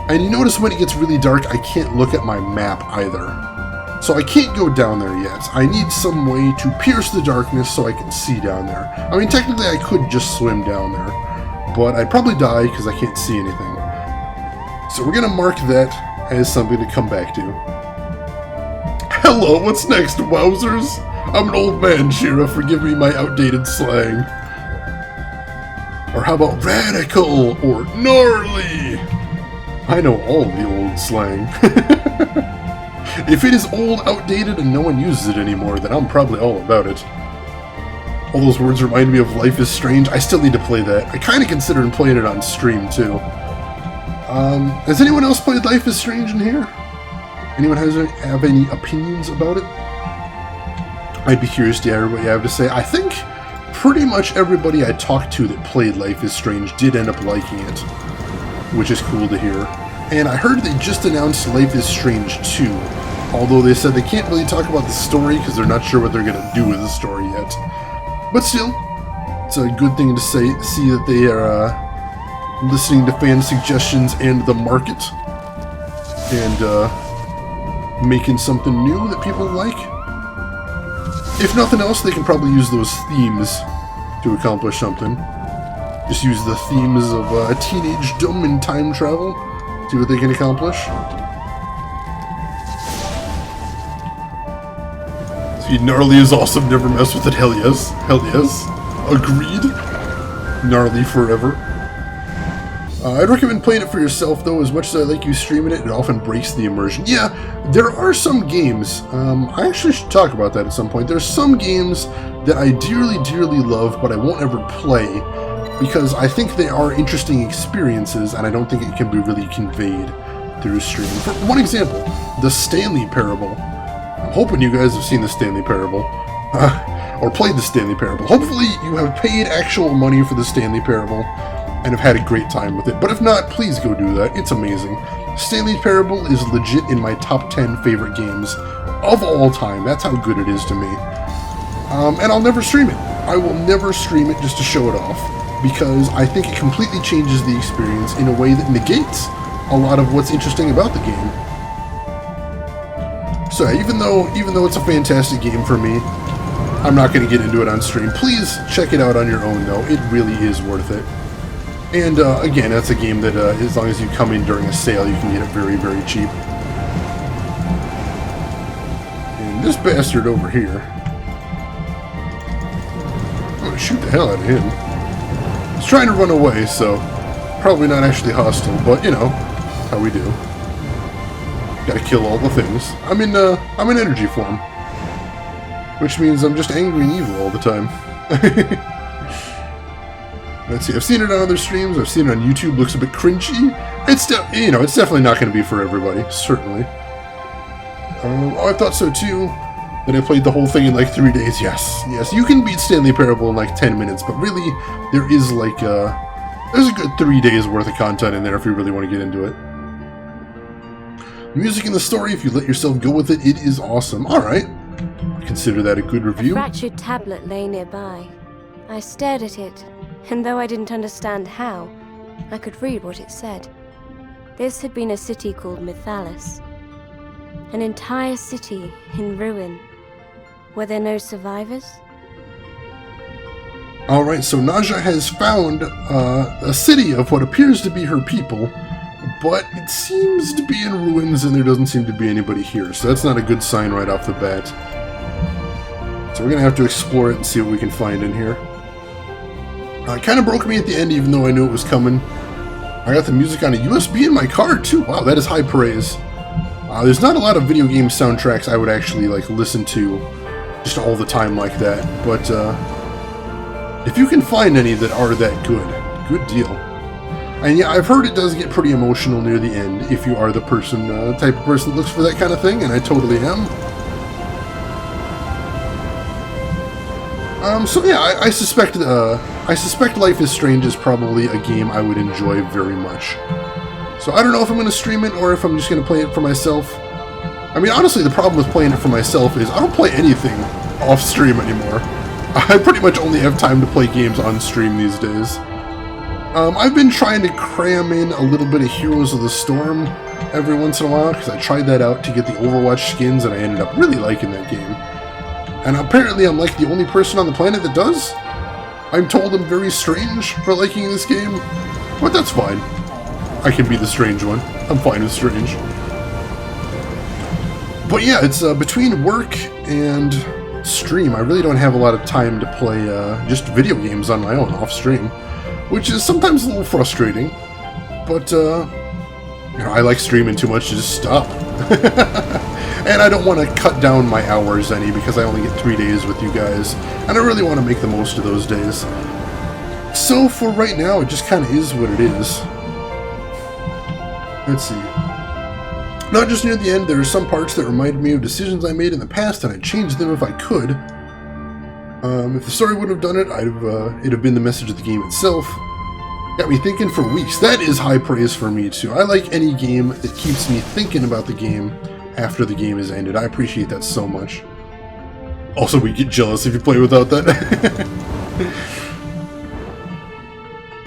And you notice when it gets really dark, I can't look at my map either. So I can't go down there yet. I need some way to pierce the darkness so I can see down there. I mean, technically I could just swim down there, but I'd probably die because I can't see anything. So we're going to mark that as something to come back to. Hello, what's next, wowzers? I'm an old man, Shira, forgive me my outdated slang. Or how about radical or gnarly? I know all the old slang. If it is old, outdated, and no one uses it anymore, then I'm probably all about it. All those words remind me of Life is Strange. I still need to play that. I kind of considered playing it on stream, too. Has anyone else played Life is Strange in here? Anyone have any opinions about it? I'd be curious to hear what you have to say. I think pretty much everybody I talked to that played Life is Strange did end up liking it, which is cool to hear. And I heard they just announced Life is Strange 2, although they said they can't really talk about the story because they're not sure what they're going to do with the story yet. But still, it's a good thing to see that they are listening to fan suggestions and the market, and making something new that people like. If nothing else, they can probably use those themes to accomplish something. Just use the themes of teenage-dom and time travel. See what they can accomplish. See, gnarly is awesome, never mess with it, hell yes. Hell yes. Agreed. Gnarly forever. I'd recommend playing it for yourself, though. As much as I like you streaming it, it often breaks the immersion. Yeah, there are some games, I actually should talk about that at some point. There's some games that I dearly, dearly love, but I won't ever play, because I think they are interesting experiences, and I don't think it can be really conveyed through stream. For one example, the Stanley Parable. I'm hoping you guys have seen the Stanley Parable, or played the Stanley Parable. Hopefully you have paid actual money for the Stanley Parable and have had a great time with it. But if not, please go do that. It's amazing. Stanley Parable is legit in my top 10 favorite games of all time. That's how good it is to me. And I'll never stream it. I will never stream it just to show it off, because I think it completely changes the experience in a way that negates a lot of what's interesting about the game. So even though it's a fantastic game for me, I'm not going to get into it on stream. Please check it out on your own, though. It really is worth it. And again, that's a game that as long as you come in during a sale, you can get it very, very cheap. And this bastard over here, I'm going to shoot the hell out of him. He's trying to run away, so probably not actually hostile, but you know how we do. Gotta kill all the things. I'm in energy form, which means I'm just angry and evil all the time. Let's see. I've seen it on other streams. I've seen it on YouTube. Looks a bit cringy. It's it's definitely not going to be for everybody. Certainly. I thought so too. That I played the whole thing in like 3 days. Yes. You can beat Stanley Parable in like 10 minutes, but really, there is like there's a good 3 days worth of content in there if you really want to get into it. The music and the story, if you let yourself go with it, it is awesome. All right. I consider that a good review. A fractured tablet lay nearby. I stared at it, and though I didn't understand how, I could read what it said. This had been a city called Mithalas. An entire city in ruin. Were there no survivors? Alright, so Naja has found a city of what appears to be her people, but it seems to be in ruins and there doesn't seem to be anybody here, so that's not a good sign right off the bat. So we're going to have to explore it and see what we can find in here. It kind of broke me at the end, even though I knew it was coming. I got the music on a USB in my car, too. Wow, that is high praise. There's not a lot of video game soundtracks I would actually like listen to just all the time like that, but if you can find any that are that good, good deal. And yeah, I've heard it does get pretty emotional near the end if you are the person, type of person that looks for that kind of thing, and I totally am. So yeah, I suspect Life is Strange is probably a game I would enjoy very much. So I don't know if I'm going to stream it or if I'm just going to play it for myself. I mean, honestly, the problem with playing it for myself is I don't play anything off stream anymore. I pretty much only have time to play games on stream these days. I've been trying to cram in a little bit of Heroes of the Storm every once in a while, because I tried that out to get the Overwatch skins, and I ended up really liking that game. And apparently I'm like the only person on the planet that does. I'm told I'm very strange for liking this game, but that's fine. I can be the strange one. I'm fine with strange. But yeah, it's between work and stream. I really don't have a lot of time to play just video games on my own off stream, which is sometimes a little frustrating. But you know, I like streaming too much to just stop. And I don't want to cut down my hours any, because I only get 3 days with you guys, and I really want to make the most of those days. So for right now, it just kind of is what it is. Let's see. Not just near the end, there are some parts that remind me of decisions I made in the past, and I'd change them if I could. If the story wouldn't have done it, it'd have been the message of the game itself. Got me thinking for weeks. That is high praise for me, too. I like any game that keeps me thinking about the game after the game is ended. I appreciate that so much. Also, we get jealous if you play without that.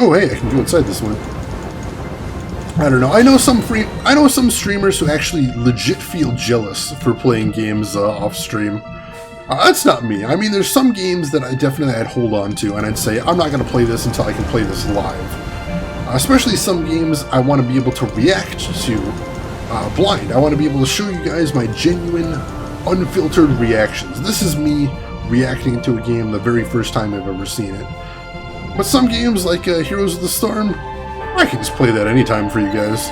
Oh, hey, I can go inside this one. I don't know. I know some streamers who actually legit feel jealous for playing games off stream. That's not me. I mean, there's some games that I'd hold on to, and I'd say, I'm not going to play this until I can play this live. Especially some games I want to be able to react to blind. I want to be able to show you guys my genuine, unfiltered reactions. This is me reacting to a game the very first time I've ever seen it. But some games, like Heroes of the Storm, I can just play that anytime for you guys,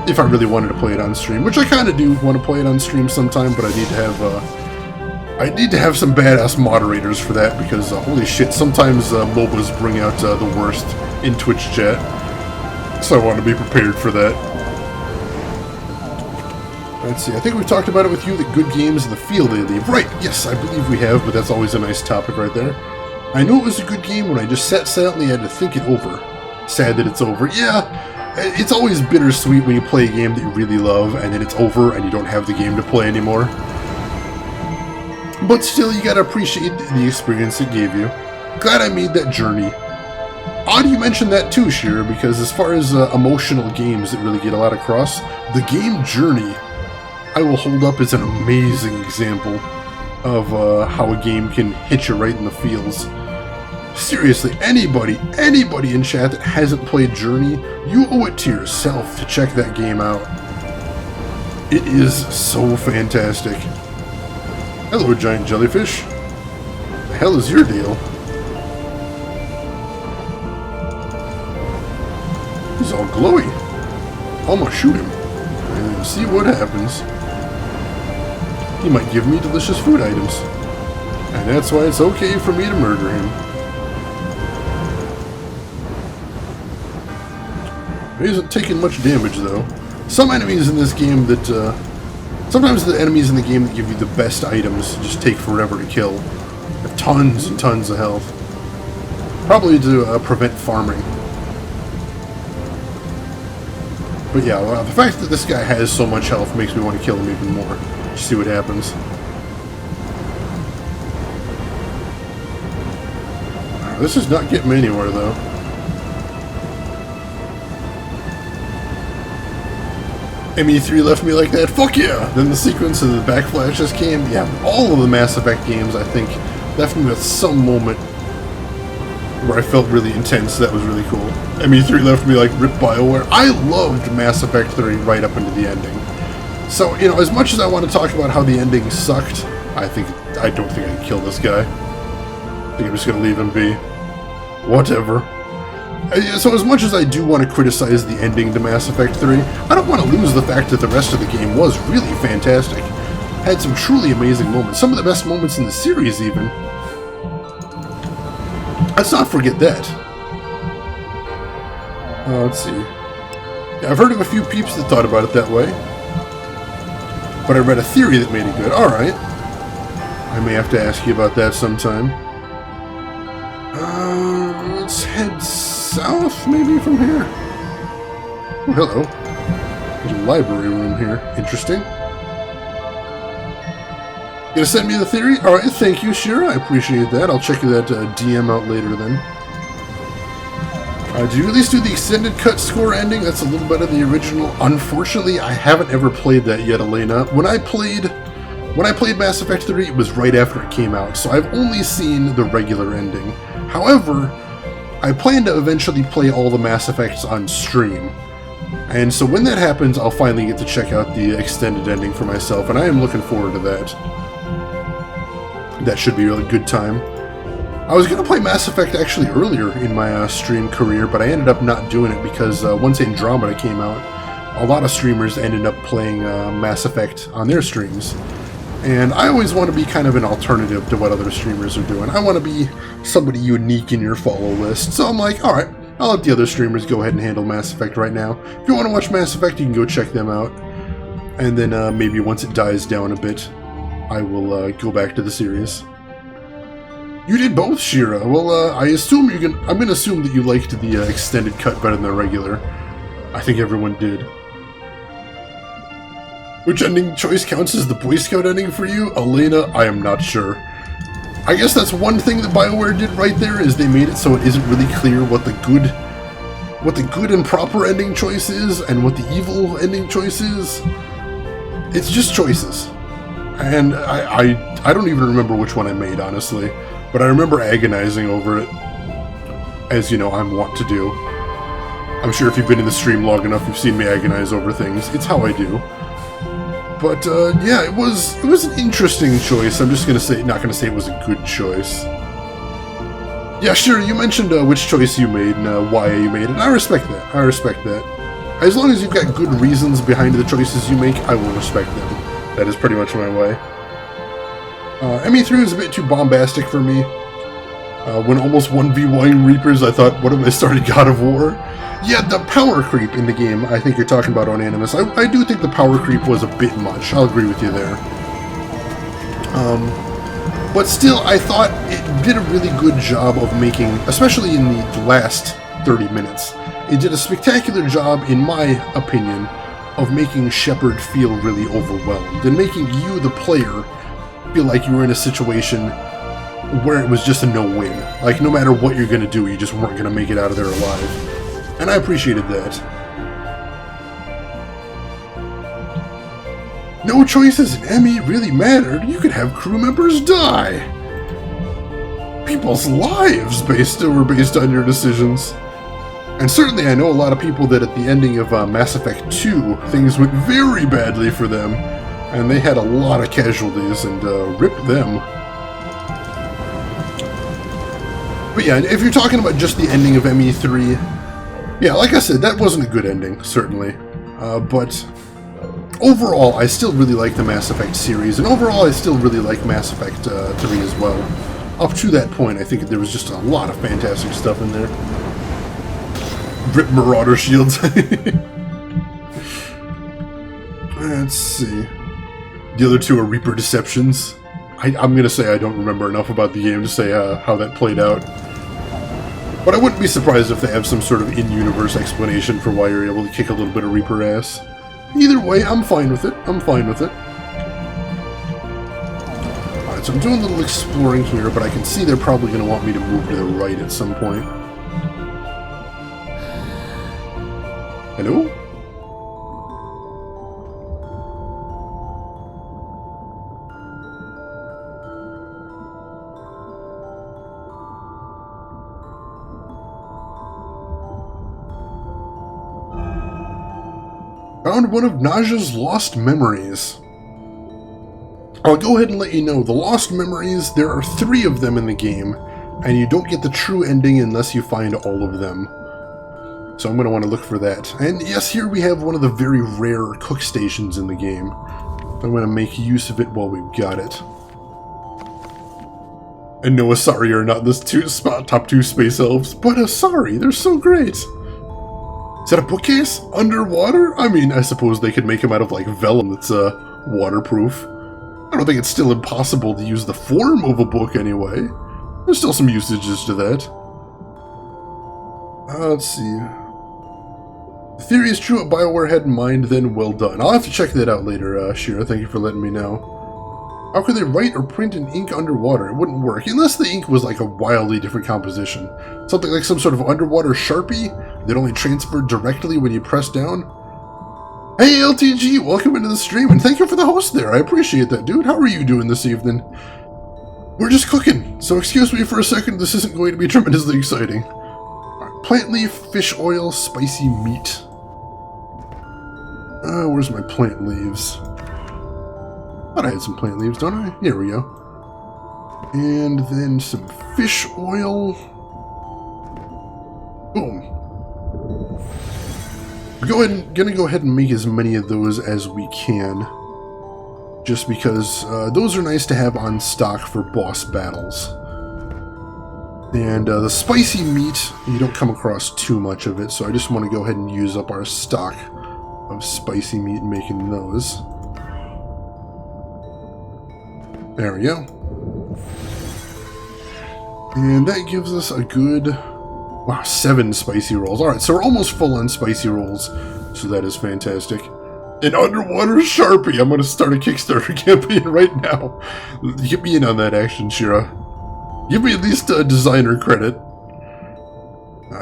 if I really wanted to play it on stream, which I kind of do want to play it on stream sometime, but I I need to have some badass moderators for that, because holy shit, sometimes MOBAs bring out the worst in Twitch chat. So I want to be prepared for that. Let's see, I think we've talked about it with you, that good games in the feel they leave. Right, yes, I believe we have, but that's always a nice topic right there. I knew it was a good game when I just sat silently and had to think it over. Sad that it's over. Yeah, it's always bittersweet when you play a game that you really love, and then it's over and you don't have the game to play anymore. But still, you gotta appreciate the experience it gave you. Glad I made that journey. Odd you mentioned that too, Shira, because as far as emotional games that really get a lot across, the game Journey, I will hold up as an amazing example of how a game can hit you right in the feels. Seriously, anybody in chat that hasn't played Journey, you owe it to yourself to check that game out. It is so fantastic. Hello, giant jellyfish. The hell is your deal? He's all glowy. I'm gonna shoot him and see what happens. He might give me delicious food items. And that's why it's okay for me to murder him. He isn't taking much damage though. Some enemies in this game that, sometimes the enemies in the game that give you the best items just take forever to kill. They have tons and tons of health. Probably to prevent farming. But yeah, well, the fact that this guy has so much health makes me want to kill him even more. Just see what happens. This is not getting me anywhere though. ME3 left me like that, fuck yeah! Then the sequence of the backflashes came. Yeah, all of the Mass Effect games, I think, left me with some moment where I felt really intense. That was really cool. ME3 left me like Rip BioWare. I loved Mass Effect 3 right up into the ending. So, you know, as much as I want to talk about how the ending sucked, I don't think I can kill this guy. I think I'm just gonna leave him be. Whatever. So as much as I do want to criticize the ending to Mass Effect 3, I don't want to lose the fact that the rest of the game was really fantastic. Had some truly amazing moments. Some of the best moments in the series, even. Let's not forget that. Let's see. Yeah, I've heard of a few peeps that thought about it that way. But I read a theory that made it good. Alright. I may have to ask you about that sometime. Let's head south, maybe, from here. Oh, hello. There's a library room here. Interesting. Gonna send me the theory? Alright, thank you, Shira. I appreciate that. I'll check that DM out later then. Did you at least do the extended cut score ending? That's a little better than the original. Unfortunately, I haven't ever played that yet, Elena. When I played Mass Effect 3, it was right after it came out, so I've only seen the regular ending. However, I plan to eventually play all the Mass Effects on stream. And so when that happens, I'll finally get to check out the extended ending for myself, and I am looking forward to that. That should be a really good time. I was going to play Mass Effect actually earlier in my stream career, but I ended up not doing it because once Andromeda came out, a lot of streamers ended up playing Mass Effect on their streams. And I always want to be kind of an alternative to what other streamers are doing. I want to be somebody unique in your follow list. So I'm like, alright, I'll let the other streamers go ahead and handle Mass Effect right now. If you want to watch Mass Effect, you can go check them out. And then maybe once it dies down a bit, I will go back to the series. You did both, Shira. Well, I assume I'm gonna assume that you liked the extended cut better than the regular. I think everyone did. Which ending choice counts as the Boy Scout ending for you? Elena, I am not sure. I guess that's one thing that BioWare did right there, is they made it so it isn't really clear what the good and proper ending choice is, and what the evil ending choice is. It's just choices. And I don't even remember which one I made, honestly. But I remember agonizing over it, as you know I'm wont to do. I'm sure if you've been in the stream long enough, you've seen me agonize over things. It's how I do. But yeah, it was an interesting choice. I'm just not gonna say it was a good choice. Yeah, sure. You mentioned which choice you made and why you made it. I respect that. I respect that. As long as you've got good reasons behind the choices you make, I will respect them. That is pretty much my way. ME3 was a bit too bombastic for me. When almost 1v1 Reapers, I thought, what have I started God of War? Yeah, the power creep in the game, I think you're talking about on Animus. I do think the power creep was a bit much. I'll agree with you there. But still, I thought it did a really good job of making, especially in the last 30 minutes, it did a spectacular job, in my opinion, of making Shepard feel really overwhelmed, and making you, the player, feel like you were in a situation where it was just a no-win. Like, no matter what you're gonna do, you just weren't gonna make it out of there alive. And I appreciated that. No choices in ME really mattered. You could have crew members die. People's lives were based on your decisions. And certainly I know a lot of people that at the ending of Mass Effect 2, things went very badly for them, and they had a lot of casualties, and rip them. But yeah, if you're talking about just the ending of ME3, yeah, like I said, that wasn't a good ending, certainly. But overall, I still really like the Mass Effect series, and overall I still really like Mass Effect 3 as well. Up to that point, I think there was just a lot of fantastic stuff in there. Rip Marauder shields. Let's see. The other two are Reaper Deceptions. I'm gonna say I don't remember enough about the game to say how that played out. But I wouldn't be surprised if they have some sort of in-universe explanation for why you're able to kick a little bit of Reaper ass. Either way, I'm fine with it. I'm fine with it. Alright, so I'm doing a little exploring here, but I can see they're probably going to want me to move to the right at some point. Hello? Found one of Naja's lost memories. I'll go ahead and let you know, the lost memories, there are 3 of them in the game, and you don't get the true ending unless you find all of them. So I'm going to want to look for that. And yes, here we have one of the very rare cook stations in the game. I'm going to make use of it while we've got it. And no, Asari are not the top 2 space elves, but Asari, they're so great! Is that a bookcase? Underwater? I mean, I suppose they could make them out of, like, vellum that's, waterproof. I don't think it's still impossible to use the form of a book anyway. There's still some usages to that. Let's see. The theory is true what BioWare had in mind, then well done. I'll have to check that out later, Shira. Thank you for letting me know. How could they write or print in ink underwater? It wouldn't work, unless the ink was like a wildly different composition. Something like some sort of underwater Sharpie that only transferred directly when you press down. Hey LTG, welcome into the stream, and thank you for the host there. I appreciate that, dude. How are you doing this evening? We're just cooking, so excuse me for a second, this isn't going to be tremendously exciting. Right, plant leaf, fish oil, spicy meat. Where's my plant leaves? Thought I had some plant leaves, don't I? Here we go. And then some fish oil. Boom. Gonna go ahead and make as many of those as we can. Just because those are nice to have on stock for boss battles. And the spicy meat, you don't come across too much of it, so I just want to go ahead and use up our stock of spicy meat making those. There we go. And that gives us a good, wow, 7 spicy rolls. Alright, so we're almost full on spicy rolls, so that is fantastic. An underwater Sharpie! I'm gonna start a Kickstarter campaign right now. Get me in on that action, Shira. Give me at least a designer credit.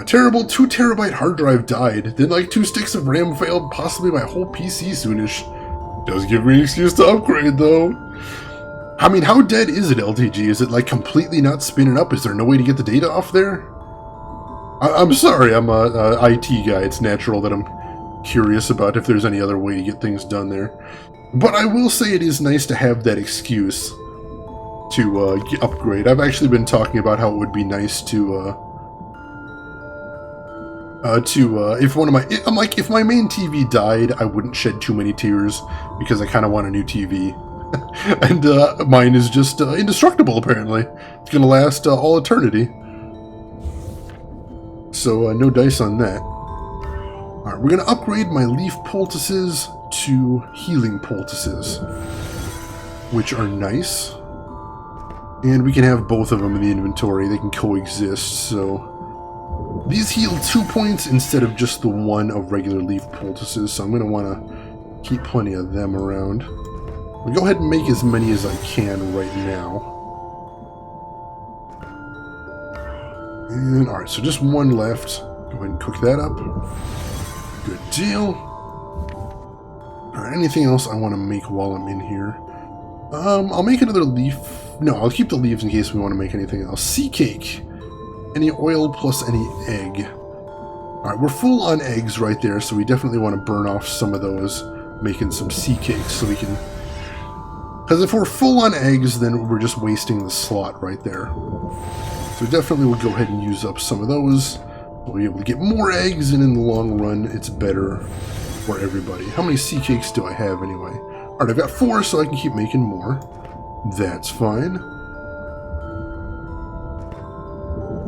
Terrible 2 terabyte hard drive died. Then like 2 sticks of RAM failed, possibly my whole PC soonish. Does give me an excuse to upgrade though. I mean, how dead is it, LTG? Is it, like, completely not spinning up? Is there no way to get the data off there? I'm sorry, I'm a IT guy. It's natural that I'm curious about if there's any other way to get things done there. But I will say it is nice to have that excuse to upgrade. I've actually been talking about how it would be nice to if one of my... if my main TV died, I wouldn't shed too many tears, because I kind of want a new TV. And mine is just indestructible, apparently. It's going to last all eternity. So no dice on that. Alright, we're going to upgrade my leaf poultices to healing poultices, which are nice. And we can have both of them in the inventory. They can coexist, so... These heal 2 points instead of just the 1 of regular leaf poultices, so I'm going to want to keep plenty of them around. I'll go ahead and make as many as I can right now. And alright, so just 1 left. Go ahead and cook that up. Good deal. Alright, anything else I want to make while I'm in here? I'll make another leaf. No, I'll keep the leaves in case we want to make anything else. Sea cake. Any oil plus any egg. Alright, we're full on eggs right there, so we definitely want to burn off some of those, making some sea cakes so we can... Because if we're full on eggs, then we're just wasting the slot right there. So definitely we'll go ahead and use up some of those. We'll be able to get more eggs, and in the long run, it's better for everybody. How many sea cakes do I have anyway? Alright, I've got 4, so I can keep making more. That's fine.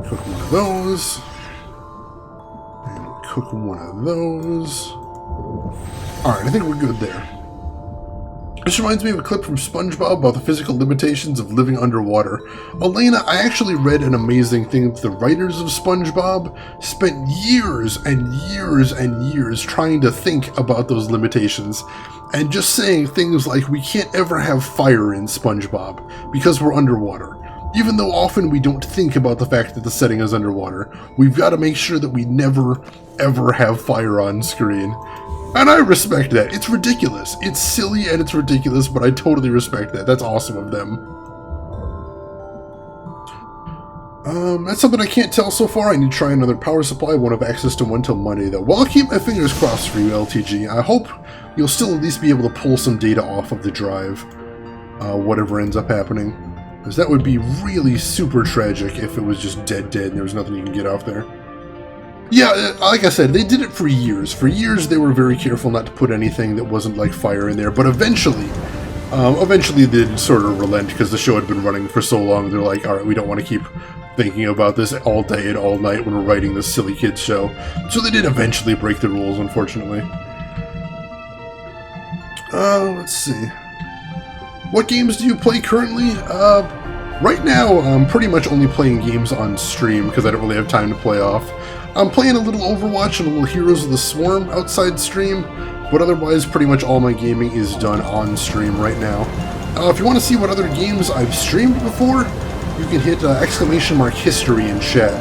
Cook one of those. And we'll cook one of those. Alright, I think we're good there. This reminds me of a clip from SpongeBob about the physical limitations of living underwater. Elena, I actually read an amazing thing that the writers of SpongeBob spent years and years and years trying to think about those limitations, and just saying things like, we can't ever have fire in SpongeBob because we're underwater. Even though often we don't think about the fact that the setting is underwater, we've got to make sure that we never, ever have fire on screen. And I respect that. It's ridiculous. It's silly and it's ridiculous, but I totally respect that. That's awesome of them. That's something I can't tell so far. I need to try another power supply. I won't have access to one till Monday, though. Well, I'll keep my fingers crossed for you, LTG. I hope you'll still at least be able to pull some data off of the drive, whatever ends up happening. Because that would be really super tragic if it was just dead and there was nothing you can get off there. Yeah, like I said, they did it for years. For years, they were very careful not to put anything that wasn't like fire in there. But eventually they did sort of relent because the show had been running for so long. They're like, all right, we don't want to keep thinking about this all day and all night when we're writing this silly kids show. So they did eventually break the rules, unfortunately. Let's see. What games do you play currently? Right now, I'm pretty much only playing games on stream because I don't really have time to play off. I'm playing a little Overwatch and a little Heroes of the Swarm outside stream, but otherwise pretty much all my gaming is done on stream right now. If you want to see what other games I've streamed before, you can hit !history in chat,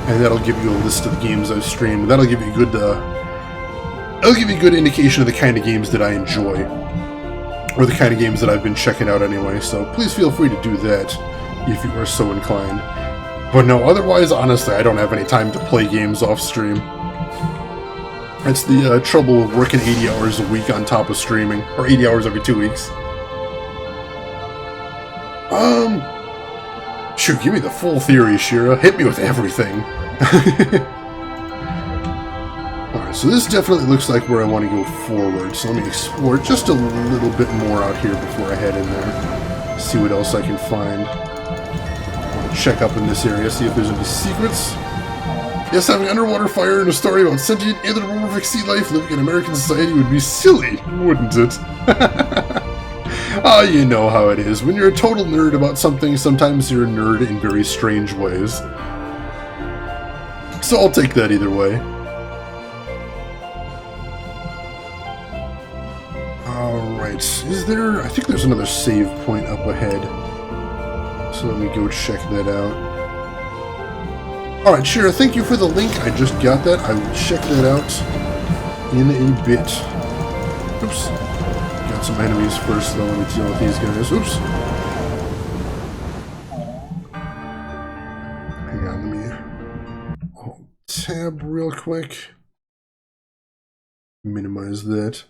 and that'll give you a list of the games I've streamed. That'll give you a good indication of the kind of games that I enjoy, or the kind of games that I've been checking out anyway, so please feel free to do that if you are so inclined. But no, otherwise, honestly, I don't have any time to play games off stream. That's the trouble of working 80 hours a week on top of streaming, or 80 hours every 2 weeks. Shoot, give me the full theory, Shira. Hit me with everything. Alright, so this definitely looks like where I want to go forward, so let me explore just a little bit more out here before I head in there. See what else I can find. Check up in this area, see if there's any secrets. Yes, having underwater fire and a story about sentient anthropomorphic sea life living in American society would be silly, wouldn't it? Ah, you know how it is. When you're a total nerd about something, sometimes you're a nerd in very strange ways. So I'll take that either way. Alright, is there... I think there's another save point up ahead. So let me go check that out. Alright, Shira, thank you for the link. I just got that. I will check that out in a bit. Oops. Got some enemies first, though. Let me deal with these guys. Oops. Hang on, let me tab real quick. Minimize that.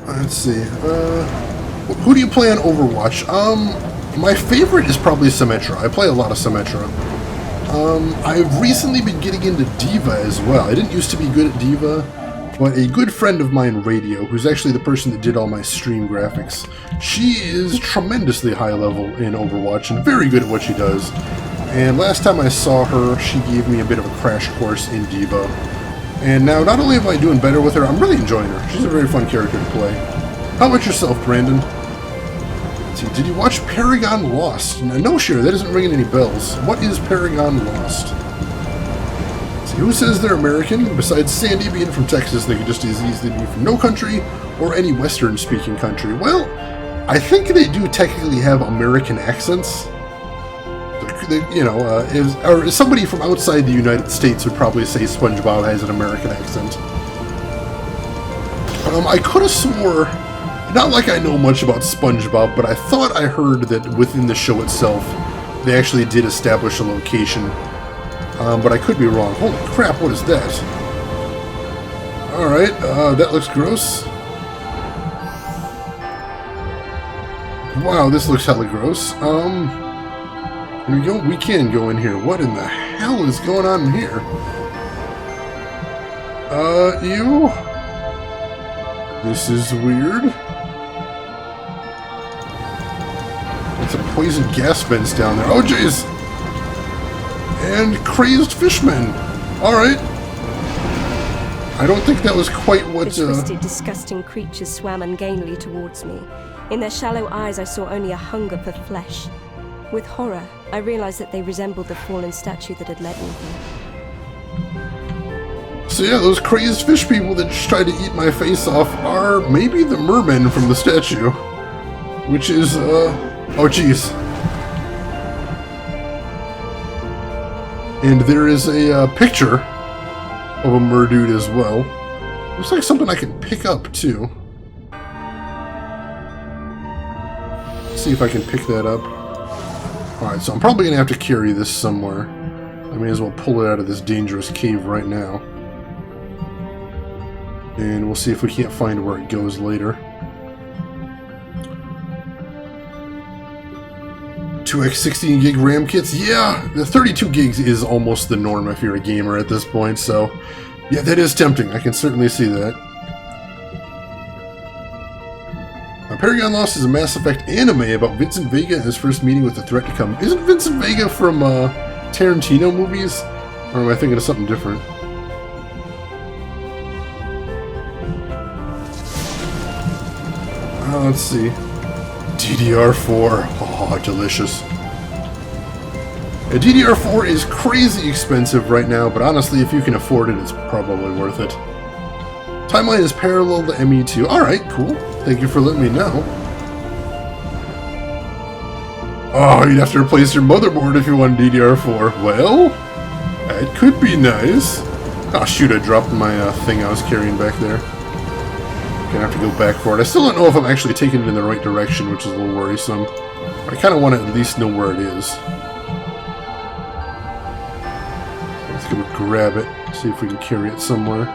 Let's see, who do you play on Overwatch? My favorite is probably Symmetra. I play a lot of Symmetra. I've recently been getting into D.Va as well. I didn't used to be good at D.Va, But a good friend of mine, Radio, who's actually the person that did all my stream graphics, she is tremendously high level in Overwatch and very good at what she does. And last time I saw her, she gave me a bit of a crash course in D.Va. And now, not only am I doing better with her, I'm really enjoying her. She's a very fun character to play. How about yourself, Brandon? Let's see, did you watch Paragon Lost? No, sure, that isn't ringing any bells. What is Paragon Lost? Who says they're American? Besides Sandy being from Texas, they could just as easily be from no country or any Western-speaking country. Well, I think they do technically have American accents. You know, or somebody from outside the United States would probably say SpongeBob has an American accent. I could have swore, not like I know much about SpongeBob, but I thought I heard that within the show itself, they actually did establish a location. But I could be wrong. Holy crap, what is that? Alright, that looks gross. Wow, this looks hella gross. Here we go. We can go in here. What in the hell is going on in here? Ew. This is weird. There's some poison gas vents down there. Oh, jeez! And crazed fishmen. Alright. I don't think that was quite what, The twisted, disgusting creatures swam ungainly towards me. In their shallow eyes I saw only a hunger for flesh. With horror, I realized that they resembled the fallen statue that had led me here. So yeah, those crazed fish people that just tried to eat my face off are maybe the mermen from the statue. Which is, oh jeez. And there is a picture of a merdude as well. Looks like something I can pick up, too. Let's see if I can pick that up. Alright, so I'm probably going to have to carry this somewhere. I may as well pull it out of this dangerous cave right now. And we'll see if we can't find where it goes later. 2x 16 gig RAM kits? Yeah, the 32 gigs is almost the norm if you're a gamer at this point, so yeah, that is tempting. I can certainly see that. Paragon Lost is a Mass Effect anime about Vincent Vega and his first meeting with the threat to come. Isn't Vincent Vega from Tarantino movies? Or am I thinking of something different? Let's see. DDR4. Oh, delicious. A DDR4 is crazy expensive right now, but honestly, if you can afford it, it's probably worth it. Timeline is parallel to ME2. Alright, cool. Thank you for letting me know. Oh, you'd have to replace your motherboard if you want DDR4. Well, that could be nice. Oh shoot, I dropped my thing I was carrying back there. Gonna have to go back for it. I still don't know if I'm actually taking it in the right direction, which is a little worrisome. I kind of want to at least know where it is. Let's go grab it, see if we can carry it somewhere.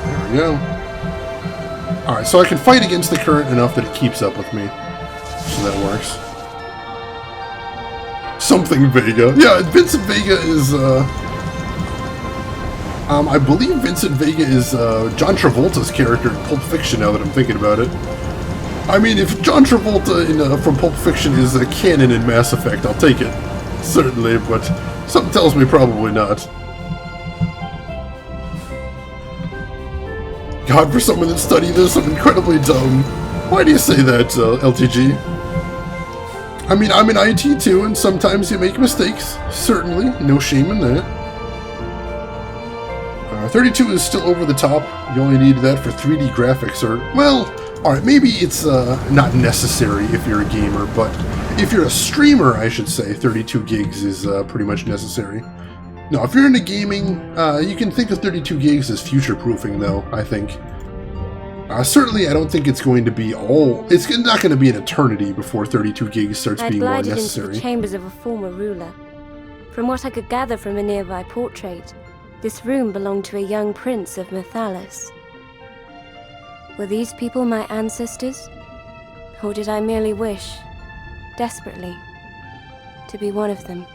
There we go. Alright, so I can fight against the current enough that it keeps up with me. So that works. Something Vega. Yeah, Vincent Vega is, I believe Vincent Vega is John Travolta's character in Pulp Fiction, now that I'm thinking about it. I mean, if John Travolta from Pulp Fiction is a canon in Mass Effect, I'll take it. Certainly, but something tells me probably not. God, for someone that studied this, I'm incredibly dumb. Why do you say that, LTG? I mean, I'm in IT too, and sometimes you make mistakes. Certainly, no shame in that. 32 is still over the top. You only need that for 3D graphics, or, well, alright, maybe it's not necessary if you're a gamer, but if you're a streamer, I should say, 32 gigs is pretty much necessary. No, if you're into gaming, you can think of 32 gigs as future-proofing, though, I think. Certainly, I don't think it's going to be it's not going to be an eternity before 32 gigs starts being more necessary. I glided into the chambers of a former ruler. From what I could gather from a nearby portrait, this room belonged to a young prince of Mithalas. Were these people my ancestors? Or did I merely wish, desperately, to be one of them?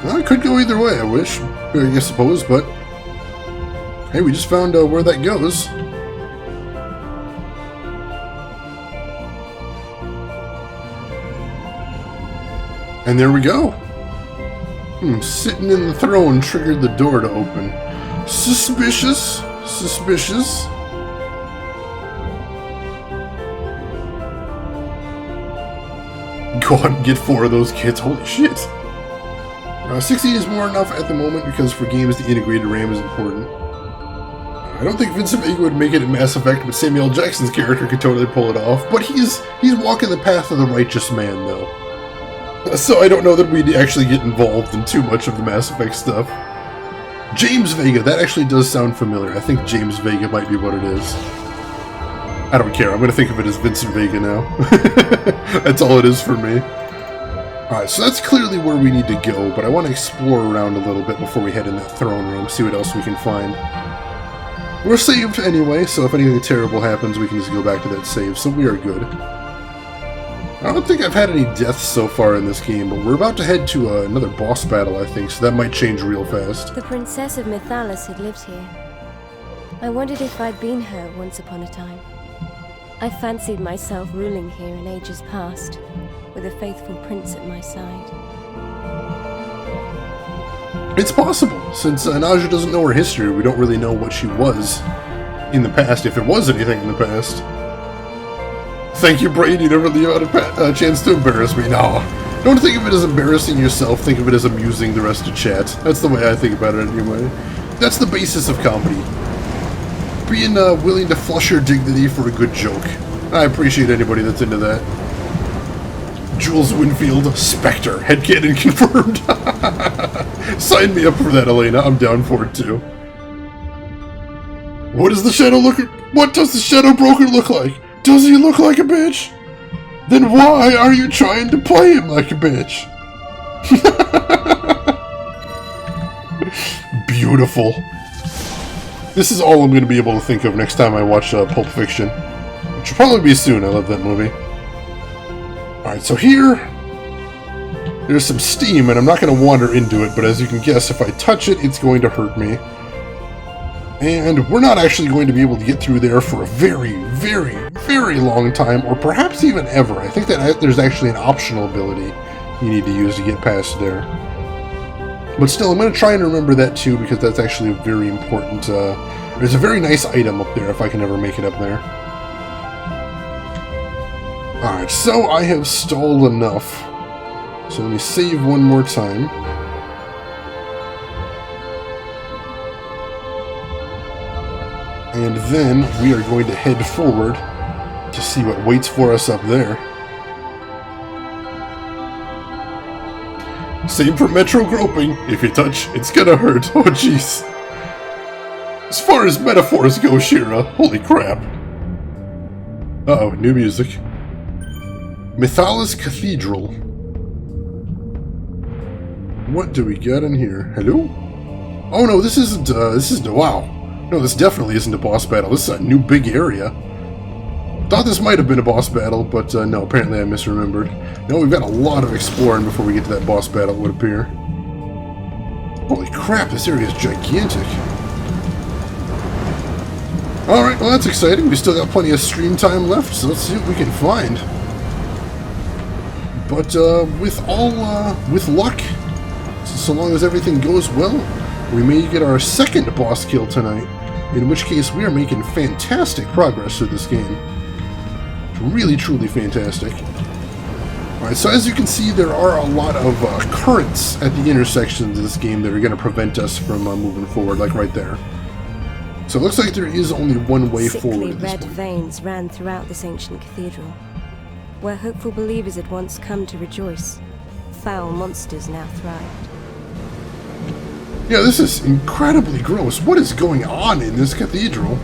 Well, it could go either way, I suppose, but... Hey, we just found where that goes. And there we go. Sitting in the throne triggered the door to open. Suspicious. Suspicious. Go out and get 4 of those kids. Holy shit. 16 is more enough at the moment because for games the integrated RAM is important. I don't think Vincent Vega would make it in Mass Effect, but Samuel L. Jackson's character could totally pull it off. But he's walking the path of the righteous man, though. So I don't know that we'd actually get involved in too much of the Mass Effect stuff. James Vega, that actually does sound familiar. I think James Vega might be what it is. I don't care, I'm going to think of it as Vincent Vega now. That's all it is for me. Alright, so that's clearly where we need to go, but I want to explore around a little bit before we head in that throne room, see what else we can find. We're saved anyway, so if anything terrible happens, we can just go back to that save, so we are good. I don't think I've had any deaths so far in this game, but we're about to head to another boss battle, I think, so that might change real fast. The Princess of Mithalas had lived here. I wondered if I'd been her once upon a time. I fancied myself ruling here in ages past, with a faithful prince at my side. It's possible. Since Naja doesn't know her history, we don't really know what she was in the past, if it was anything in the past. Thank you, Brain. You never really had a chance to embarrass me. No. Don't think of it as embarrassing yourself. Think of it as amusing the rest of chat. That's the way I think about it anyway. That's the basis of comedy. Being willing to flush your dignity for a good joke. I appreciate anybody that's into that. Jules Winfield, Spectre, headcanon confirmed. Sign me up for that, Elena. I'm down for it too. What does the Shadow Broker look like? Does he look like a bitch? Then why are you trying to play him like a bitch? Beautiful. This is all I'm going to be able to think of next time I watch Pulp Fiction. Which will probably be soon. I love that movie. Alright, so here... there's some steam, and I'm not going to wander into it, but as you can guess, if I touch it, it's going to hurt me. And we're not actually going to be able to get through there for a very, very, very long time, or perhaps even ever. I think that there's actually an optional ability you need to use to get past there. But still, I'm going to try and remember that too, because that's actually a very important... there's a very nice item up there, if I can ever make it up there. Alright, so I have stalled enough. So let me save one more time. And then we are going to head forward to see what waits for us up there. Same for Metro Groping. If you touch, it's gonna hurt. Oh jeez. As far as metaphors go, Shira, holy crap. Uh-oh, new music. Mithalas Cathedral. What do we got in here? Hello? Oh no, this isn't, wow. No, this definitely isn't a boss battle. This is a new big area. Thought this might have been a boss battle, but no, apparently I misremembered. No, we've got a lot of exploring before we get to that boss battle, it would appear. Holy crap, this area is gigantic. Alright, well that's exciting. We still got plenty of stream time left, so let's see what we can find. But with luck, so long as everything goes well, we may get our second boss kill tonight, in which case we are making fantastic progress through this game. Really, truly fantastic. Alright, so as you can see, there are a lot of currents at the intersections of this game that are going to prevent us from moving forward, like right there. So it looks like there is only one way forward at this point. Sickly red veins ran throughout this ancient cathedral, where hopeful believers had once come to rejoice. Foul monsters now thrived. Yeah, this is incredibly gross. What is going on in this cathedral?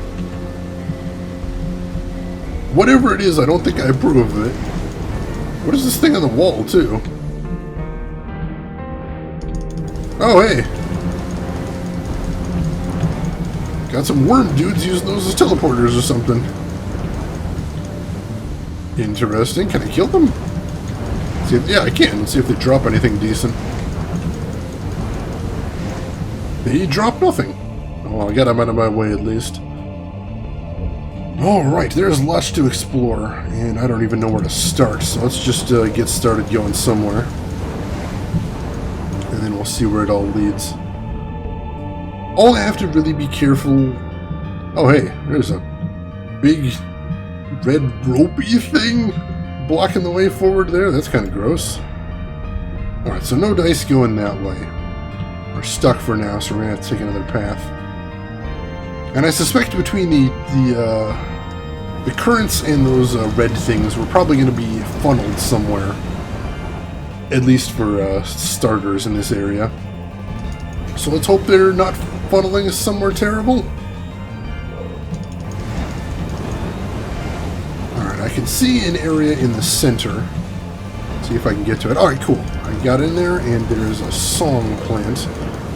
Whatever it is, I don't think I approve of it. What is this thing on the wall, too? Oh, hey. Got some worm dudes using those as teleporters or something. Interesting. Can I kill them? See if, yeah, I can. Let's see if they drop anything decent. He dropped nothing. Oh, I got him out of my way at least. Alright, there's lots to explore, and I don't even know where to start, so let's just get started going somewhere. And then we'll see where it all leads. All I have to really be careful... Oh hey, there's a big red ropey thing blocking the way forward there. That's kind of gross. Alright, so no dice going that way. We're stuck for now, so we're going to have to take another path. And I suspect between the currents and those red things, we're probably going to be funneled somewhere. At least for starters in this area. So let's hope they're not funneling us somewhere terrible. Alright, I can see an area in the center. See if I can get to it. Alright, cool. I got in there and there's a song plant.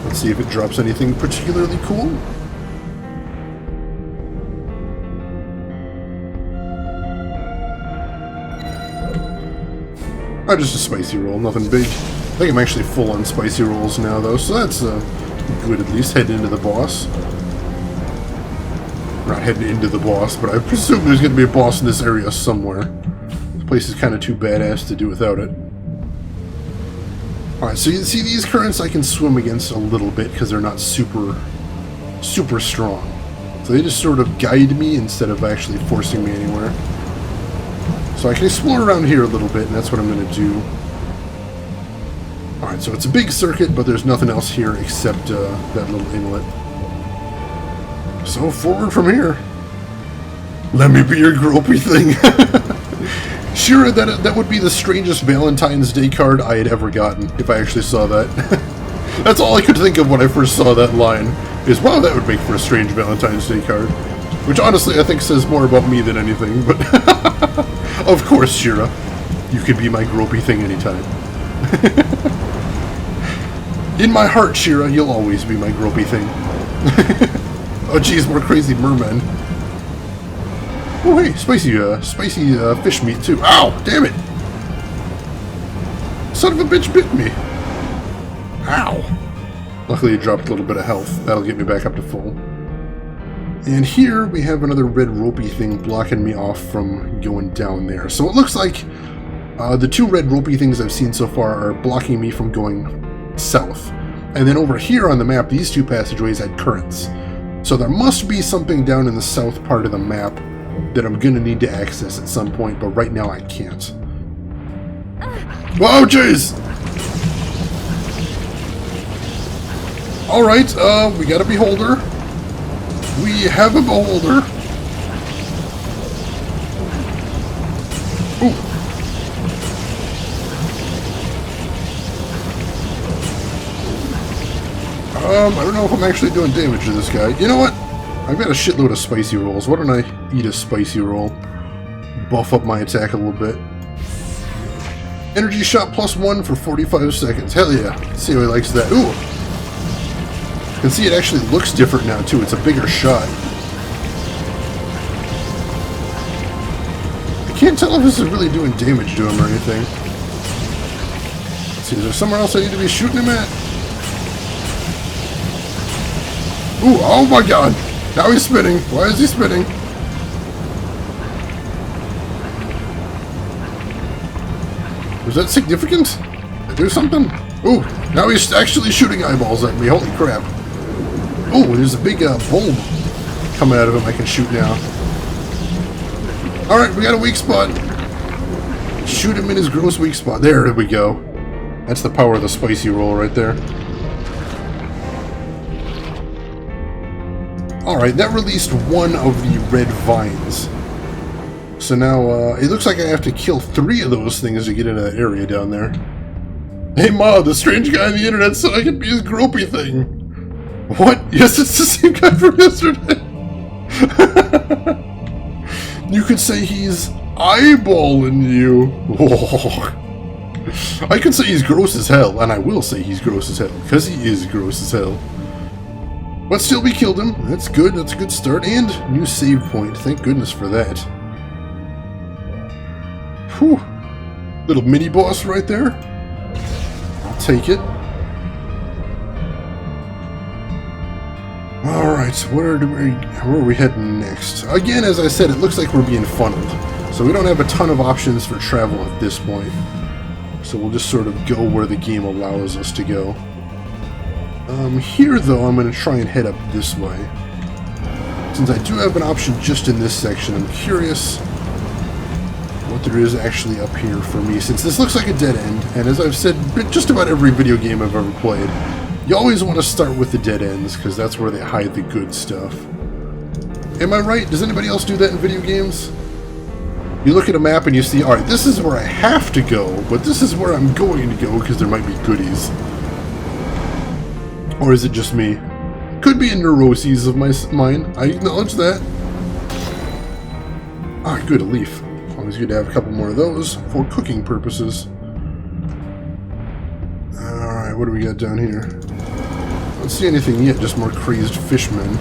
Let's see if it drops anything particularly cool. Oh, just a spicy roll, nothing big. I think I'm actually full on spicy rolls now though, so that's good at least. Heading into the boss. Not heading into the boss, but I presume there's going to be a boss in this area somewhere. This place is kind of too badass to do without it. Alright, so you can see these currents I can swim against a little bit because they're not super strong. So they just sort of guide me instead of actually forcing me anywhere. So I can explore around here a little bit, and that's what I'm going to do. Alright, so it's a big circuit, but there's nothing else here except that little inlet. So forward from here. Let me be your gropey thing. Sure, that would be the strangest Valentine's Day card I had ever gotten, if I actually saw that. That's all I could think of when I first saw that line, is wow, that would make for a strange Valentine's Day card. Which honestly I think says more about me than anything, but... Of course, Shira. You can be my gropey thing anytime. In my heart, Shira, you'll always be my gropey thing. Oh geez, more crazy mermen. Oh hey, spicy fish meat too. Ow! Damn it! Son of a bitch bit me! Ow! Luckily it dropped a little bit of health. That'll get me back up to full. And here we have another red ropey thing blocking me off from going down there. So it looks like the two red ropey things I've seen so far are blocking me from going south. And then over here on the map, these two passageways had currents. So there must be something down in the south part of the map that I'm going to need to access at some point, but right now I can't. Whoa, jeez! Alright, we got a beholder. We have a beholder. Ooh. I don't know if I'm actually doing damage to this guy. You know what? I've got a shitload of spicy rolls. Why don't I eat a spicy roll? Buff up my attack a little bit. Energy shot +1 for 45 seconds. Hell yeah. Let's see how he likes that. Ooh! You can see it actually looks different now too. It's a bigger shot. I can't tell if this is really doing damage to him or anything. Let's see, is there somewhere else I need to be shooting him at? Ooh, oh my god! Now he's spinning. Why is he spinning? Was that significant? Did I do something? Ooh, now he's actually shooting eyeballs at me. Holy crap. Ooh, there's a big bulb coming out of him I can shoot now. Alright, we got a weak spot. Shoot him in his gross weak spot. There we go. That's the power of the spicy roll right there. Alright, that released one of the red vines. So now, it looks like I have to kill 3 of those things to get into that area down there. Hey Ma, the strange guy on the internet said I could be his gropey thing. What? Yes, it's the same guy from yesterday. You could say he's eyeballing you. Oh. I could say he's gross as hell, and I will say he's gross as hell, because he is gross as hell. But still, we killed him. That's good. That's a good start. And new save point. Thank goodness for that. Whew. Little mini boss right there. I'll take it. Alright, so where are we heading next? Again, as I said, it looks like we're being funneled. So we don't have a ton of options for travel at this point. So we'll just sort of go where the game allows us to go. Here, though, I'm going to try and head up this way. Since I do have an option just in this section, I'm curious what there is actually up here for me, since this looks like a dead end, and as I've said, just about every video game I've ever played, you always want to start with the dead ends, because that's where they hide the good stuff. Am I right? Does anybody else do that in video games? You look at a map and you see, alright, this is where I have to go, but this is where I'm going to go because there might be goodies. Or is it just me? Could be a neuroses of mine. I acknowledge that. Ah, good, a leaf. Always good to have a couple more of those for cooking purposes. Alright, what do we got down here? Don't see anything yet, just more crazed fishmen.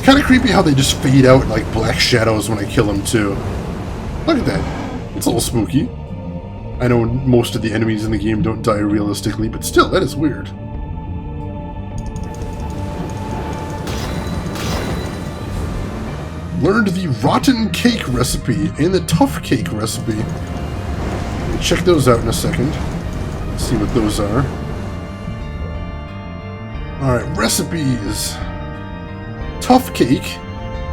Kind of creepy how they just fade out like black shadows when I kill them too. Look at that. It's a little spooky. I know most of the enemies in the game don't die realistically, but still, that is weird. Learned the rotten cake recipe and the tough cake recipe. We'll check those out in a second. See what those are. Alright, recipes. Tough cake.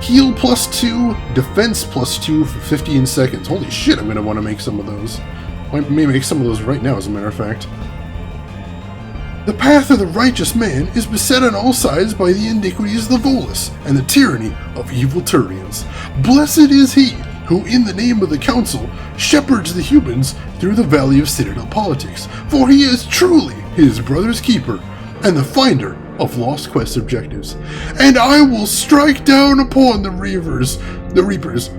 Heal +2, defense +2 for 15 seconds. Holy shit, I'm going to want to make some of those. I may make some of those right now, as a matter of fact. The path of the righteous man is beset on all sides by the iniquities of the Volus and the tyranny of evil Turians. Blessed is he who, in the name of the council, shepherds the humans through the valley of citadel politics, for he is truly his brother's keeper and the finder of lost quest objectives. And I will strike down upon the Reapers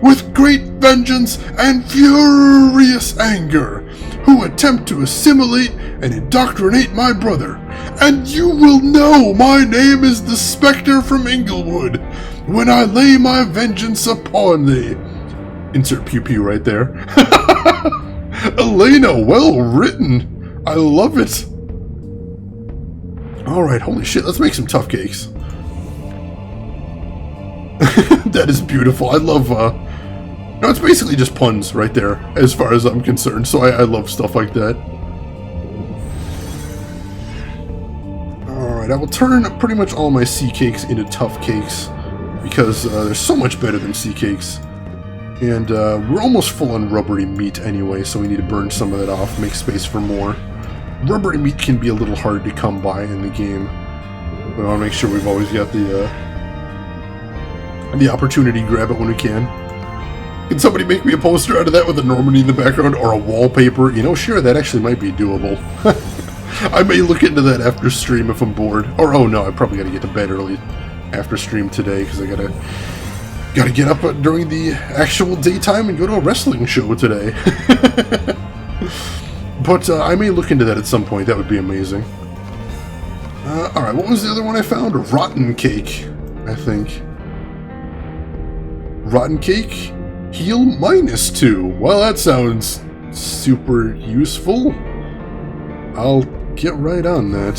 with great vengeance and furious anger, who attempt to assimilate and indoctrinate my brother. And you will know my name is the Spectre from Inglewood, when I lay my vengeance upon thee. Insert pew pew right there. Elena, well written. I love it. Alright, holy shit, let's make some tough cakes. That is beautiful. I love, no, it's basically just puns right there, as far as I'm concerned, so I love stuff like that. Alright, I will turn pretty much all my sea cakes into tough cakes, because they're so much better than sea cakes. And we're almost full on rubbery meat anyway, so we need to burn some of that off, make space for more. Rubbery meat can be a little hard to come by in the game. We want to make sure we've always got the opportunity to grab it when we can. Can somebody make me a poster out of that with a Normandy in the background or a wallpaper? You know, sure, that actually might be doable. I may look into that after stream if I'm bored. Or, oh no, I probably gotta get to bed early after stream today because I gotta get up during the actual daytime and go to a wrestling show today. But I may look into that at some point. That would be amazing. Alright, what was the other one I found? Rotten cake, I think. Rotten cake? Heal -2. Well, that sounds super useful. I'll get right on that.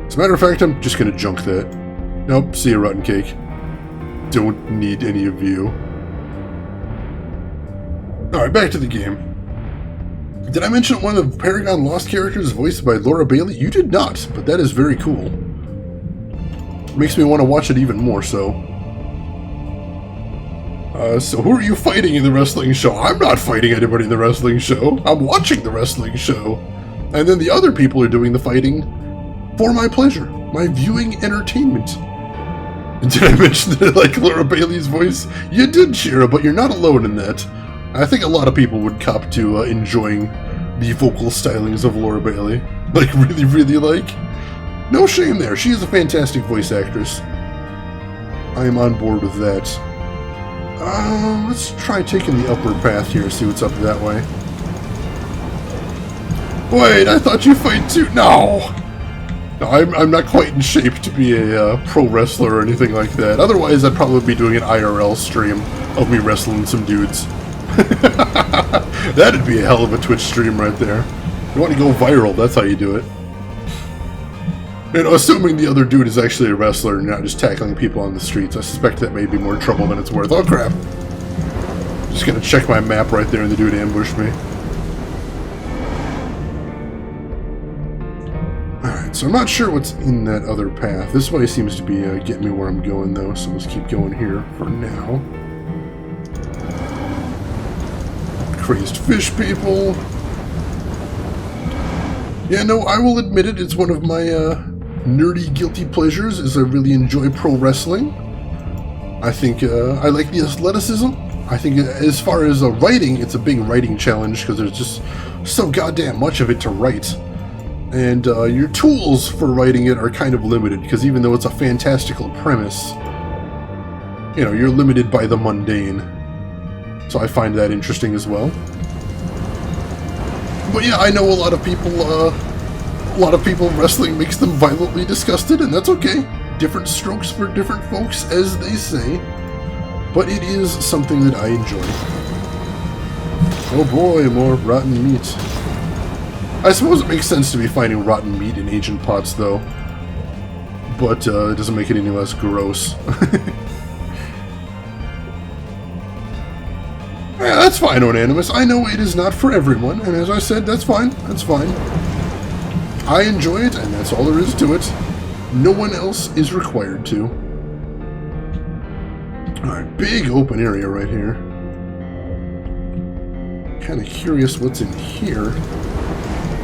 As a matter of fact, I'm just gonna junk that. Nope, see you, rotten cake. Don't need any of you. Alright, back to the game. Did I mention one of the Paragon Lost characters voiced by Laura Bailey? You did not, but that is very cool. Makes me want to watch it even more so. So who are you fighting in the wrestling show? I'm not fighting anybody in the wrestling show. I'm watching the wrestling show. And then the other people are doing the fighting for my pleasure, my viewing entertainment. Did I mention that I like Laura Bailey's voice? You did, Shira, but you're not alone in that. I think a lot of people would cop to enjoying the vocal stylings of Laura Bailey. Like, really, really like. No shame there. She is a fantastic voice actress. I am on board with that. Let's try taking the upward path here, see what's up that way. Wait, I thought you fight too. No! No, I'm not quite in shape to be a pro wrestler or anything like that. Otherwise, I'd probably be doing an IRL stream of me wrestling some dudes. That'd be a hell of a Twitch stream right there. You want to go viral, that's how you do it. And assuming the other dude is actually a wrestler and not just tackling people on the streets, I suspect that may be more trouble than it's worth. Oh crap! Just gonna check my map right there and the dude ambushed me. Alright, so I'm not sure what's in that other path. This way seems to be getting me where I'm going though, so let's keep going here for now. Crazed fish people. Yeah, no, I will admit it, it's one of my nerdy guilty pleasures, is I really enjoy pro wrestling. I think I like the athleticism. I think as far as writing, it's a big writing challenge because there's just so goddamn much of it to write. And your tools for writing it are kind of limited because even though it's a fantastical premise, you know, you're limited by the mundane. So I find that interesting as well. But yeah, I know a lot of people wrestling makes them violently disgusted, and that's okay. Different strokes for different folks, as they say. But it is something that I enjoy. Oh boy, more rotten meat. I suppose it makes sense to be finding rotten meat in ancient pots, though. But it doesn't make it any less gross. Yeah, that's fine, Onanimous. I know it is not for everyone, and as I said, that's fine. That's fine. I enjoy it, and that's all there is to it. No one else is required to. Alright, big open area right here. Kind of curious what's in here.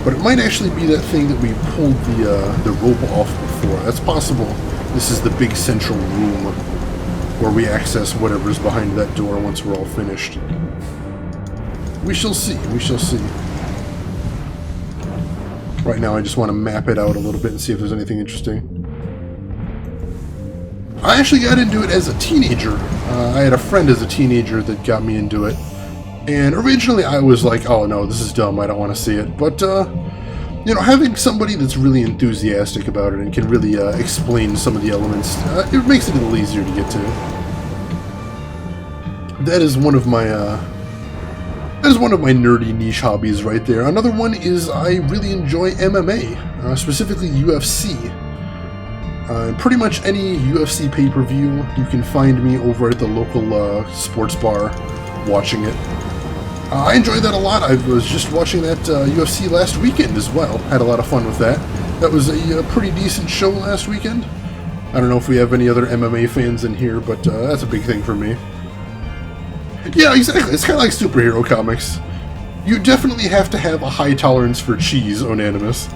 But it might actually be that thing that we pulled the rope off before. That's possible. This is the big central room where we access whatever's behind that door once we're all finished. We shall see. We shall see. Right now, I just want to map it out a little bit and see if there's anything interesting. I actually got into it as a teenager. I had a friend as a teenager that got me into it. And originally I was like, oh no, this is dumb, I don't want to see it. But, you know, having somebody that's really enthusiastic about it and can really explain some of the elements, it makes it a little easier to get to. That is one of my, nerdy niche hobbies right there. Another one is I really enjoy MMA, specifically UFC. Pretty much any UFC pay-per-view, you can find me over at the local sports bar watching it. I enjoy that a lot. I was just watching that UFC last weekend as well. Had a lot of fun with that. That was a pretty decent show last weekend. I don't know if we have any other MMA fans in here, but that's a big thing for me. Yeah, exactly. It's kind of like superhero comics. You definitely have to have a high tolerance for cheese, Onanimous.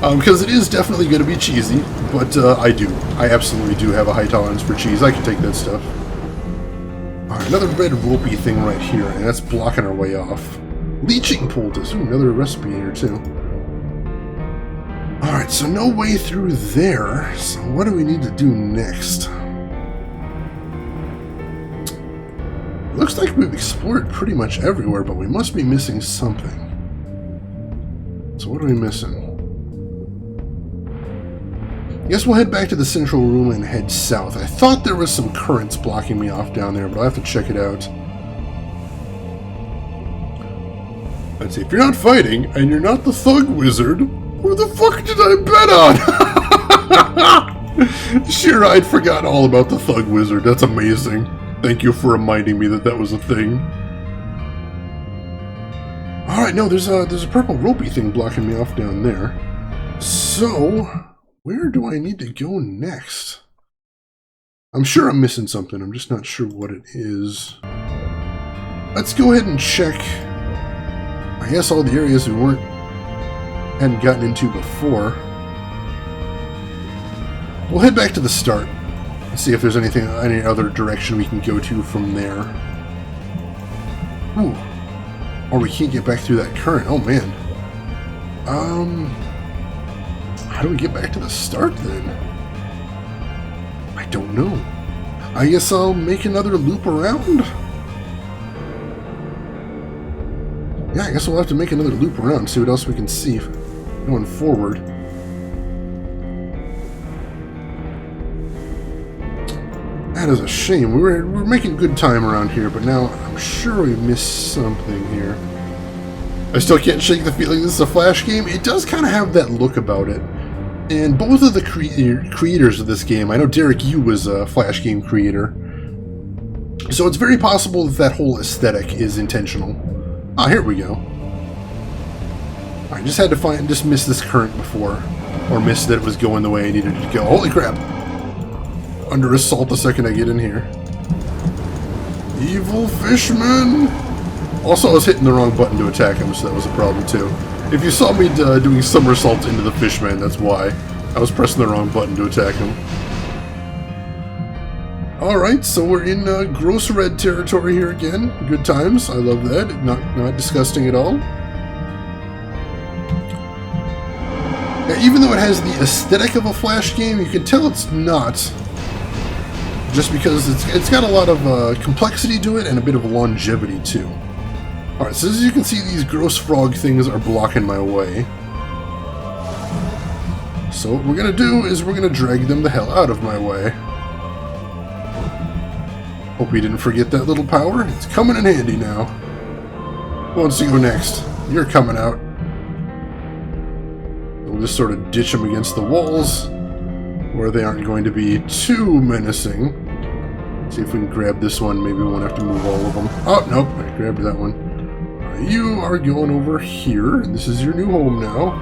Because it is definitely going to be cheesy, but I absolutely do have a high tolerance for cheese. I can take that stuff. Alright, another red ropey thing right here, and that's blocking our way off. Leeching poultice. Ooh, another recipe here, too. Alright, so no way through there. So what do we need to do next? Looks like we've explored pretty much everywhere, but we must be missing something. So what are we missing? I guess we'll head back to the central room and head south. I thought there was some currents blocking me off down there, but I'll have to check it out. I'd say, if you're not fighting, and you're not the thug wizard, who the fuck did I bet on? Sure, I'd forgotten all about the thug wizard. That's amazing. Thank you for reminding me that that was a thing. Alright, no, there's a purple ropey thing blocking me off down there. So, where do I need to go next? I'm sure I'm missing something. I'm just not sure what it is. Let's go ahead and check, I guess, all the areas we hadn't gotten into before. We'll head back to the start and see if there's any other direction we can go to from there. Ooh. Or we can't get back through that current. Oh, man. How do we get back to the start, then? I don't know. I guess I'll make another loop around? Yeah, I guess we'll have to make another loop around, see what else we can see going forward. That is a shame. We're making good time around here, but now I'm sure we missed something here. I still can't shake the feeling this is a Flash game. It does kind of have that look about it. And both of the creators of this game, I know Derek Yu was a Flash game creator, so it's very possible that that whole aesthetic is intentional. Ah, here we go. I just had to just miss this current before, or miss that it was going the way I needed it to go. Holy crap! Under assault the second I get in here. Evil fishman! Also, I was hitting the wrong button to attack him, so that was a problem too. If you saw me doing somersaults into the fishman, that's why. I was pressing the wrong button to attack him. Alright, so we're in gross red territory here again. Good times, I love that. Not disgusting at all. Now, even though it has the aesthetic of a Flash game, you can tell it's not. Just because it's got a lot of complexity to it and a bit of longevity too. Alright, so as you can see, these gross frog things are blocking my way. So what we're going to do is we're going to drag them the hell out of my way. Hope we didn't forget that little power. It's coming in handy now. Who wants to go next? You're coming out. We'll just sort of ditch them against the walls, where they aren't going to be too menacing. See if we can grab this one. Maybe we won't have to move all of them. Oh, nope. I grabbed that one. You are going over here. This is your new home now.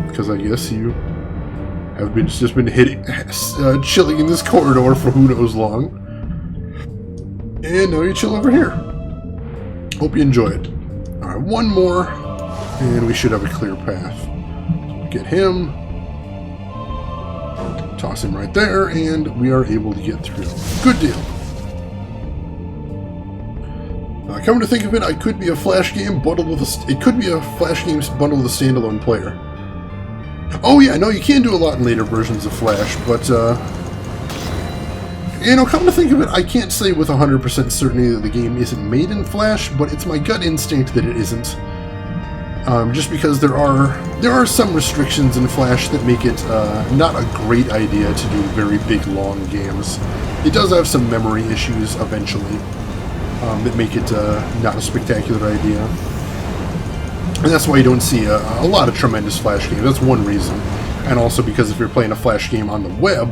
Because I guess you have just been chilling in this corridor for who knows long. And now you chill over here. Hope you enjoy it. Alright, one more. And we should have a clear path. Get him. Toss him right there. And we are able to get through. Good deal. Come to think of it, I could be a Flash game bundled with it could be a Flash game bundled with a standalone player. Oh yeah, no, you can do a lot in later versions of Flash, but you know, come to think of it, I can't say with 100% certainty that the game isn't made in Flash, but it's my gut instinct that it isn't. Just because there are some restrictions in Flash that make it not a great idea to do very big, long games. It does have some memory issues eventually. That make it not a spectacular idea. And that's why you don't see a lot of tremendous Flash games. That's one reason. And also because if you're playing a Flash game on the web,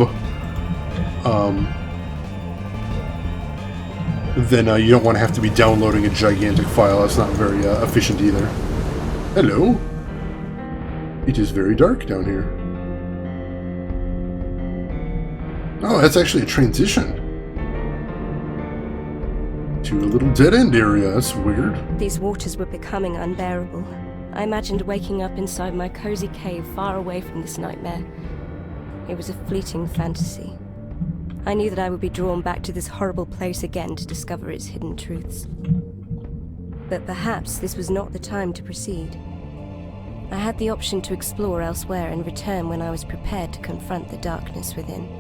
then you don't want to have to be downloading a gigantic file. That's not very efficient either. Hello. It is very dark down here. Oh, that's actually a transition to a little dead-end area. That's weird. These waters were becoming unbearable. I imagined waking up inside my cozy cave far away from this nightmare. It was a fleeting fantasy. I knew that I would be drawn back to this horrible place again to discover its hidden truths. But perhaps this was not the time to proceed. I had the option to explore elsewhere and return when I was prepared to confront the darkness within.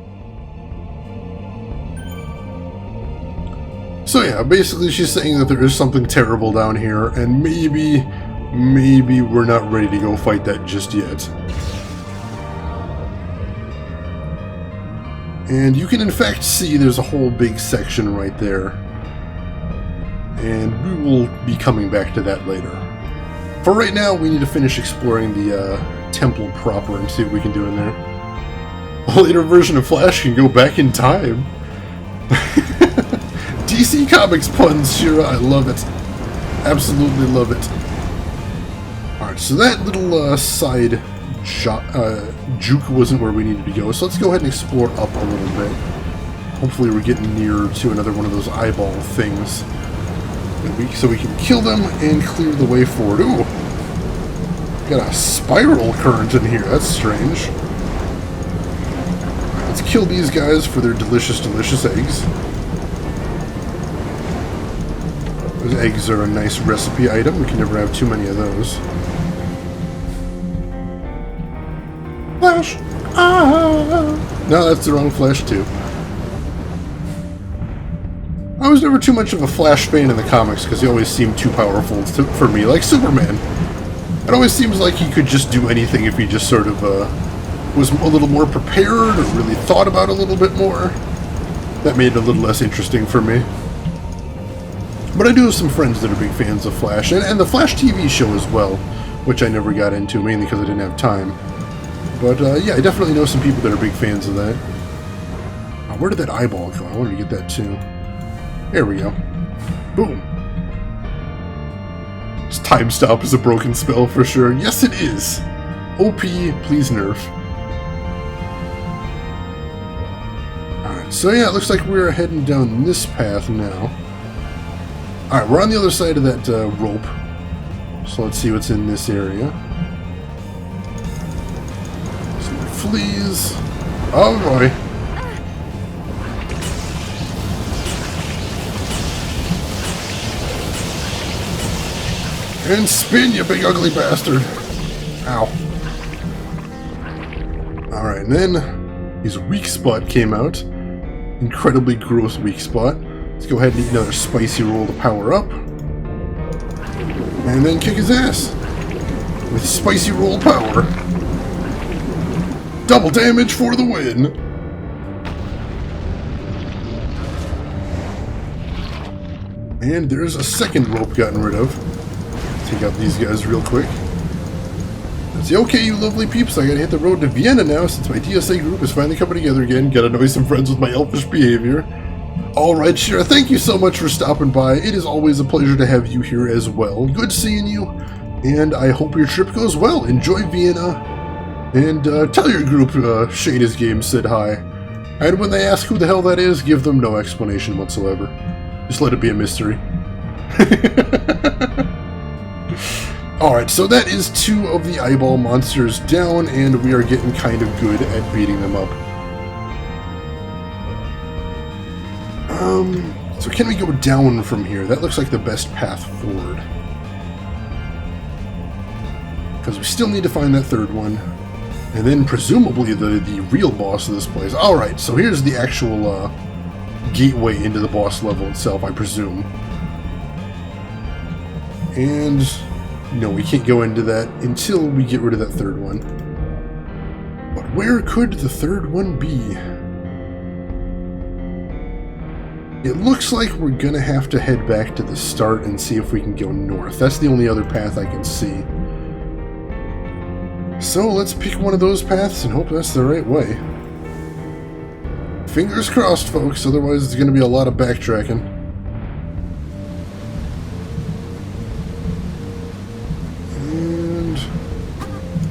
So yeah, basically she's saying that there is something terrible down here, and maybe we're not ready to go fight that just yet. And you can in fact see there's a whole big section right there. And we will be coming back to that later. For right now, we need to finish exploring the temple proper and see what we can do in there. A later version of Flash can go back in time. DC Comics puns, Shira, I love it. Absolutely love it. Alright, so that little side juke wasn't where we needed to go, so let's go ahead and explore up a little bit. Hopefully we're getting near to another one of those eyeball things. So we can kill them and clear the way forward. Ooh! Got a spiral current in here, that's strange. Alright, let's kill these guys for their delicious, delicious eggs. Those eggs are a nice recipe item. We can never have too many of those. Flash! Ah! No, that's the wrong Flash too. I was never too much of a Flash fan in the comics because he always seemed too powerful for me, like Superman. It always seems like he could just do anything if he just sort of was a little more prepared or really thought about it a little bit more. That made it a little less interesting for me. But I do have some friends that are big fans of Flash, and the Flash TV show as well, which I never got into, mainly because I didn't have time. But yeah, I definitely know some people that are big fans of that. Where did that eyeball go? I wanted to get that too. There we go. Boom. This time stop is a broken spell for sure. Yes, it is. OP, please nerf. Alright, so yeah, it looks like we're heading down this path now. Alright, we're on the other side of that rope. So let's see what's in this area. Some more fleas. Oh boy. And spin, you big ugly bastard. Ow. Alright, and then his weak spot came out. Incredibly gross weak spot. Let's go ahead and eat another spicy roll to power up. And then kick his ass. With spicy roll power. Double damage for the win. And there's a second rope gotten rid of. Take out these guys real quick. Let's see, okay, you lovely peeps, I gotta hit the road to Vienna now since my DSA group is finally coming together again. Gotta annoy some friends with my elfish behavior. Alright, Shira, thank you so much for stopping by. It is always a pleasure to have you here as well. Good seeing you, and I hope your trip goes well. Enjoy Vienna, and tell your group Shayna's Game said hi. And when they ask who the hell that is, give them no explanation whatsoever. Just let it be a mystery. Alright, so that is 2 of the eyeball monsters down, and we are getting kind of good at beating them up. So can we go down from here? That looks like the best path forward. Because we still need to find that third one. And then presumably the real boss of this place. Alright, so here's the actual gateway into the boss level itself, I presume. And no, we can't go into that until we get rid of that third one. But where could the third one be? It looks like we're gonna have to head back to the start and see if we can go north. That's the only other path I can see. So let's pick one of those paths and hope that's the right way. Fingers crossed, folks, otherwise it's gonna be a lot of backtracking. And...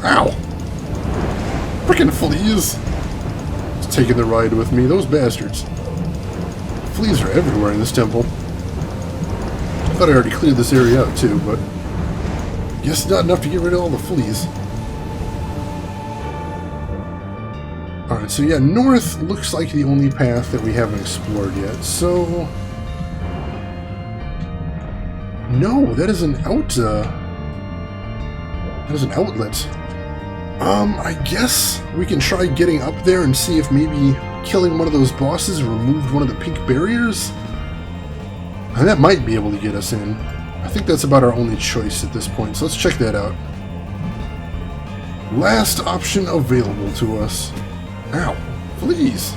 ow! Frickin' fleas! It's taking the ride with me, those bastards. Fleas are everywhere in this temple. I thought I already cleared this area out too, but I guess not enough to get rid of all the fleas. Alright, so yeah, north looks like the only path that we haven't explored yet, so... no, that is an outlet. I guess we can try getting up there and see if maybe killing one of those bosses removed one of the pink barriers? And that might be able to get us in. I think that's about our only choice at this point, so let's check that out. Last option available to us. Ow, please.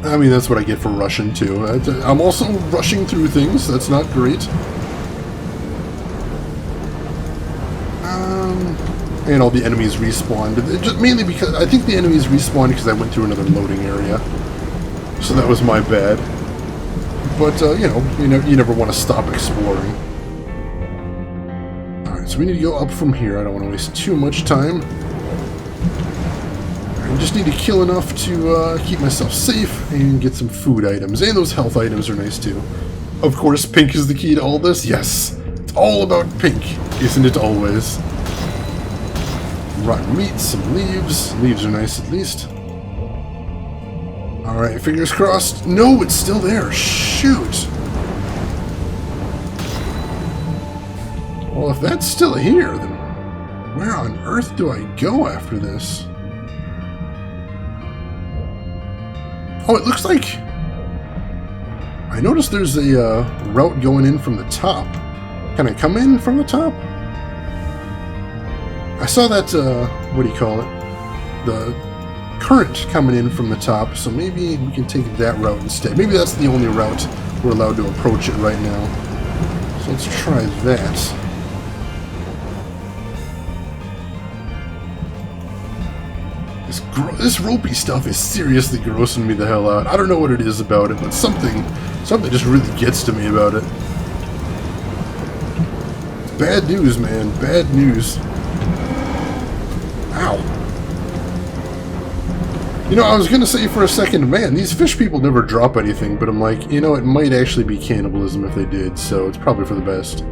I mean, that's what I get for rushing too. I'm also rushing through things, that's not great. And all the enemies respawned. Just mainly because I think the enemies respawned because I went through another loading area. So that was my bad. But, you never want to stop exploring. Alright, so we need to go up from here. I don't want to waste too much time. I just need to kill enough to keep myself safe and get some food items. And those health items are nice too. Of course, pink is the key to all this. Yes, it's all about pink, isn't it always? Rotten meat, some leaves. Leaves are nice at least. Alright, fingers crossed. No, it's still there. Shoot. Well, if that's still here, then where on earth do I go after this? Oh, it looks like... I noticed there's a route going in from the top. Can I come in from the top? I saw that, what do you call it? The current coming in from the top, so maybe we can take that route instead. Maybe that's the only route we're allowed to approach it right now. So let's try that. This ropey stuff is seriously grossing me the hell out. I don't know what it is about it, but something just really gets to me about it. Bad news, man. Bad news. Ow. You know, I was gonna say for a second, man, these fish people never drop anything, but I'm like, you know, it might actually be cannibalism if they did, so it's probably for the best.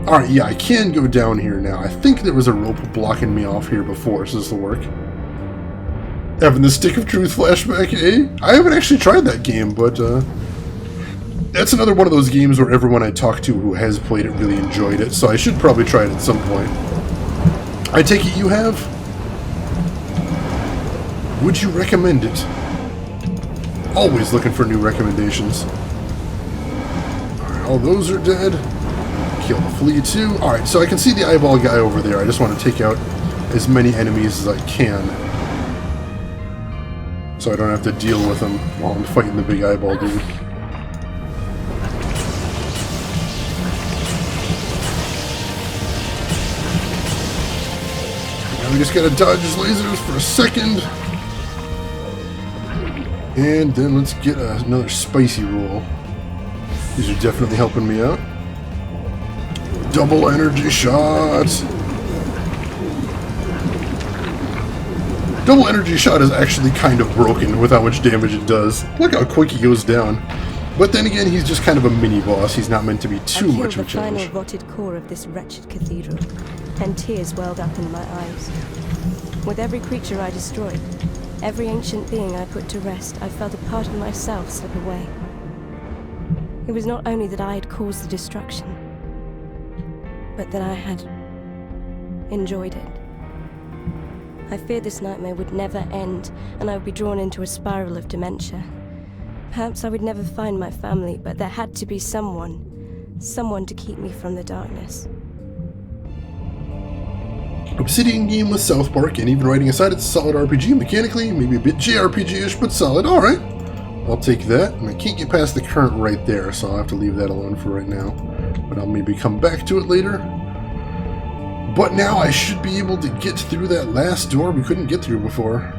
Alright, yeah, I can go down here now. I think there was a rope blocking me off here before, so this will work. Having the Stick of Truth flashback, eh? I haven't actually tried that game, but, that's another one of those games where everyone I talk to who has played it really enjoyed it, so I should probably try it at some point. I take it you have? Would you recommend it? Always looking for new recommendations. Alright, all those are dead. Kill the flea too. Alright, so I can see the eyeball guy over there. I just want to take out as many enemies as I can, so I don't have to deal with them while I'm fighting the big eyeball dude. Now we just gotta dodge his lasers for a second. And then let's get another spicy roll. These are definitely helping me out. Double energy shot. Double energy shot is actually kind of broken with how much damage it does. Look how quick he goes down. But then again, he's just kind of a mini-boss. He's not meant to be too much of a challenge. I killed the final rotted core of this wretched cathedral, and tears welled up in my eyes. With every creature I destroyed, every ancient being I put to rest, I felt a part of myself slip away. It was not only that I had caused the destruction, but that I had enjoyed it. I feared this nightmare would never end, and I would be drawn into a spiral of dementia. Perhaps I would never find my family, but there had to be someone to keep me from the darkness. Obsidian game with South Park, and even writing aside, it's a solid RPG mechanically, maybe a bit JRPG-ish, but solid. Alright, I'll take that. And I can't get past the current right there, so I'll have to leave that alone for right now. But I'll maybe come back to it later. But now I should be able to get through that last door we couldn't get through before.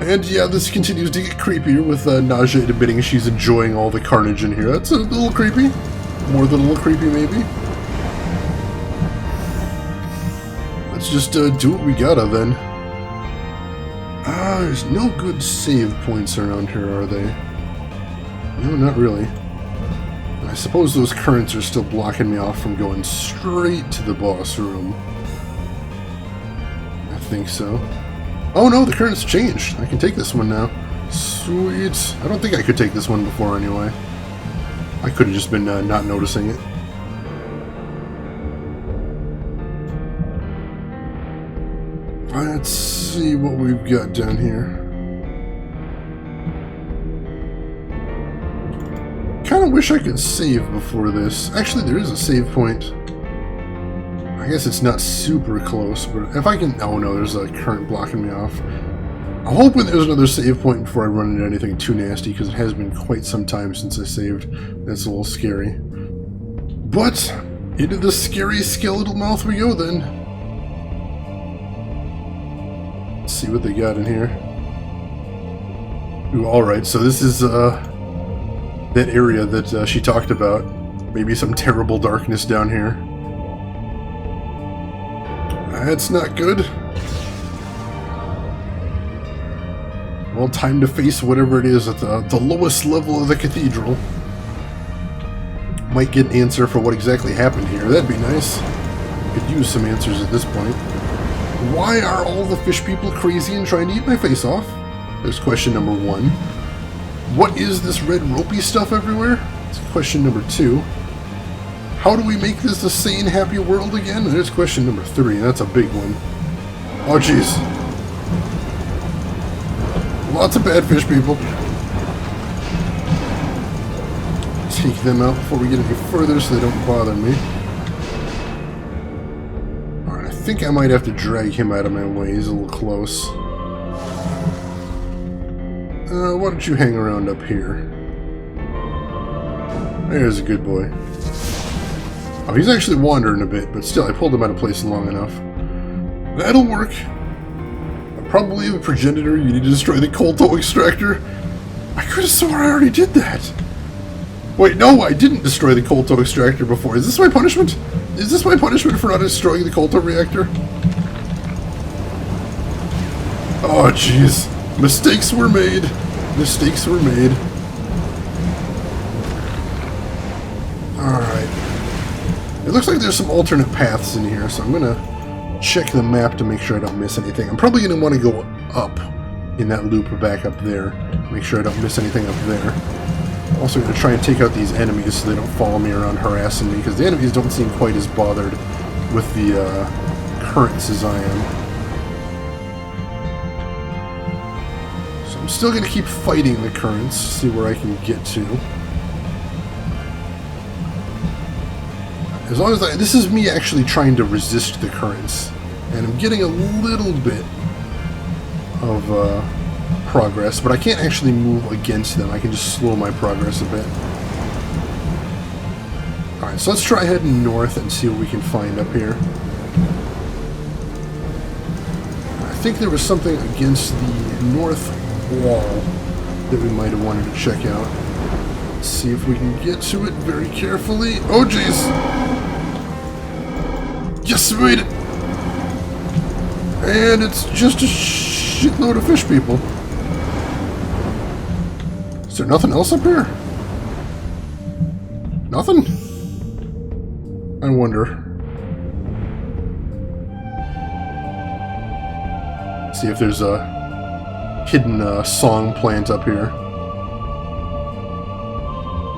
And yeah, this continues to get creepier with Nausea admitting she's enjoying all the carnage in here. That's a little creepy. More than a little creepy, maybe. Let's just do what we gotta then. There's no good save points around here, are they? No, not really. I suppose those currents are still blocking me off from going straight to the boss room. I think so. Oh no, the currents changed. I can take this one now. Sweet. I don't think I could take this one before anyway. I could have just been not noticing it. Let's see what we've got down here. Kind of wish I could save before this. Actually, there is a save point. I guess it's not super close, but if I can... Oh no, there's a current blocking me off. I'm hoping there's another save point before I run into anything too nasty, because it has been quite some time since I saved. That's a little scary. But, into the scary skeletal mouth we go then. Let's see what they got in here. Ooh, alright, so this is, that area that she talked about. Maybe some terrible darkness down here. That's not good. Well, time to face whatever it is at the lowest level of the cathedral. Might get an answer for what exactly happened here. That'd be nice. Could use some answers at this point. Why are all the fish people crazy and trying to eat my face off? There's question number 1. What is this red ropey stuff everywhere? That's question number 2. How do we make this a sane, happy world again? There's question number 3, and that's a big one. Oh, jeez. Lots of bad fish people. Take them out before we get any further so they don't bother me. Alright, I think I might have to drag him out of my way. He's a little close. Why don't you hang around up here? There's a good boy. Oh, he's actually wandering a bit, but still, I pulled him out of place long enough. That'll work. Probably the progenitor, you need to destroy the Colto extractor. I could have sworn I already did that. Wait, no, I didn't destroy the Colto extractor before. Is this my punishment? Is this my punishment for not destroying the Colto reactor? Oh, jeez. Mistakes were made. Mistakes were made. Alright. It looks like there's some alternate paths in here, so I'm gonna check the map to make sure I don't miss anything. I'm probably gonna want to go up in that loop back up there. Make sure I don't miss anything up there. Also gonna try and take out these enemies so they don't follow me around harassing me, because the enemies don't seem quite as bothered with the currents as I am. So I'm still gonna keep fighting the currents, see where I can get to. As long as this is me actually trying to resist the currents, and I'm getting a little bit of progress, but I can't actually move against them. I can just slow my progress a bit. Alright, so let's try heading north and see what we can find up here. I think there was something against the north wall that we might have wanted to check out. Let's see if we can get to it very carefully. Oh, jeez! Yes, we made it! And it's just a shitload of fish people. Is there nothing else up here? Nothing? I wonder. See if there's a hidden song plant up here.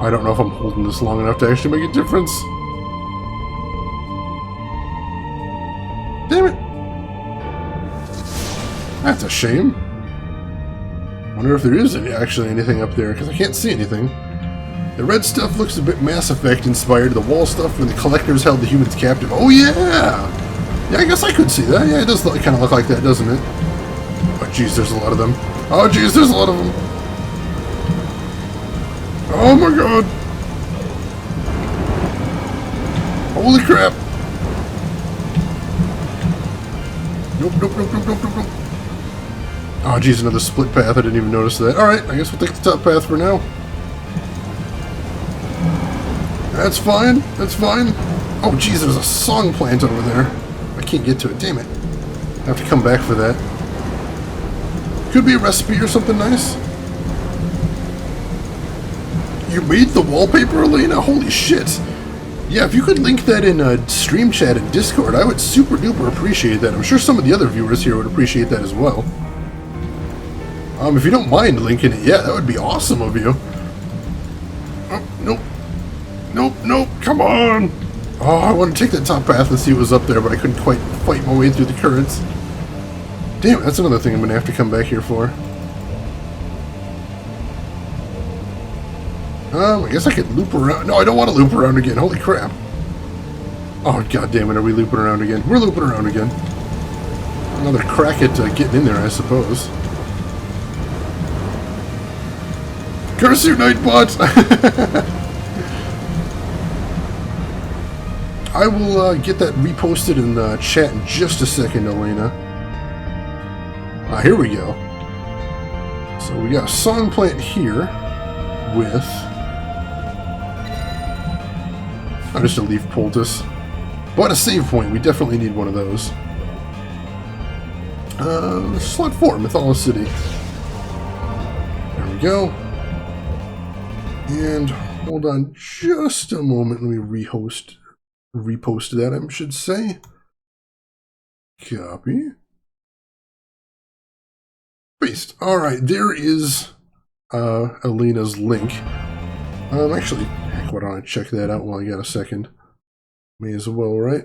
I don't know if I'm holding this long enough to actually make a difference. Damn it! That's a shame. Wonder if there is actually anything up there, because I can't see anything. The red stuff looks a bit Mass Effect inspired. The wall stuff when the collectors held the humans captive. Oh yeah! Yeah, I guess I could see that. Yeah, it does kind of look like that, doesn't it? Oh jeez, there's a lot of them. Oh jeez, there's a lot of them. Oh my god! Holy crap! Nope, nope, nope, nope, nope, nope, nope. Oh, geez, another split path. I didn't even notice that. Alright, I guess we'll take the top path for now. That's fine. That's fine. Oh, geez, there's a song plant over there. I can't get to it. Damn it. I have to come back for that. Could be a recipe or something nice. You made the wallpaper, Elena? Holy shit. Yeah, if you could link that in stream chat and Discord, I would super duper appreciate that. I'm sure some of the other viewers here would appreciate that as well. If you don't mind linking it, yeah, that would be awesome of you. Oh, nope. Nope, nope, come on! Oh, I want to take that top path and see what was up there, but I couldn't quite fight my way through the currents. Damn, that's another thing I'm going to have to come back here for. I guess I could loop around. No, I don't want to loop around again. Holy crap. Oh, god damn it, are we looping around again? We're looping around again. Another crack at getting in there, I suppose. Curse you, Nightbot! I will get that reposted in the chat in just a second, Elena. Here we go. So we got a song plant here with... Oh, just a leaf poultice. But a save point. We definitely need one of those. Slot 4, Mithalas City. There we go. And hold on just a moment. Let me repost that, I should say. Copy. Paste. Alright, there is Elena's link. Actually, heck, why don't I check that out while I got a second? May as well, right?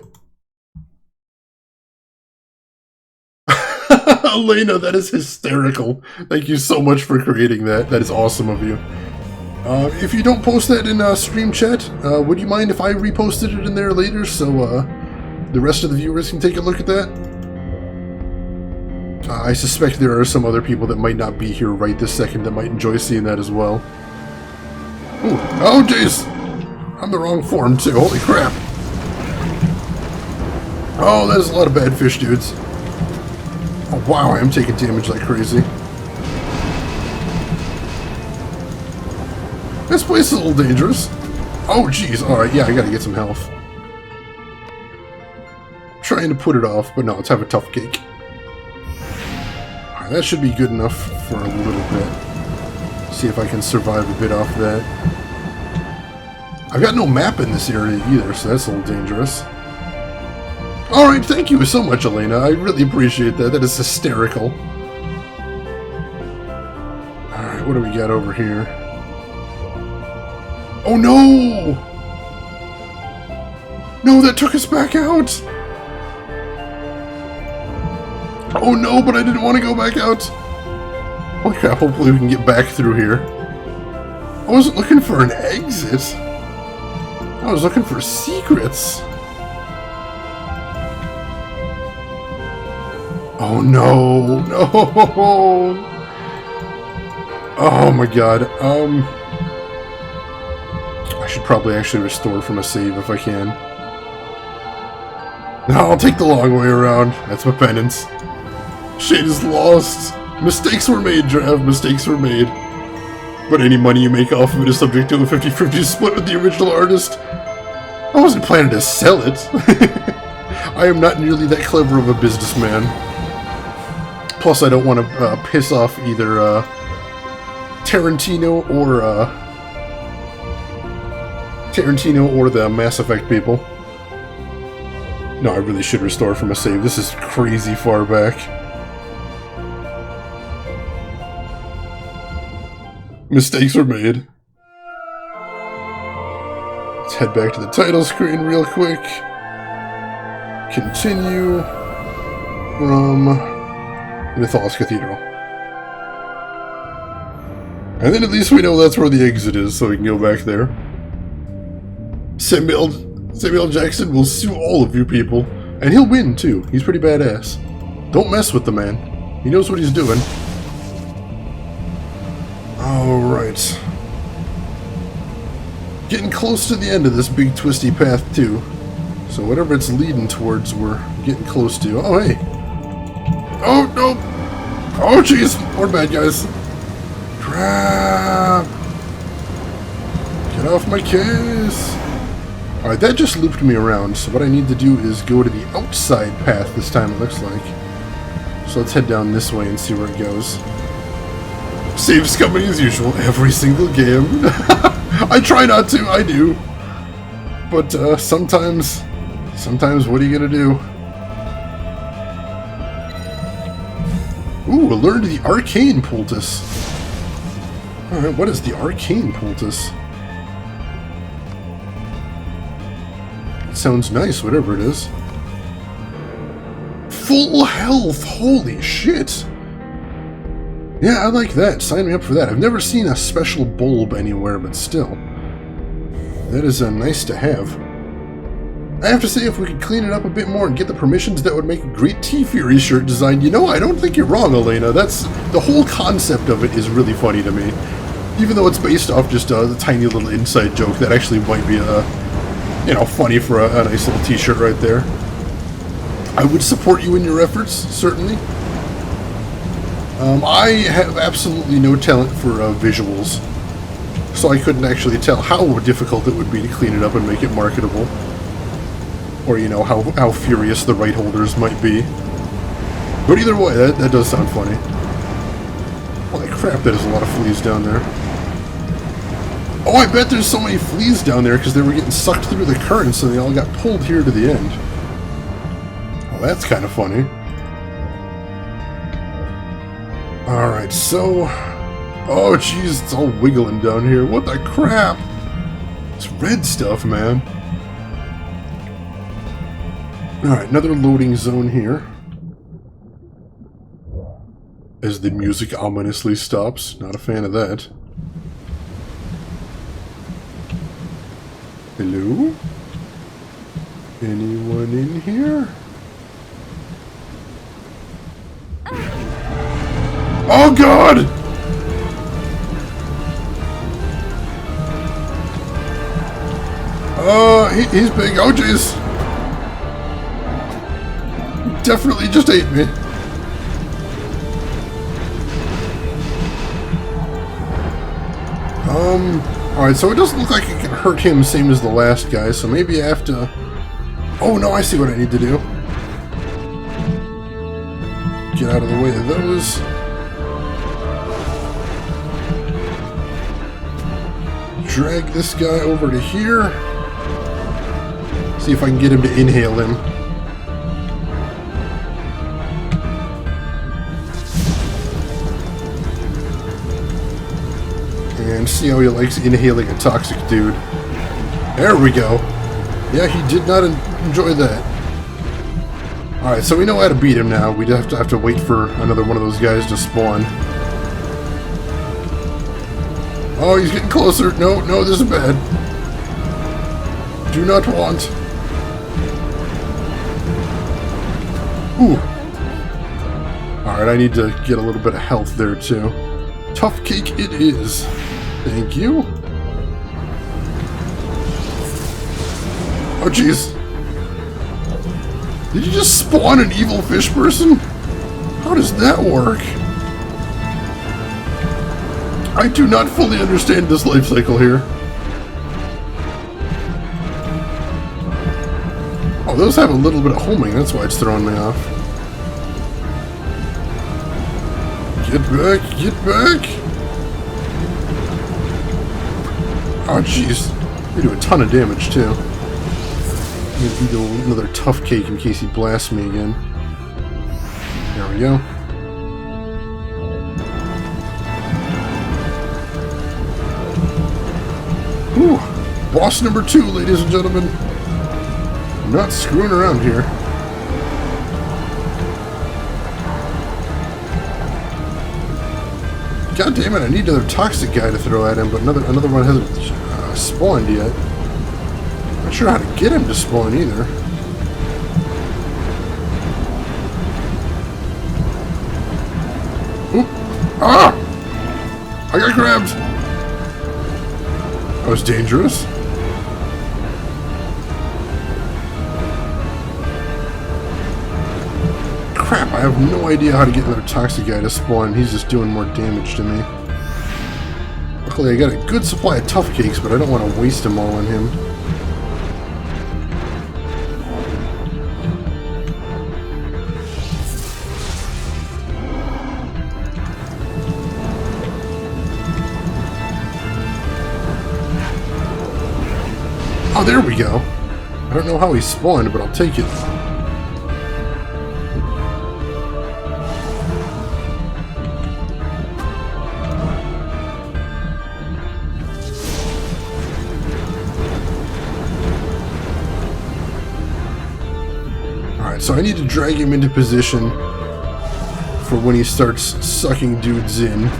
Elena, that is hysterical. Thank you so much for creating that. That is awesome of you. If you don't post that in stream chat, would you mind if I reposted it in there later so the rest of the viewers can take a look at that. I suspect there are some other people that might not be here right this second that might enjoy seeing that as well. Ooh. Oh, jeez! I'm the wrong form, too. Holy crap. Oh, that is a lot of bad fish, dudes. Oh, wow, I am taking damage like crazy. This place is a little dangerous. Oh, jeez. Alright, yeah, I gotta get some health. Trying to put it off, but no, let's have a tough cake. Alright, that should be good enough for a little bit. See if I can survive a bit off that. I've got no map in this area either, so that's a little dangerous. Alright, thank you so much, Elena. I really appreciate that. That is hysterical. Alright, what do we got over here? Oh no! No, that took us back out! Oh no, but I didn't want to go back out! Holy crap, hopefully we can get back through here. I wasn't looking for an exit. I was looking for secrets. Oh no, no! Oh my god, I should probably actually restore from a save if I can. No, I'll take the long way around. That's my penance. Shade is lost. Mistakes were made, Drav. Mistakes were made. But any money you make off of it is subject to a 50-50 split with the original artist. I wasn't planning to sell it. I am not nearly that clever of a businessman. Plus, I don't want to piss off either Tarantino or the Mass Effect people. No, I really should restore from a save. This is crazy far back. Mistakes were made. Let's head back to the title screen real quick. Continue from Mithalas Cathedral. And then at least we know that's where the exit is, so we can go back there. Samuel Jackson will sue all of you people, and he'll win too. He's pretty badass. Don't mess with the man. He knows what he's doing. Alright. Getting close to the end of this big twisty path too. So whatever it's leading towards, we're getting close to. Oh, hey. Oh, no. Oh, jeez. More bad guys. Crap. Get off my case. Alright, that just looped me around, so what I need to do is go to the outside path this time, it looks like. So let's head down this way and see where it goes. Saves company as usual, every single game. I try not to, I do. But sometimes what are you gonna do? Ooh, learned the Arcane Poultice. Alright, what is the Arcane Poultice? Sounds nice, whatever it is. Full health! Holy shit! Yeah, I like that. Sign me up for that. I've never seen a special bulb anywhere, but still. That is nice to have. I have to say, if we could clean it up a bit more and get the permissions, that would make a great T-Fury shirt design. You know, I don't think you're wrong, Elena. That's... the whole concept of it is really funny to me. Even though it's based off just a tiny little inside joke that actually might be, you know, funny for a nice little t-shirt right there. I would support you in your efforts, certainly. I have absolutely no talent for visuals, so I couldn't actually tell how difficult it would be to clean it up and make it marketable. Or, you know, how furious the right holders might be. But either way, that does sound funny. Holy crap, that is a lot of fleas down there. Oh, I bet there's so many fleas down there because they were getting sucked through the currents and they all got pulled here to the end. Well, that's kind of funny. Alright, so... oh, jeez, it's all wiggling down here. What the crap? It's red stuff, man. Alright, another loading zone here. As the music ominously stops. Not a fan of that. Hello? Anyone in here? Oh god! He's big. Oh jeez. Definitely just ate me. Alright, so it doesn't look like it can hurt him same as the last guy, so maybe I have to... Oh no, I see what I need to do. Get out of the way of those. Drag this guy over to here. See if I can get him to inhale him. And see how he likes inhaling a toxic dude. There we go. Yeah, he did not enjoy that. Alright, so we know how to beat him now. We just have to wait for another one of those guys to spawn. Oh, he's getting closer. No, no, this is bad. Do not want. Ooh. Alright, I need to get a little bit of health there, too. Tough cake it is. Thank you. Oh, jeez. Did you just spawn an evil fish person? How does that work? I do not fully understand this life cycle here. Oh, those have a little bit of homing. That's why it's throwing me off. Get back! Get back! Oh, jeez. They do a ton of damage, too. I'm gonna do another tough cake in case he blasts me again. There we go. Whew. Boss number 2, ladies and gentlemen. I'm not screwing around here. God damn it, I need another toxic guy to throw at him, but another one hasn't spawned yet. Not sure how to get him to spawn either. Oop! Ah! I got grabbed! That was dangerous. Crap, I have no idea how to get another toxic guy to spawn. He's just doing more damage to me. Luckily, I got a good supply of tough cakes, but I don't want to waste them all on him. Oh, there we go. I don't know how he spawned, but I'll take it. Alright, so I need to drag him into position for when he starts sucking dudes in.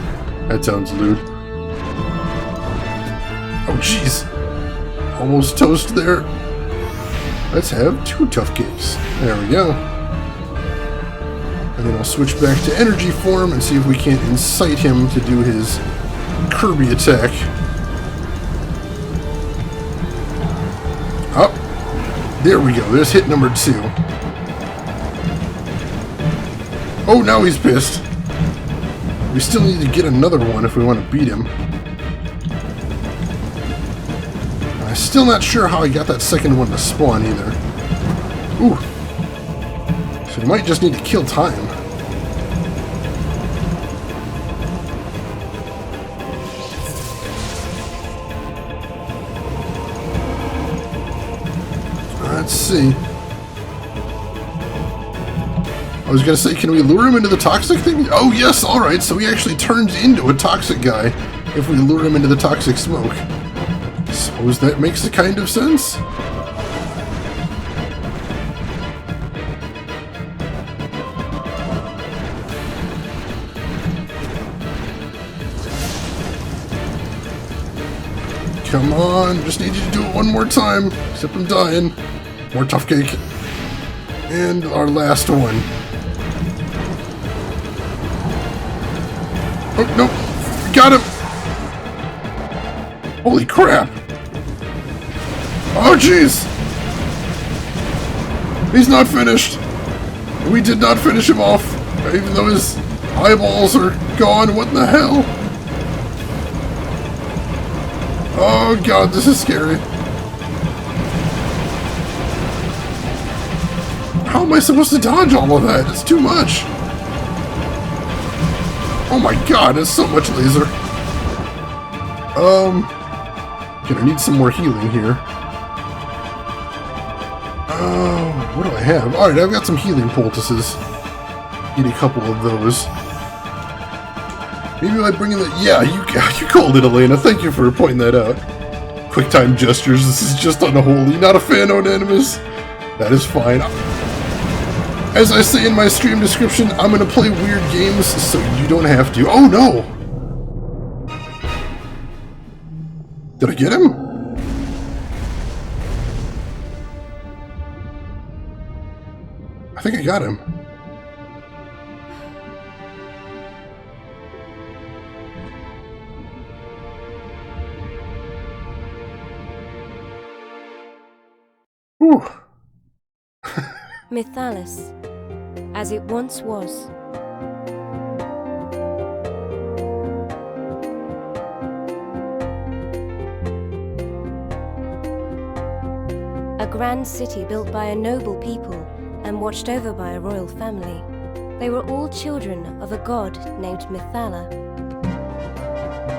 That sounds lewd. Oh, jeez. Almost toast there. Let's have 2 tough cakes. There we go. And then I'll switch back to energy form and see if we can't incite him to do his Kirby attack. Oh, there we go. There's hit number 2. Oh, now he's pissed. We still need to get another one if we want to beat him. Still not sure how I got that second one to spawn either. Ooh. So we might just need to kill time. Let's see. I was gonna say, can we lure him into the toxic thing? Oh yes, alright, so he actually turns into a toxic guy if we lure him into the toxic smoke. Suppose that makes a kind of sense? Come on, just need you to do it one more time, except I'm dying. More tough cake. And our last one. Oh, nope. Got him! Holy crap! Oh, jeez! He's not finished! We did not finish him off, even though his eyeballs are gone. What the hell? Oh god, this is scary. How am I supposed to dodge all of that? It's too much. Oh my god, it's so much laser. Gonna need some more healing here. What do I have? Alright, I've got some healing poultices. Need a couple of those. Maybe I bring in the... Yeah, you called it, Elena. Thank you for pointing that out. Quick time gestures. This is just unholy. Not a fan of Animus. That is fine. As I say in my stream description, I'm gonna play weird games so you don't have to. Oh no! Did I get him? I think I got him. Whew. Mithalas, as it once was. A grand city built by a noble people and watched over by a royal family. They were all children of a god named Mithala.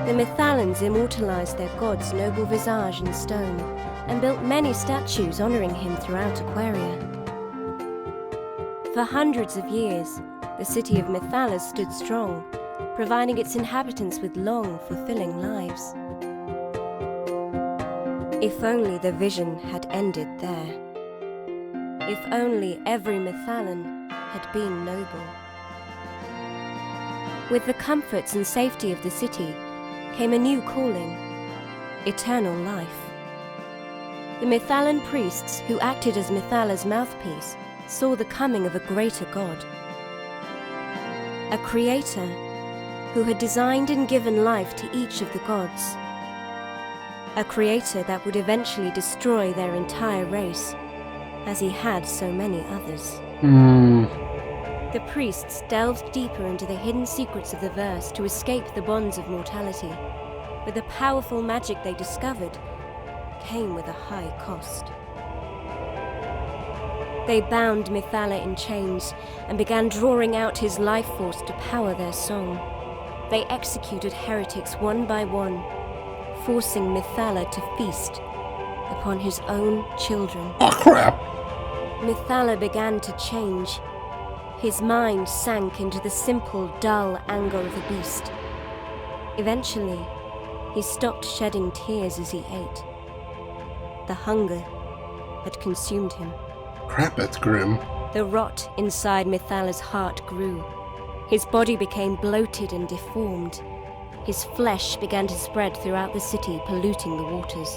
The Mithalans immortalized their god's noble visage in stone and built many statues honoring him throughout Aquaria. For hundreds of years, the city of Mithalas stood strong, providing its inhabitants with long, fulfilling lives. If only the vision had ended there. If only every Mithalan had been noble. With the comforts and safety of the city came a new calling, eternal life. The Mithalan priests who acted as Mithala's mouthpiece saw the coming of a greater god. A creator who had designed and given life to each of the gods. A creator that would eventually destroy their entire race, as he had so many others. The priests delved deeper into the hidden secrets of the verse to escape the bonds of mortality, but the powerful magic they discovered came with a high cost. They bound Mithala in chains and began drawing out his life force to power their song. They executed heretics one by one, forcing Mithala to feast upon his own children. Oh crap! Mithala began to change. His mind sank into the simple, dull anger of a beast. Eventually, he stopped shedding tears as he ate. The hunger had consumed him. Crap, that's grim. The rot inside Mithala's heart grew. His body became bloated and deformed. His flesh began to spread throughout the city, polluting the waters.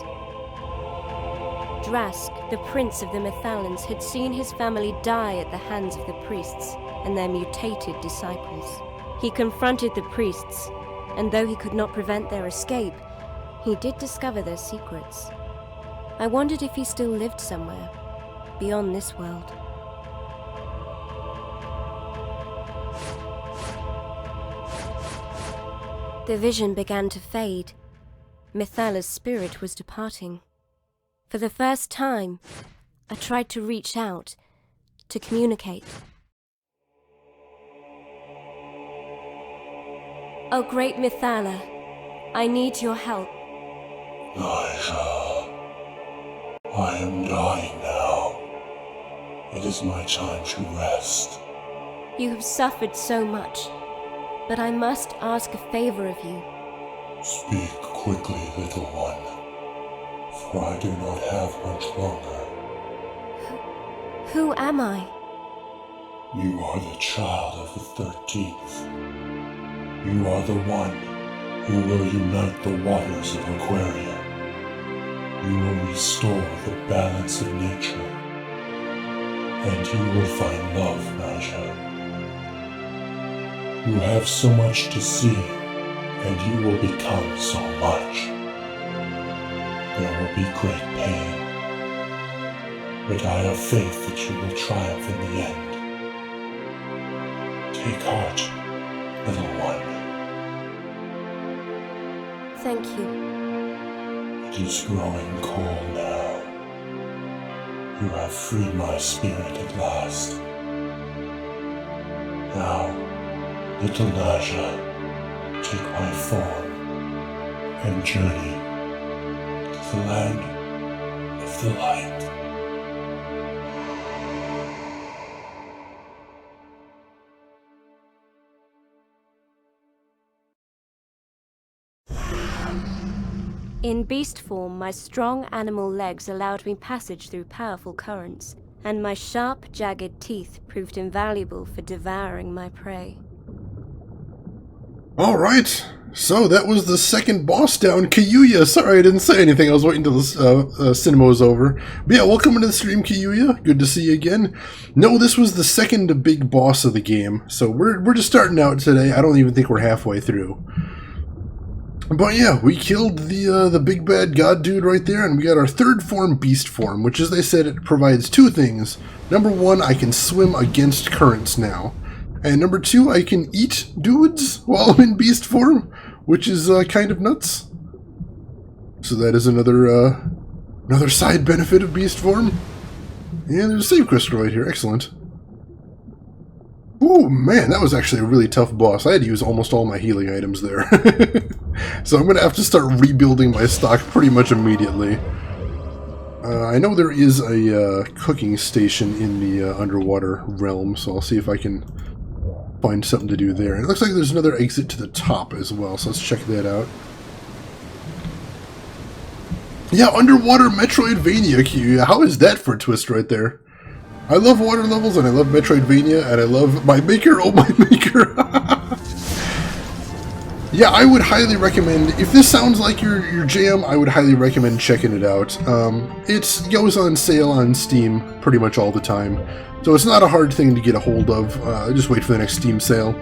Drask, the prince of the Mithalans, had seen his family die at the hands of the priests and their mutated disciples. He confronted the priests, and though he could not prevent their escape, he did discover their secrets. I wondered if he still lived somewhere, beyond this world. The vision began to fade. Mithala's spirit was departing. For the first time, I tried to reach out, to communicate. Oh, great Mithala, I need your help. Nyjah, I am dying now. It is my time to rest. You have suffered so much, but I must ask a favor of you. Speak quickly, little one, for I do not have much longer. Who am I? You are the child of the 13th. You are the one who will unite the waters of Aquaria. You will restore the balance of nature and you will find love, Naja. You have so much to see, and you will become so much. There will be great pain, but I have faith that you will triumph in the end. Take heart, little one. Thank you. It is growing cold now. You have freed my spirit at last. Now, little Naja, take my form and journey to the land of the light. In beast form, my strong animal legs allowed me passage through powerful currents, and my sharp, jagged teeth proved invaluable for devouring my prey. Alright, so that was the second boss down, Kyuya. Sorry I didn't say anything, I was waiting till the cinema was over. But yeah, welcome to the stream, Kyuya. Good to see you again. No, this was the second big boss of the game, so we're just starting out today. I don't even think we're halfway through. But yeah, we killed the big bad god dude right there, and we got our third form, beast form, which, as they said, it provides two things. Number one, I can swim against currents now. And number two, I can eat dudes while I'm in beast form, which is kind of nuts. So that is another side benefit of beast form. Yeah, there's a save crystal right here. Excellent. Ooh, man, that was actually a really tough boss. I had to use almost all my healing items there. So I'm going to have to start rebuilding my stock pretty much immediately. I know there is a cooking station in the underwater realm, so I'll see if I can find something to do there. It looks like there's another exit to the top as well, so let's check that out. Yeah, underwater Metroidvania, Q. How is that for a twist right there? I love water levels, and I love Metroidvania, and I love my maker, oh my maker! Yeah, I would highly recommend, if this sounds like your jam, I would highly recommend checking it out. It goes on sale on Steam pretty much all the time, so it's not a hard thing to get a hold of. Just wait for the next Steam sale.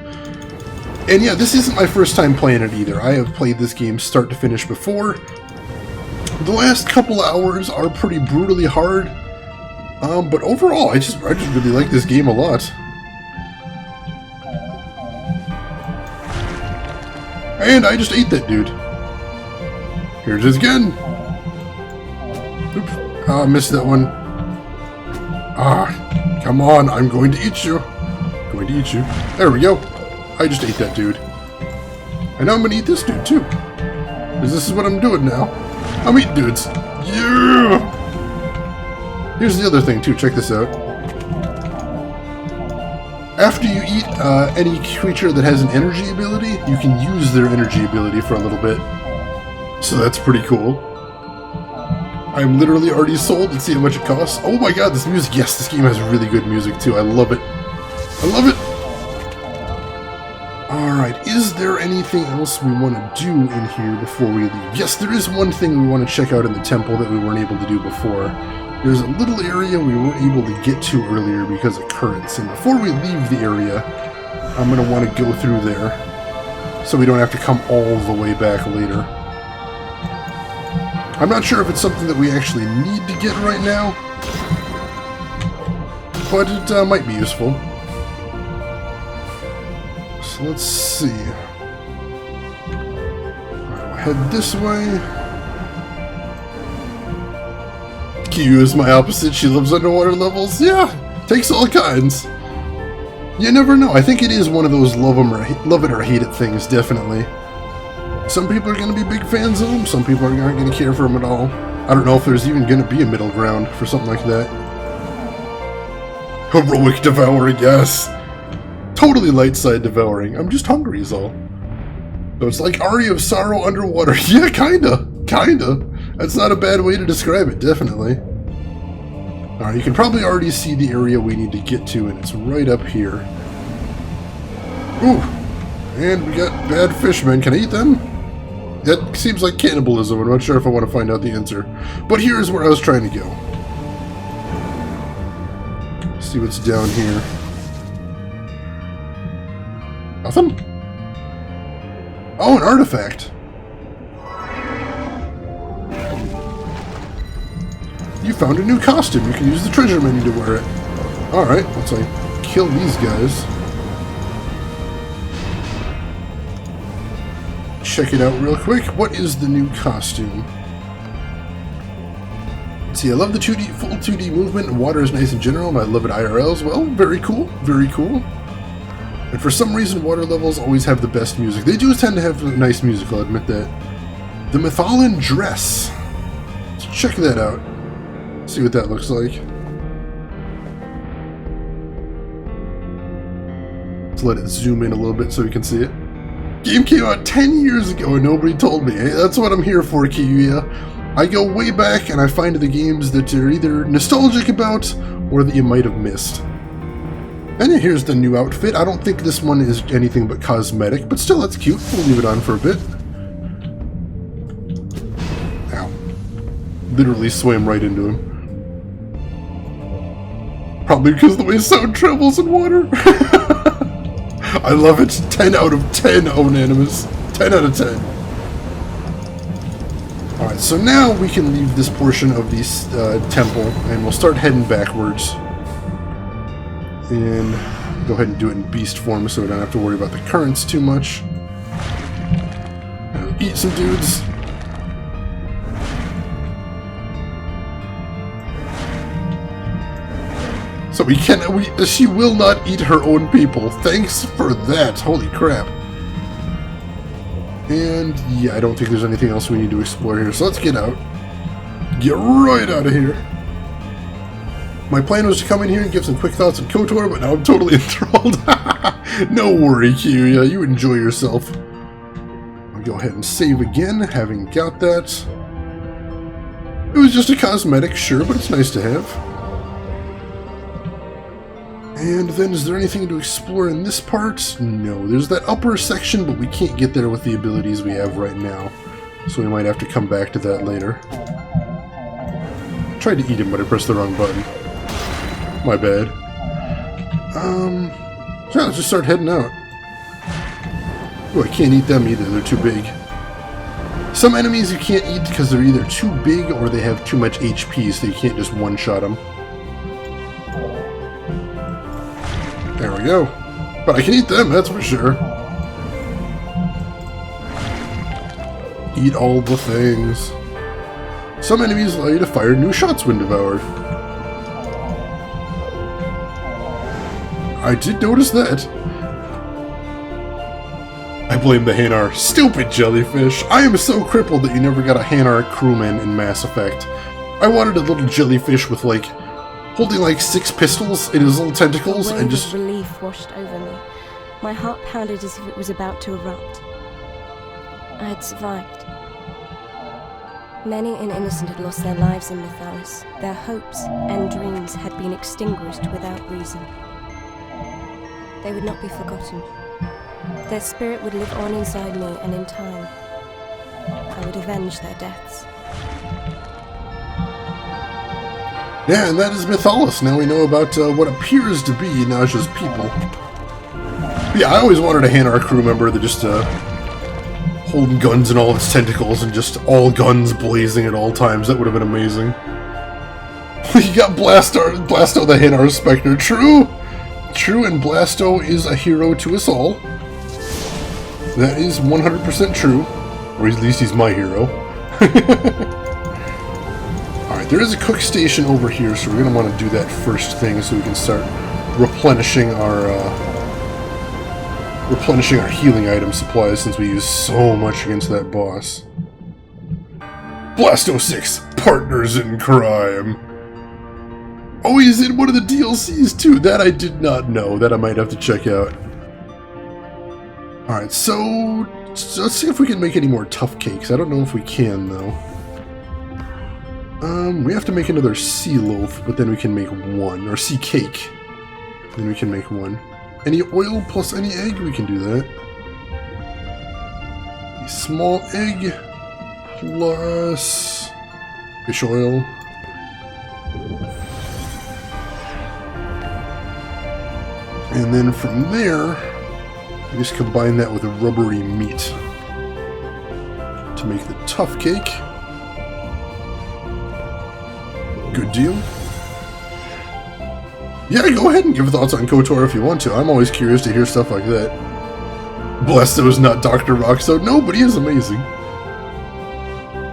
And yeah, this isn't my first time playing it either. I have played this game start to finish before. The last couple hours are pretty brutally hard, but overall, I just really like this game a lot. And I just ate that dude. Here's it again. Oops. Ah, I missed that one. Ah, come on, I'm going to eat you. I'm going to eat you. There we go. I just ate that dude. And now I'm going to eat this dude too. Because this is what I'm doing now. I'm eating dudes. Yeah! Here's the other thing too, check this out. After you eat any creature that has an energy ability, you can use their energy ability for a little bit. So that's pretty cool. I'm literally already sold. Let's see how much it costs. Oh my god, this music. Yes, this game has really good music too. I love it. I love it! Alright, is there anything else we want to do in here before we leave? Yes, there is one thing we want to check out in the temple that we weren't able to do before. There's a little area we weren't able to get to earlier because of currents, and before we leave the area, I'm going to want to go through there, so we don't have to come all the way back later. I'm not sure if it's something that we actually need to get right now, but it might be useful. So let's see. I'll head this way. Q is my opposite. She loves underwater levels. Yeah, takes all kinds. You never know. I think it is one of those love it or hate it things, definitely. Some people are going to be big fans of them. Some people aren't going to care for them at all. I don't know if there's even going to be a middle ground for something like that. Heroic devouring, yes. Totally light side devouring. I'm just hungry is all. So it's like Aria of Sorrow underwater. Yeah, kinda. Kinda. That's not a bad way to describe it, definitely. Alright, you can probably already see the area we need to get to, and it's right up here. Ooh! And we got bad fishmen. Can I eat them? That seems like cannibalism. I'm not sure if I want to find out the answer. But here's where I was trying to go. See what's down here. Nothing? Oh, an artifact. You found a new costume. You can use the treasure menu to wear it. Alright, let's kill these guys. Check it out real quick. What is the new costume? See, I love the full 2D movement. Water is nice in general, and I love it IRL as well. Very cool. Very cool. And for some reason, water levels always have the best music. They do tend to have nice music, I'll admit that. The Mithalan dress. Let's check that out. See what that looks like. Let's let it zoom in a little bit so we can see it. Game came out 10 years ago and nobody told me. Hey, that's what I'm here for, Kiwiya. I go way back and I find the games that you're either nostalgic about or that you might have missed. And here's the new outfit. I don't think this one is anything but cosmetic, but still, that's cute. We'll leave it on for a bit. Ow. Literally swam right into him. Probably because of the way sound travels in water. I love it. 10 out of 10, Onanimus. 10 out of 10. Alright, so now we can leave this portion of the temple, and we'll start heading backwards. And go ahead and do it in beast form so we don't have to worry about the currents too much. Eat some dudes. So she will not eat her own people. Thanks for that. Holy crap. And yeah, I don't think there's anything else we need to explore here. So let's get out. Get right out of here. My plan was to come in here and give some quick thoughts on KOTOR, but now I'm totally enthralled. No worry, Kiwiya. You enjoy yourself. I'll go ahead and save again, having got that. It was just a cosmetic, sure, but it's nice to have. And then, is there anything to explore in this part? No, there's that upper section, but we can't get there with the abilities we have right now. So we might have to come back to that later. I tried to eat him, but I pressed the wrong button. My bad. Yeah, let's just start heading out. Oh, I can't eat them either, they're too big. Some enemies you can't eat because they're either too big or they have too much HP, so you can't just one-shot them. There we go. But I can eat them, that's for sure. Eat all the things. Some enemies allow you to fire new shots when devoured. I did notice that. I blame the Hanar. Stupid jellyfish. I am so crippled that you never got a Hanar crewman in Mass Effect. I wanted a little jellyfish with, like, holding like 6 pistols in his little tentacles and just... relief washed over me. My heart pounded as if it was about to erupt. I had survived. Many and innocent had lost their lives in Mithalas. Their hopes and dreams had been extinguished without reason. They would not be forgotten. Their spirit would live on inside me, and in time, I would avenge their deaths. Yeah, and that is Mithalas. Now we know about what appears to be Naja's people. But yeah, I always wanted a Hanar crew member that just holding guns in all its tentacles and just all guns blazing at all times. That would have been amazing. You got Blasto the Hanar Spectre. True! True, and Blasto is a hero to us all. That is 100% true. Or at least he's my hero. Alright, there is a cook station over here, so we're going to want to do that first thing so we can start replenishing our healing item supplies since we use so much against that boss. Blasto 6, Partners in Crime. Oh, he's in one of the DLCs too. That I did not know. That I might have to check out. Alright, so let's see if we can make any more tough cakes. I don't know if we can, though. We have to make another sea loaf, but then we can make one. Or sea cake. Then we can make one. Any oil plus any egg, we can do that. A small egg plus fish oil. And then from there, we just combine that with a rubbery meat to make the tough cake. Good deal. Yeah, go ahead and give thoughts on KOTOR if you want to. I'm always curious to hear stuff like that. Blesto is not Dr. Roxo. No, but he is amazing.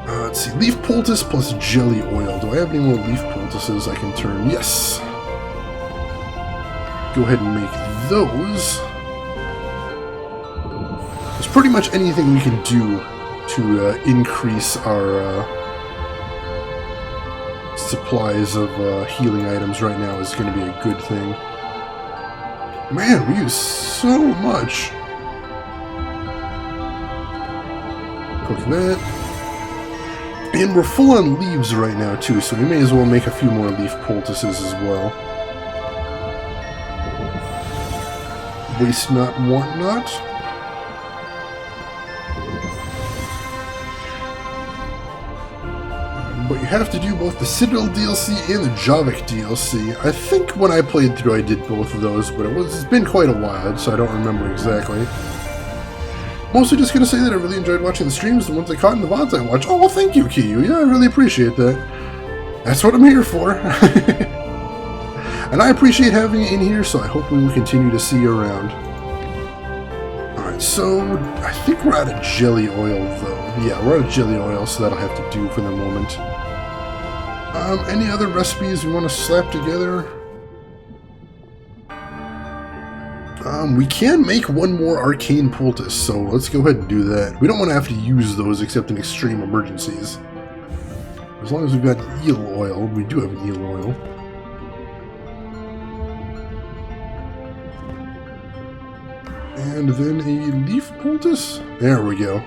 Let's see. Leaf poultice plus jelly oil. Do I have any more leaf poultices I can turn? Yes. Go ahead and make those. There's pretty much anything we can do to increase our supplies of healing items right now is going to be a good thing. Man, we use so much. Cook that. And we're full on leaves right now too, so we may as well make a few more leaf poultices as well. Waste not, want not. But you have to do both the Citadel DLC and the Javik DLC. I think when I played through I did both of those, but it's been quite a while, so I don't remember exactly. Mostly just going to say that I really enjoyed watching the streams, the ones I caught in the VODs I watched. Oh, well, thank you, Kiyu. Yeah, I really appreciate that. That's what I'm here for. And I appreciate having you in here, so I hope we will continue to see you around. Alright, so I think we're out of jelly oil, though. Yeah, we're out of jelly oil, so that'll have to do for the moment. Any other recipes we want to slap together? We can make one more arcane poultice, so let's go ahead and do that. We don't want to have to use those except in extreme emergencies. As long as we've got eel oil, we do have an eel oil. And then a leaf poultice? There we go.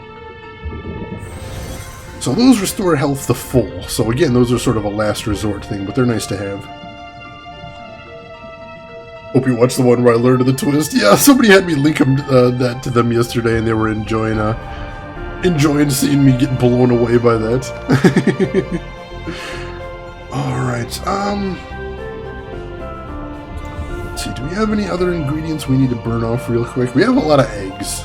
So those restore health to full. So again, those are sort of a last resort thing, but they're nice to have. Hope you watched the one where I learned of the twist. Yeah, somebody had me link that to them yesterday, and they were enjoying seeing me get blown away by that. Alright, let's see, do we have any other ingredients we need to burn off real quick? We have a lot of eggs.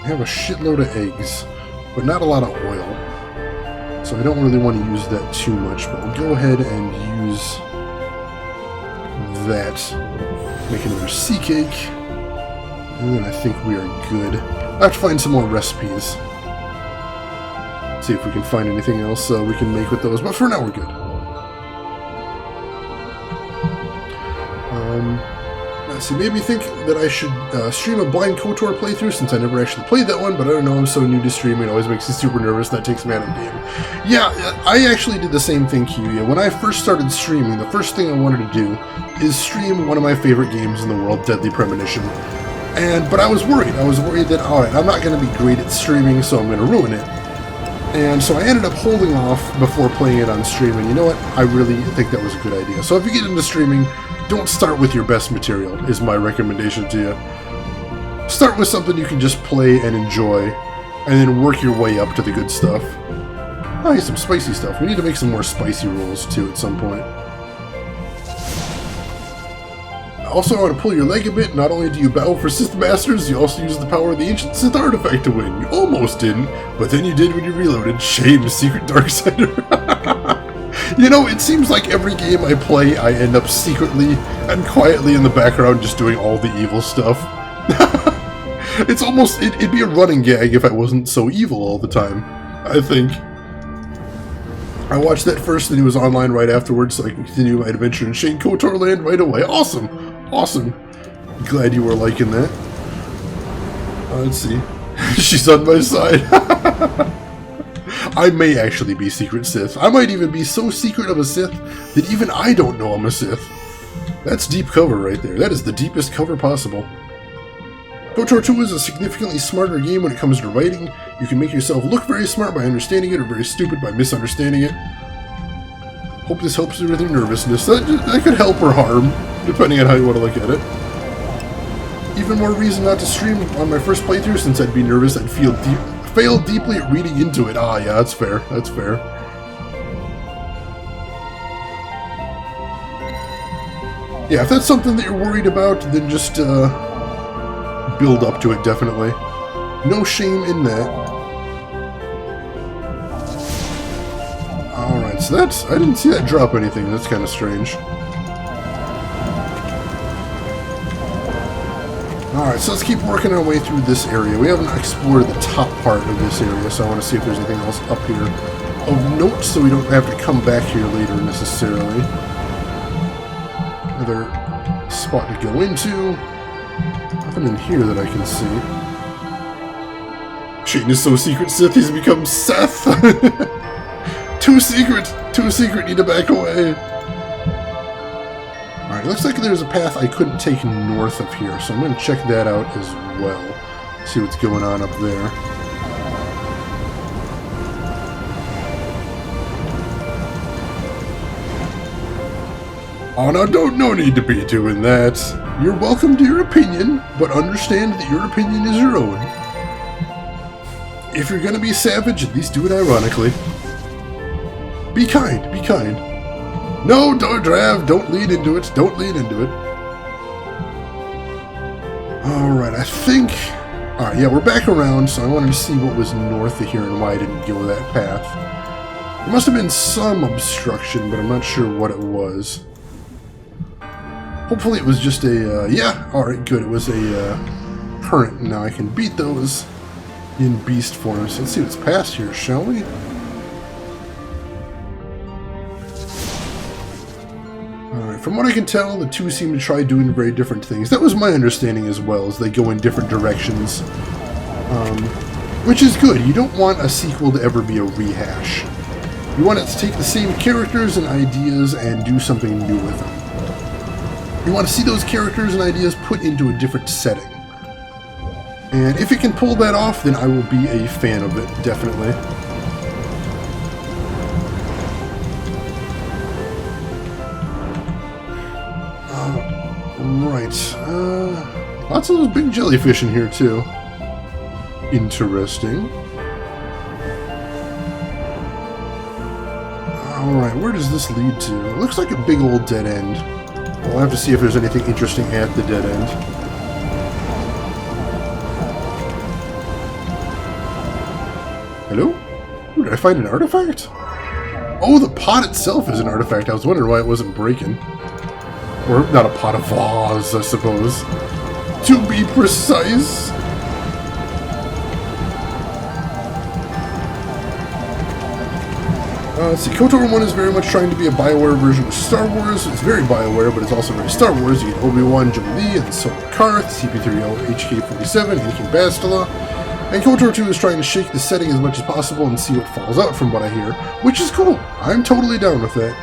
We have a shitload of eggs, but not a lot of oil. So I don't really want to use that too much, but we'll go ahead and use that. Make another sea cake. And then I think we are good. I'll have to find some more recipes. See if we can find anything else we can make with those, but for now we're good. Let's see, made me think that I should stream a blind KOTOR playthrough since I never actually played that one, but I don't know, I'm so new to streaming, it always makes me super nervous, that takes me out of the game. Yeah, I actually did the same thing, Kiwi. When I first started streaming, the first thing I wanted to do is stream one of my favorite games in the world, Deadly Premonition. But I was worried. I was worried that, alright, I'm not going to be great at streaming, so I'm going to ruin it. And so I ended up holding off before playing it on stream, and you know what? I really think that was a good idea. So if you get into streaming, don't start with your best material, is my recommendation to you. Start with something you can just play and enjoy, and then work your way up to the good stuff. Oh, here's some spicy stuff. We need to make some more spicy rolls, too, at some point. Also, I want to pull your leg a bit. Not only do you battle for Sith Masters, you also use the power of the ancient Sith artifact to win. You almost didn't, but then you did when you reloaded. Shame, Secret Darksider. You know, it seems like every game I play, I end up secretly and quietly in the background just doing all the evil stuff. It's almost, it'd be a running gag if I wasn't so evil all the time, I think. I watched that first, and he was online right afterwards, so I can continue my adventure in Shane KOTOR land right away. Awesome! Awesome. Glad you were liking that. Let's see. She's on my side. I may actually be Secret Sith. I might even be so secret of a Sith that even I don't know I'm a Sith. That's deep cover right there. That is the deepest cover possible. KOTOR 2 is a significantly smarter game when it comes to writing. You can make yourself look very smart by understanding it, or very stupid by misunderstanding it. Hope this helps you with your nervousness. That could help or harm, depending on how you want to look at it. Even more reason not to stream on my first playthrough, since I'd be nervous I'd fail deeply at reading into it. Ah, yeah, that's fair. That's fair. Yeah, if that's something that you're worried about, then just build up to it, definitely. No shame in that. Alright, so that's... I didn't see that drop anything. That's kind of strange. Alright, so let's keep working our way through this area. We haven't explored the top part of this area, so I want to see if there's anything else up here of note, so we don't have to come back here later necessarily. Another spot to go into. Nothing in here that I can see. Shane is so secret, Sith, he's become Seth! Too secret! Too secret, need to back away! Alright, looks like there's a path I couldn't take north of here, so I'm going to check that out as well. See what's going on up there. Oh, no need to be doing that. You're welcome to your opinion, but understand that your opinion is your own. If you're gonna be savage, at least do it ironically. Be kind, be kind. No, Drav, don't lead into it, don't lead into it. Alright, I think... Alright, yeah, we're back around, so I wanted to see what was north of here and why I didn't go that path. There must have been some obstruction, but I'm not sure what it was. Hopefully it was just a, yeah, alright, good, it was a current. Now I can beat those in beast forms. Let's see what's past here, shall we? Alright, from what I can tell, the two seem to try doing very different things. That was my understanding as well, as they go in different directions. Which is good. You don't want a sequel to ever be a rehash. You want it to take the same characters and ideas and do something new with them. You want to see those characters and ideas put into a different setting. And if it can pull that off, then I will be a fan of it, definitely. Right. Lots of those big jellyfish in here, too. Interesting. Alright, where does this lead to? It looks like a big old dead end. We'll have to see if there's anything interesting at the dead end. Hello? Ooh, did I find an artifact? Oh, the pot itself is an artifact. I was wondering why it wasn't breaking. Or, not a pot, a vase, I suppose. To be precise. Let's see, KOTOR 1 is very much trying to be a BioWare version of Star Wars. It's very BioWare, but it's also very Star Wars. You get Obi-Wan, Jolee, and Solo Karth, CP3O, HK-47, Anakin Bastila. And KOTOR 2 is trying to shake the setting as much as possible and see what falls out from what I hear, which is cool. I'm totally down with that.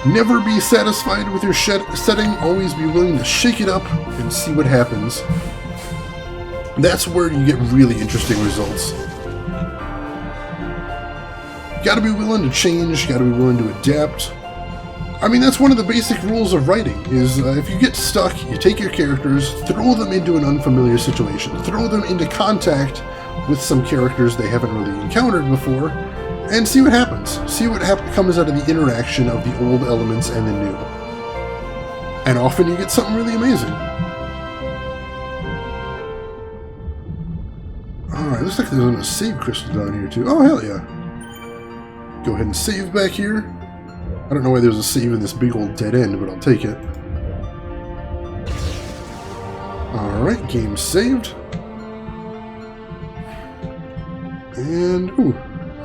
Never be satisfied with your setting, always be willing to shake it up and see what happens. That's where you get really interesting results. Gotta be willing to change, gotta be willing to adapt. I mean, that's one of the basic rules of writing, is if you get stuck, you take your characters, throw them into an unfamiliar situation, throw them into contact with some characters they haven't really encountered before, and see what happens. See what comes out of the interaction of the old elements and the new. And often you get something really amazing. Alright, looks like there's a save crystal down here too. Oh, hell yeah. Go ahead and save back here. I don't know why there's a save in this big old dead end, but I'll take it. Alright, game saved. And, ooh.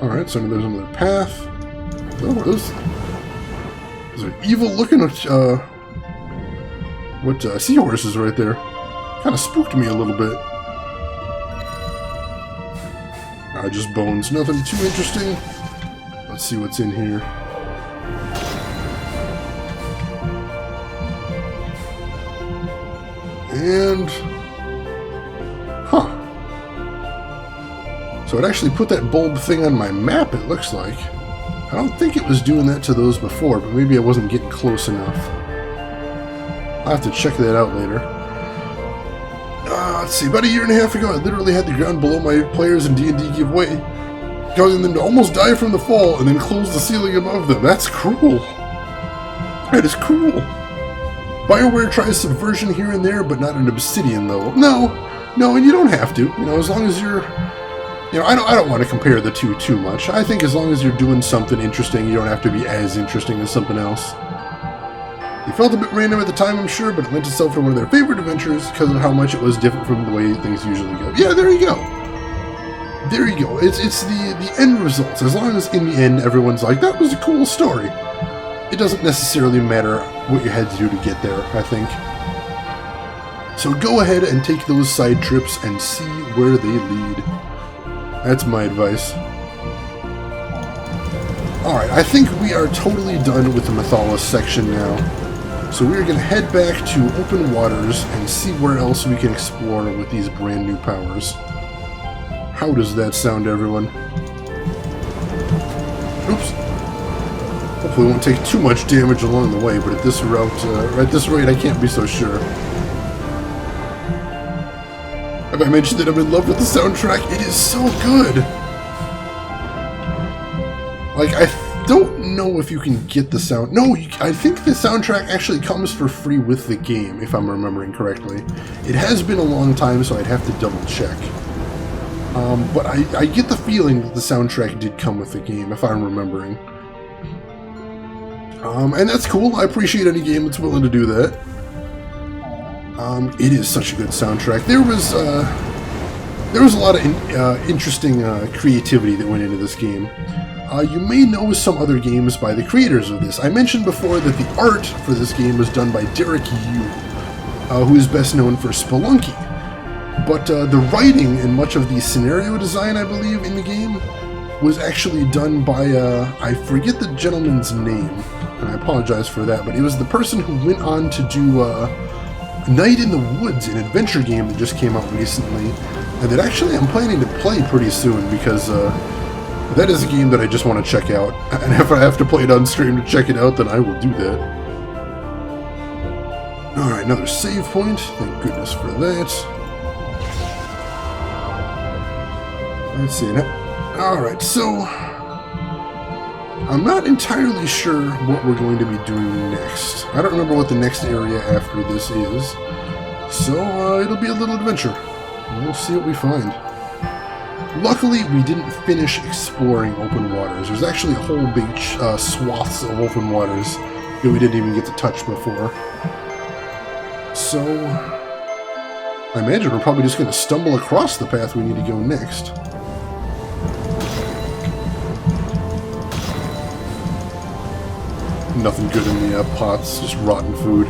Alright, so there's another path. Oh, those are evil looking, seahorses right there. Kind of spooked me a little bit. Just bones, nothing too interesting. Let's see what's in here. And... huh. So it actually put that bulb thing on my map, it looks like. I don't think it was doing that to those before, but maybe I wasn't getting close enough. I'll have to check that out later. Let's see, about a year and a half ago, I literally had the ground below my players in D&D give way, causing them to almost die from the fall and then close the ceiling above them. That's cruel. That is cruel. BioWare tries subversion here and there, but not an Obsidian level. No, and you don't have to. You know, as long as you're... You know, I don't want to compare the two too much. I think as long as you're doing something interesting, you don't have to be as interesting as something else. It felt a bit random at the time, I'm sure, but it lent itself to one of their favorite adventures because of how much it was different from the way things usually go. Yeah, there you go. There you go. It's the end results. As long as in the end everyone's like, that was a cool story. It doesn't necessarily matter what you had to do to get there, I think. So go ahead and take those side trips and see where they lead. That's my advice. Alright, I think we are totally done with the Mithalas section now. So we're going to head back to open waters and see where else we can explore with these brand new powers. How does that sound, everyone? Oops. Hopefully it won't take too much damage along the way, but at this rate, I can't be so sure. Have I mentioned that I'm in love with the soundtrack? It is so good! Like, I don't know if you can get the sound... No, I think the soundtrack actually comes for free with the game, if I'm remembering correctly. It has been a long time, so I'd have to double check. But I get the feeling that the soundtrack did come with the game, if I'm remembering. And that's cool. I appreciate any game that's willing to do that. It is such a good soundtrack. There was a lot of interesting creativity that went into this game. You may know some other games by the creators of this. I mentioned before that the art for this game was done by Derek Yu, who is best known for Spelunky. But the writing and much of the scenario design, I believe, in the game was actually done by, I forget the gentleman's name, and I apologize for that, but it was the person who went on to do Night in the Woods, an adventure game that just came out recently, and that actually I'm planning to play pretty soon, because that is a game that I just want to check out, and if I have to play it on stream to check it out, then I will do that. Alright, another save point, thank goodness for that. Let's see. Alright, so I'm not entirely sure what we're going to be doing next. I don't remember what the next area after this is. So it'll be a little adventure. We'll see what we find. Luckily, we didn't finish exploring open waters. There's actually a whole big swaths of open waters that we didn't even get to touch before. So I imagine we're probably just going to stumble across the path we need to go next. Nothing good in the pots, just rotten food.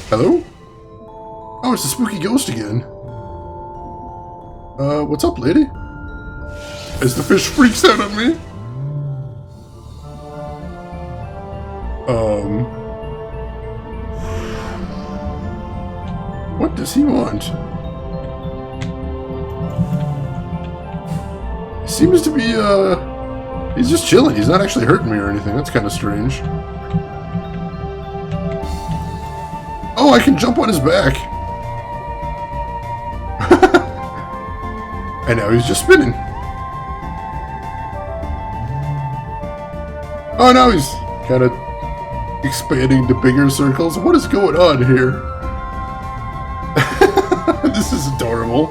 Hello? Oh, it's the spooky ghost again. What's up, lady? As the fish freaks out on me? What does he want? He seems to be, he's just chilling. He's not actually hurting me or anything. That's kind of strange. Oh, I can jump on his back. And now he's just spinning. Oh, now he's kind of expanding to bigger circles. What is going on here? This is adorable.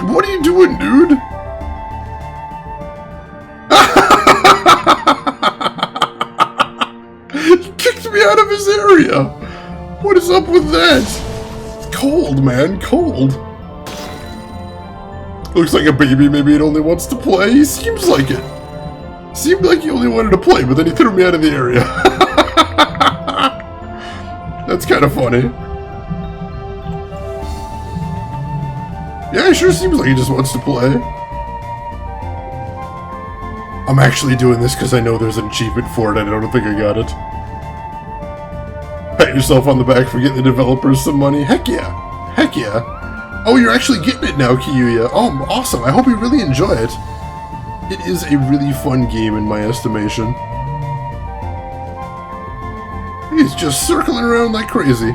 What are you doing, dude? He kicked me out of his area. What is up with that? It's cold, man, cold. Looks like a baby. Maybe it only wants to play. He seems like it. Seemed like he only wanted to play, but then he threw me out of the area. That's kind of funny. Yeah, it sure seems like he just wants to play. I'm actually doing this because I know there's an achievement for it, and I don't think I got it. Pat yourself on the back for getting the developers some money. Heck yeah. Heck yeah. Oh, you're actually getting it now, Kiyoya. Oh, awesome. I hope you really enjoy it. It is a really fun game in my estimation. He's just circling around like crazy.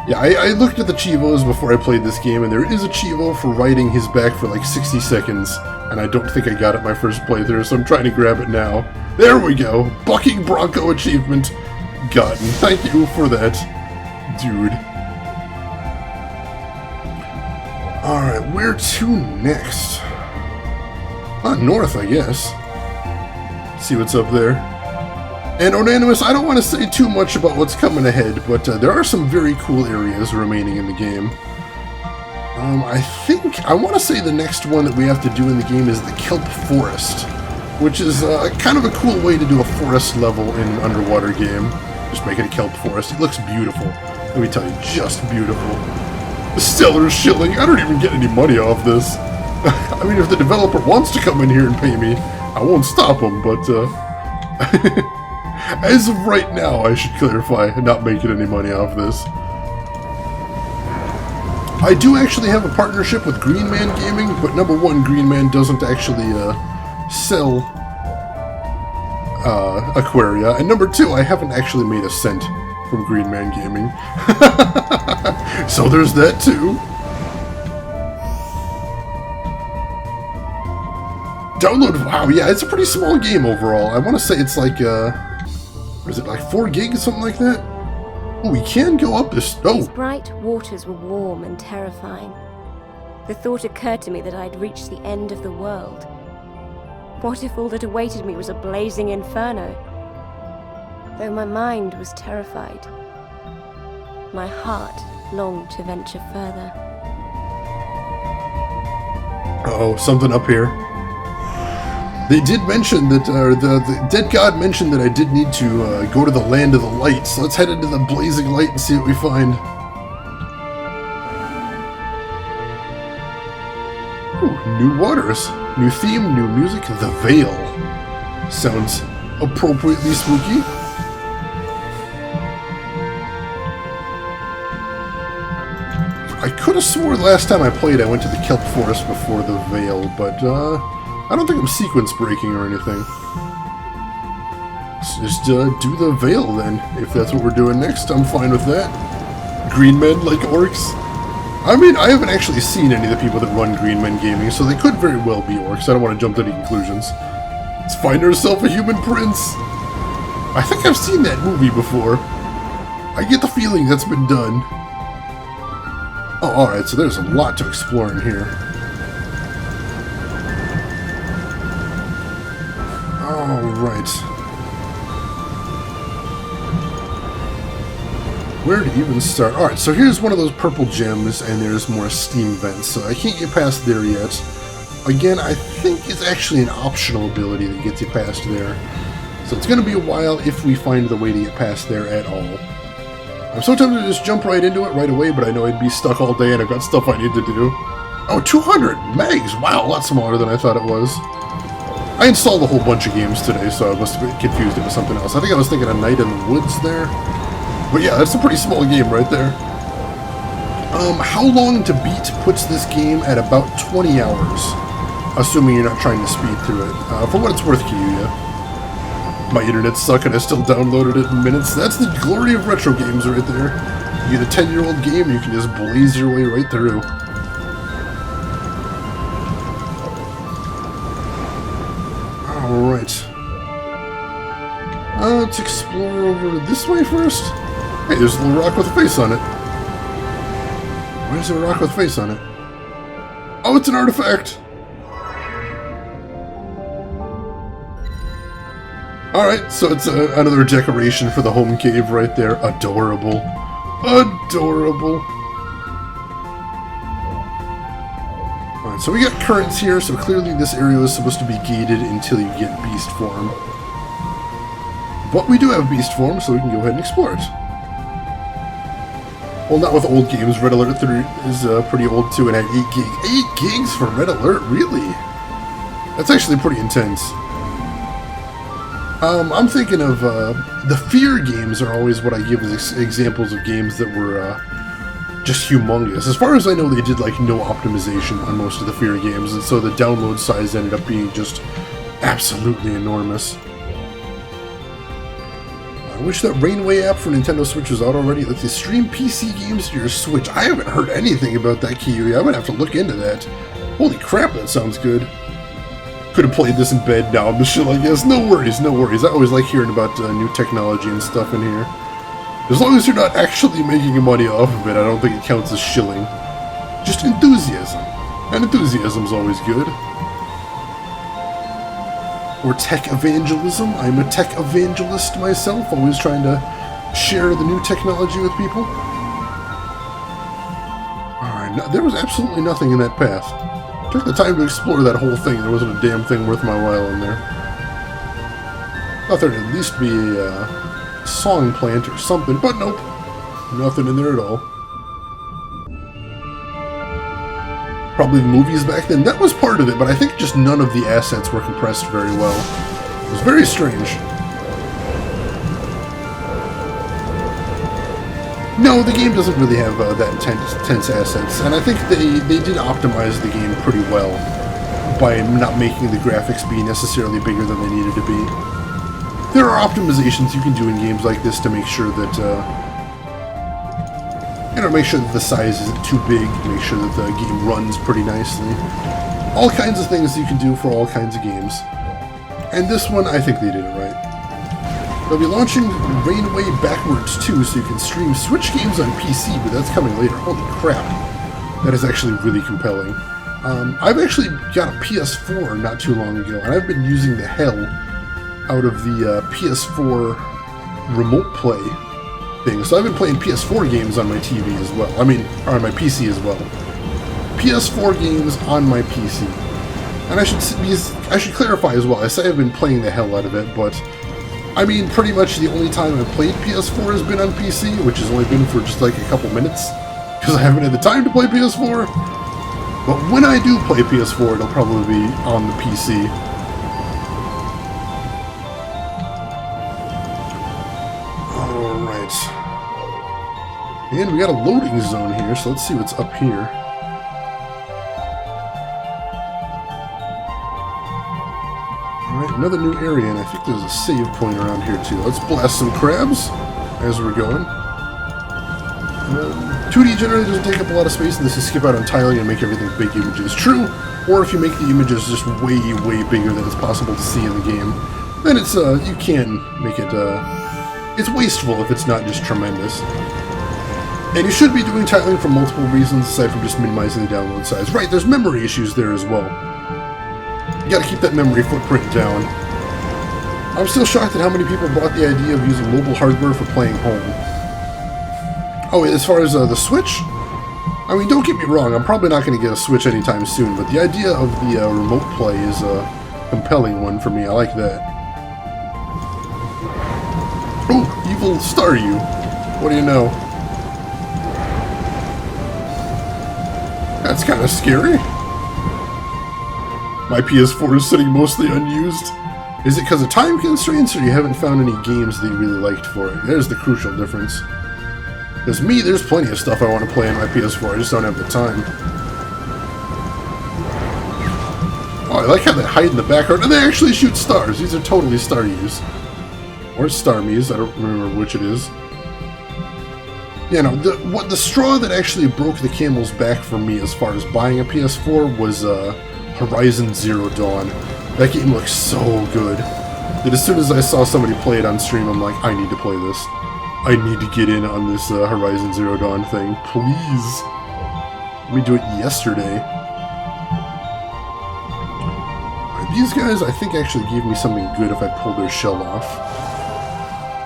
Yeah, I looked at the Chivos before I played this game, and there is a Chivo for riding his back for like 60 seconds, and I don't think I got it my first playthrough, so I'm trying to grab it now. There we go! Bucking Bronco achievement gotten. Thank you for that, dude. Alright, where to next? North, I guess. See what's up there. And Onanimous, I don't want to say too much about what's coming ahead, but there are some very cool areas remaining in the game. I want to say the next one that we have to do in the game is the Kelp Forest, which is kind of a cool way to do a forest level in an underwater game. Just make it a Kelp Forest. It looks beautiful. Let me tell you, just beautiful. Stellar shilling. I don't even get any money off this. I mean, if the developer wants to come in here and pay me, I won't stop him, but as of right now, I should clarify, not making any money off this. I do actually have a partnership with Green Man Gaming, but number one, Green Man doesn't actually sell Aquaria, and number two, I haven't actually made a cent from Green Man Gaming. So there's that too. Download, wow, yeah, it's a pretty small game overall. I want to say it's like, is it like 4 gigs, something like that? Oh, we can go up this, These bright waters were warm and terrifying. The thought occurred to me that I'd reached the end of the world. What if all that awaited me was a blazing inferno? Though my mind was terrified, my heart longed to venture further. Uh-oh, something up here. They did mention that, the Dead God mentioned that I did need to go to the Land of the Light, so let's head into the Blazing Light and see what we find. Ooh, new waters, new theme, new music, The Veil. Sounds appropriately spooky. I could have swore last time I played I went to the Kelp Forest before The Veil, but, I don't think I'm sequence breaking or anything. Let's just do the Veil then. If that's what we're doing next, I'm fine with that. Green men like orcs? I mean, I haven't actually seen any of the people that run Green Men Gaming, so they could very well be orcs. I don't want to jump to any conclusions. Let's find herself a human prince. I think I've seen that movie before. I get the feeling that's been done. Oh, alright, so there's a lot to explore in here. Alright. Where to even start? Alright, so here's one of those purple gems, and there's more steam vents, so I can't get past there yet. Again, I think it's actually an optional ability that gets you past there. So it's going to be a while if we find the way to get past there at all. I'm so tempted to just jump right into it right away, but I know I'd be stuck all day and I've got stuff I need to do. Oh, 200 megs! Wow, a lot smaller than I thought it was. I installed a whole bunch of games today, so I must have been confused it with something else. I think I was thinking of Night in the Woods there. But yeah, that's a pretty small game right there. How long to beat puts this game at about 20 hours. Assuming you're not trying to speed through it. For what it's worth, Kyuya. My internet's suck and I still downloaded it in minutes. That's the glory of retro games right there. You get a 10-year-old game, you can just blaze your way right through. Alright. Let's explore over this way first. Hey, there's a little rock with a face on it. Why is there a rock with a face on it? Oh, it's an artifact! Alright, so it's another decoration for the home cave right there. Adorable. Adorable. Alright, so we got currents here, so clearly this area is supposed to be gated until you get beast form. But we do have beast form, so we can go ahead and explore it. Well, not with old games. Red Alert 3 is pretty old too, and had 8 gigs. 8 gigs for Red Alert? Really? That's actually pretty intense. I'm thinking of, the Fear games are always what I give as examples of games that were, just humongous. As far as I know, they did, like, no optimization on most of the Fear games, and so the download size ended up being just absolutely enormous. I wish that Rainway app for Nintendo Switch was out already. Let's see, stream PC games to your Switch. I haven't heard anything about that, Kiwi. I'm gonna have to look into that. Holy crap, that sounds good. Could have played this in bed now. I'm chill, I guess. No worries, no worries. I always like hearing about new technology and stuff in here. As long as you're not actually making money off of it, I don't think it counts as shilling. Just enthusiasm. And enthusiasm's always good. Or tech evangelism. I'm a tech evangelist myself, always trying to share the new technology with people. Alright, no, there was absolutely nothing in that path. Took the time to explore that whole thing. There wasn't a damn thing worth my while in there. Thought there'd at least be a song plant or something, but nope. Nothing in there at all. Probably movies back then. That was part of it, but I think just none of the assets were compressed very well. It was very strange. No, the game doesn't really have that intense assets, and I think they did optimize the game pretty well by not making the graphics be necessarily bigger than they needed to be. There are optimizations you can do in games like this to make sure that make sure that the size isn't too big, make sure that the game runs pretty nicely. All kinds of things you can do for all kinds of games. And this one, I think they did it right. They'll be launching Rainway backwards too, so you can stream Switch games on PC, but that's coming later. Holy crap. That is actually really compelling. I've actually got a PS4 not too long ago, and I've been using the hell out of the PS4 remote play thing. So I've been playing PS4 games on my TV as well. I mean, or on my PC as well. PS4 games on my PC. And I should clarify as well. I say I've been playing the hell out of it, but I mean, pretty much the only time I've played PS4 has been on PC, which has only been for just like a couple minutes, because I haven't had the time to play PS4. But when I do play PS4, it'll probably be on the PC. Alright. And we got a loading zone here, so let's see what's up here. Alright, another new area, and I think there's a save point around here too. Let's blast some crabs as we're going. 2D generally doesn't take up a lot of space, and this is skip out on tiling and make everything big images. True, or if you make the images just way, way bigger than it's possible to see in the game, then it's, you can make it, it's wasteful if it's not just tremendous. And you should be doing tiling for multiple reasons aside from just minimizing the download size. Right, there's memory issues there as well. You gotta keep that memory footprint down. I'm still shocked at how many people bought the idea of using mobile hardware for playing home. Oh, as far as the Switch? I mean, don't get me wrong, I'm probably not going to get a Switch anytime soon, but the idea of the remote play is a compelling one for me. I like that. Oh, evil Staryu. What do you know? That's kind of scary. My PS4 is sitting mostly unused. Is it because of time constraints, or you haven't found any games that you really liked for it? There's the crucial difference. Because me, there's plenty of stuff I want to play on my PS4, I just don't have the time. Oh, I like how they hide in the background, and they actually shoot stars! These are totally Staryus. Or Starmies, I don't remember which it is. Yeah, no, the straw that actually broke the camel's back for me as far as buying a PS4 was Horizon Zero Dawn. That game looks so good that as soon as I saw somebody play it on stream, I'm like, I need to play this. I need to get in on this Horizon Zero Dawn thing, please. Let me do it yesterday. Right, these guys, I think, actually gave me something good if I pulled their shell off.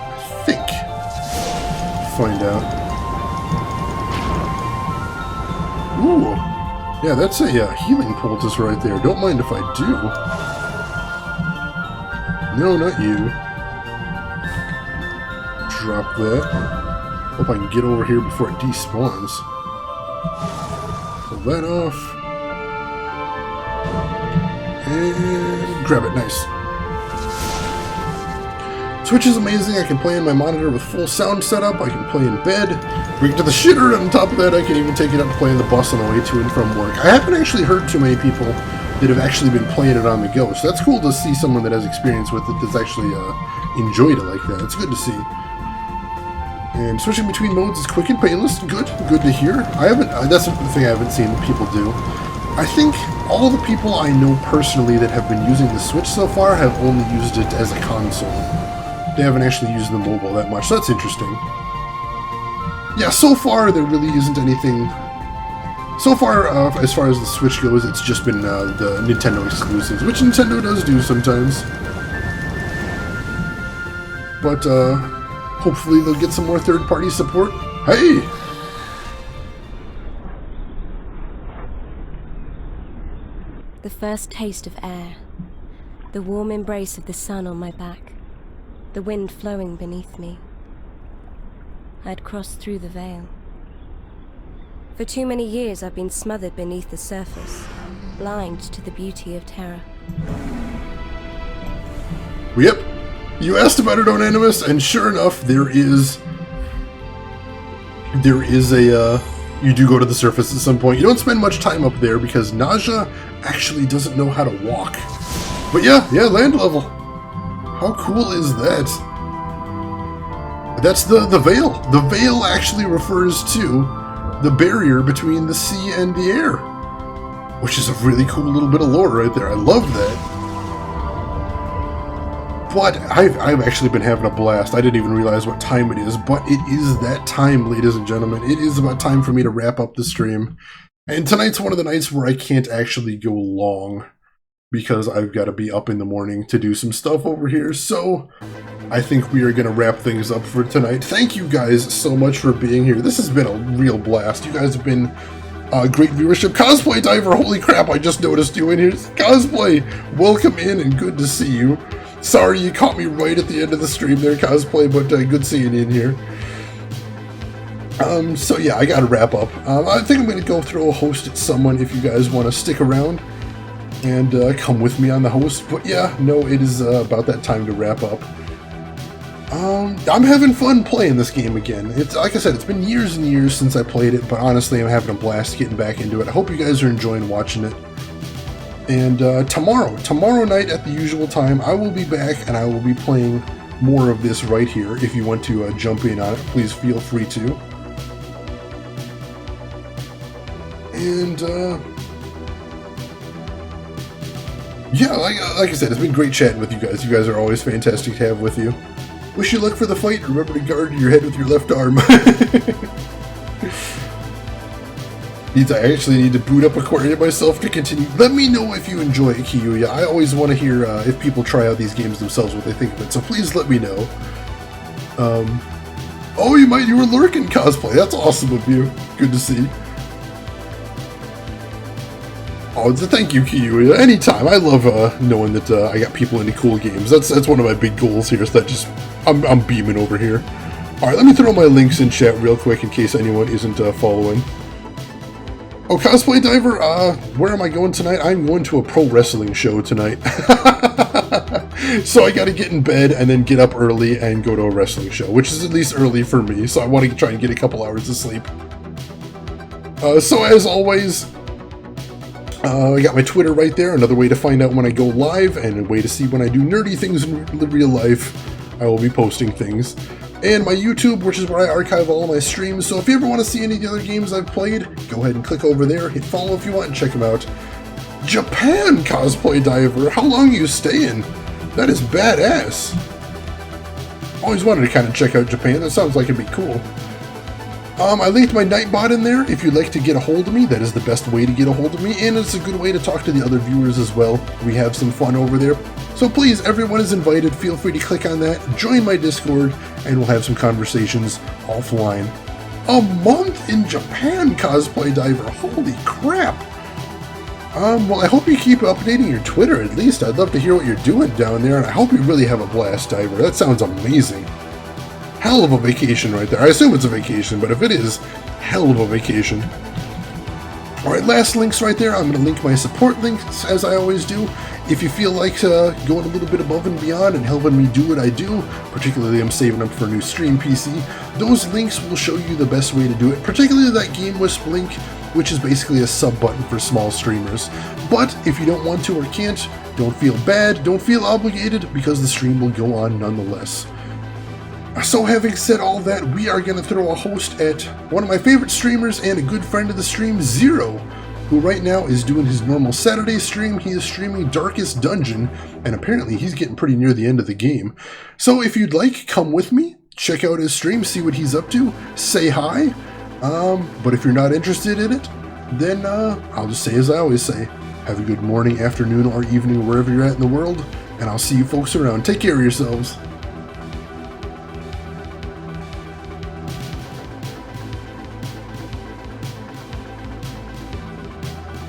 I think. Find out. Ooh. Yeah, that's a healing poultice right there. Don't mind if I do. No, not you. Drop that. Hope I can get over here before it despawns. Pull that off. And grab it. Nice. Switch is amazing. I can play in my monitor with full sound setup. I can play in bed. Bring it to the shitter. And on top of that, I can even take it out to play in the bus on the way to and from work. I haven't actually heard too many people that have actually been playing it on the go. So that's cool to see someone that has experience with it that's actually enjoyed it like that. It's good to see. And switching between modes is quick and painless. Good to hear. That's the thing I haven't seen people do. I think all the people I know personally that have been using the Switch so far have only used it as a console. They haven't actually used the mobile that much, so that's interesting. Yeah, so far there really isn't anything. So far, as far as the Switch goes, it's just been the Nintendo exclusives, which Nintendo does do sometimes. But hopefully they'll get some more third-party support. Hey! The first taste of air, the warm embrace of the sun on my back, the wind flowing beneath me. I had crossed through the veil. For too many years I've been smothered beneath the surface, blind to the beauty of terror. Yep, you asked about it, Anonymous, and sure enough, there is a, you do go to the surface at some point. You don't spend much time up there because Naja actually doesn't know how to walk. But yeah, land level. How cool is that? That's the veil. The veil actually refers to the barrier between the sea and the air, which is a really cool little bit of lore right there. I love that. But I've actually been having a blast. I didn't even realize what time it is, but it is that time, ladies and gentlemen. It is about time for me to wrap up the stream. And tonight's one of the nights where I can't actually go long because I've got to be up in the morning to do some stuff over here. So I think we are going to wrap things up for tonight. Thank you guys so much for being here. This has been a real blast. You guys have been great viewership. Cosplay Diver, holy crap, I just noticed you in here. Cosplay, welcome in and good to see you. Sorry you caught me right at the end of the stream there, Cosplay, but good seeing you in here. So yeah, I gotta wrap up. I think I'm gonna go throw a host at someone if you guys want to stick around and come with me on the host. But yeah, no, it is about that time to wrap up. I'm having fun playing this game again. It's like I said, it's been years and years since I played it, but honestly, I'm having a blast getting back into it. I hope you guys are enjoying watching it. And tomorrow night at the usual time, I will be back and I will be playing more of this right here. If you want to jump in on it, please feel free to. And yeah, like I said, it's been great chatting with you guys. You guys are always fantastic to have with you. Wish you luck for the fight. Remember to guard your head with your left arm. I actually need to boot up Aquaria myself to continue. Let me know if you enjoy it, Kiyoya. I always want to hear if people try out these games themselves, what they think of it. So please let me know. Oh, you were lurking, Cosplay. That's awesome of you. Good to see. Oh, thank you, Kiyoya. Anytime. I love knowing that I got people into cool games. That's one of my big goals here. So that just I'm beaming over here. All right, let me throw my links in chat real quick in case anyone isn't following. Oh, Cosplay Diver, where am I going tonight? I'm going to a pro wrestling show tonight. So I gotta get in bed and then get up early and go to a wrestling show, which is at least early for me, so I want to try and get a couple hours of sleep. So as always, I got my Twitter right there, another way to find out when I go live, and a way to see when I do nerdy things in real life. I will be posting things. And my YouTube, which is where I archive all of my streams, so if you ever want to see any of the other games I've played, go ahead and click over there, hit follow if you want, and check them out. Japan, Cosplay Diver! How long are you staying? That is badass! Always wanted to kind of check out Japan, that sounds like it'd be cool. I linked my Nightbot in there. If you'd like to get a hold of me, that is the best way to get a hold of me, and it's a good way to talk to the other viewers as well. We have some fun over there. So please, everyone is invited. Feel free to click on that, join my Discord, and we'll have some conversations offline. A month in Japan, Cosplay Diver. Holy crap. Well, I hope you keep updating your Twitter at least. I'd love to hear what you're doing down there, and I hope you really have a blast, Diver. That sounds amazing. Hell of a vacation right there. I assume it's a vacation, but if it is, hell of a vacation. Alright, last links right there. I'm going to link my support links, as I always do. If you feel like going a little bit above and beyond and helping me do what I do, particularly I'm saving up for a new stream PC, those links will show you the best way to do it, particularly that GameWisp link. which is basically a sub button for small streamers. But if you don't want to or can't, don't feel bad, don't feel obligated, because the stream will go on nonetheless. So having said all that, we are going to throw a host at one of my favorite streamers and a good friend of the stream, Zero, who right now is doing his normal Saturday stream. He is streaming Darkest Dungeon, and apparently he's getting pretty near the end of the game. So if you'd like, come with me, check out his stream, see what he's up to, say hi. But if you're not interested in it, then I'll just say as I always say, have a good morning, afternoon, or evening wherever you're at in the world, and I'll see you folks around. Take care of yourselves.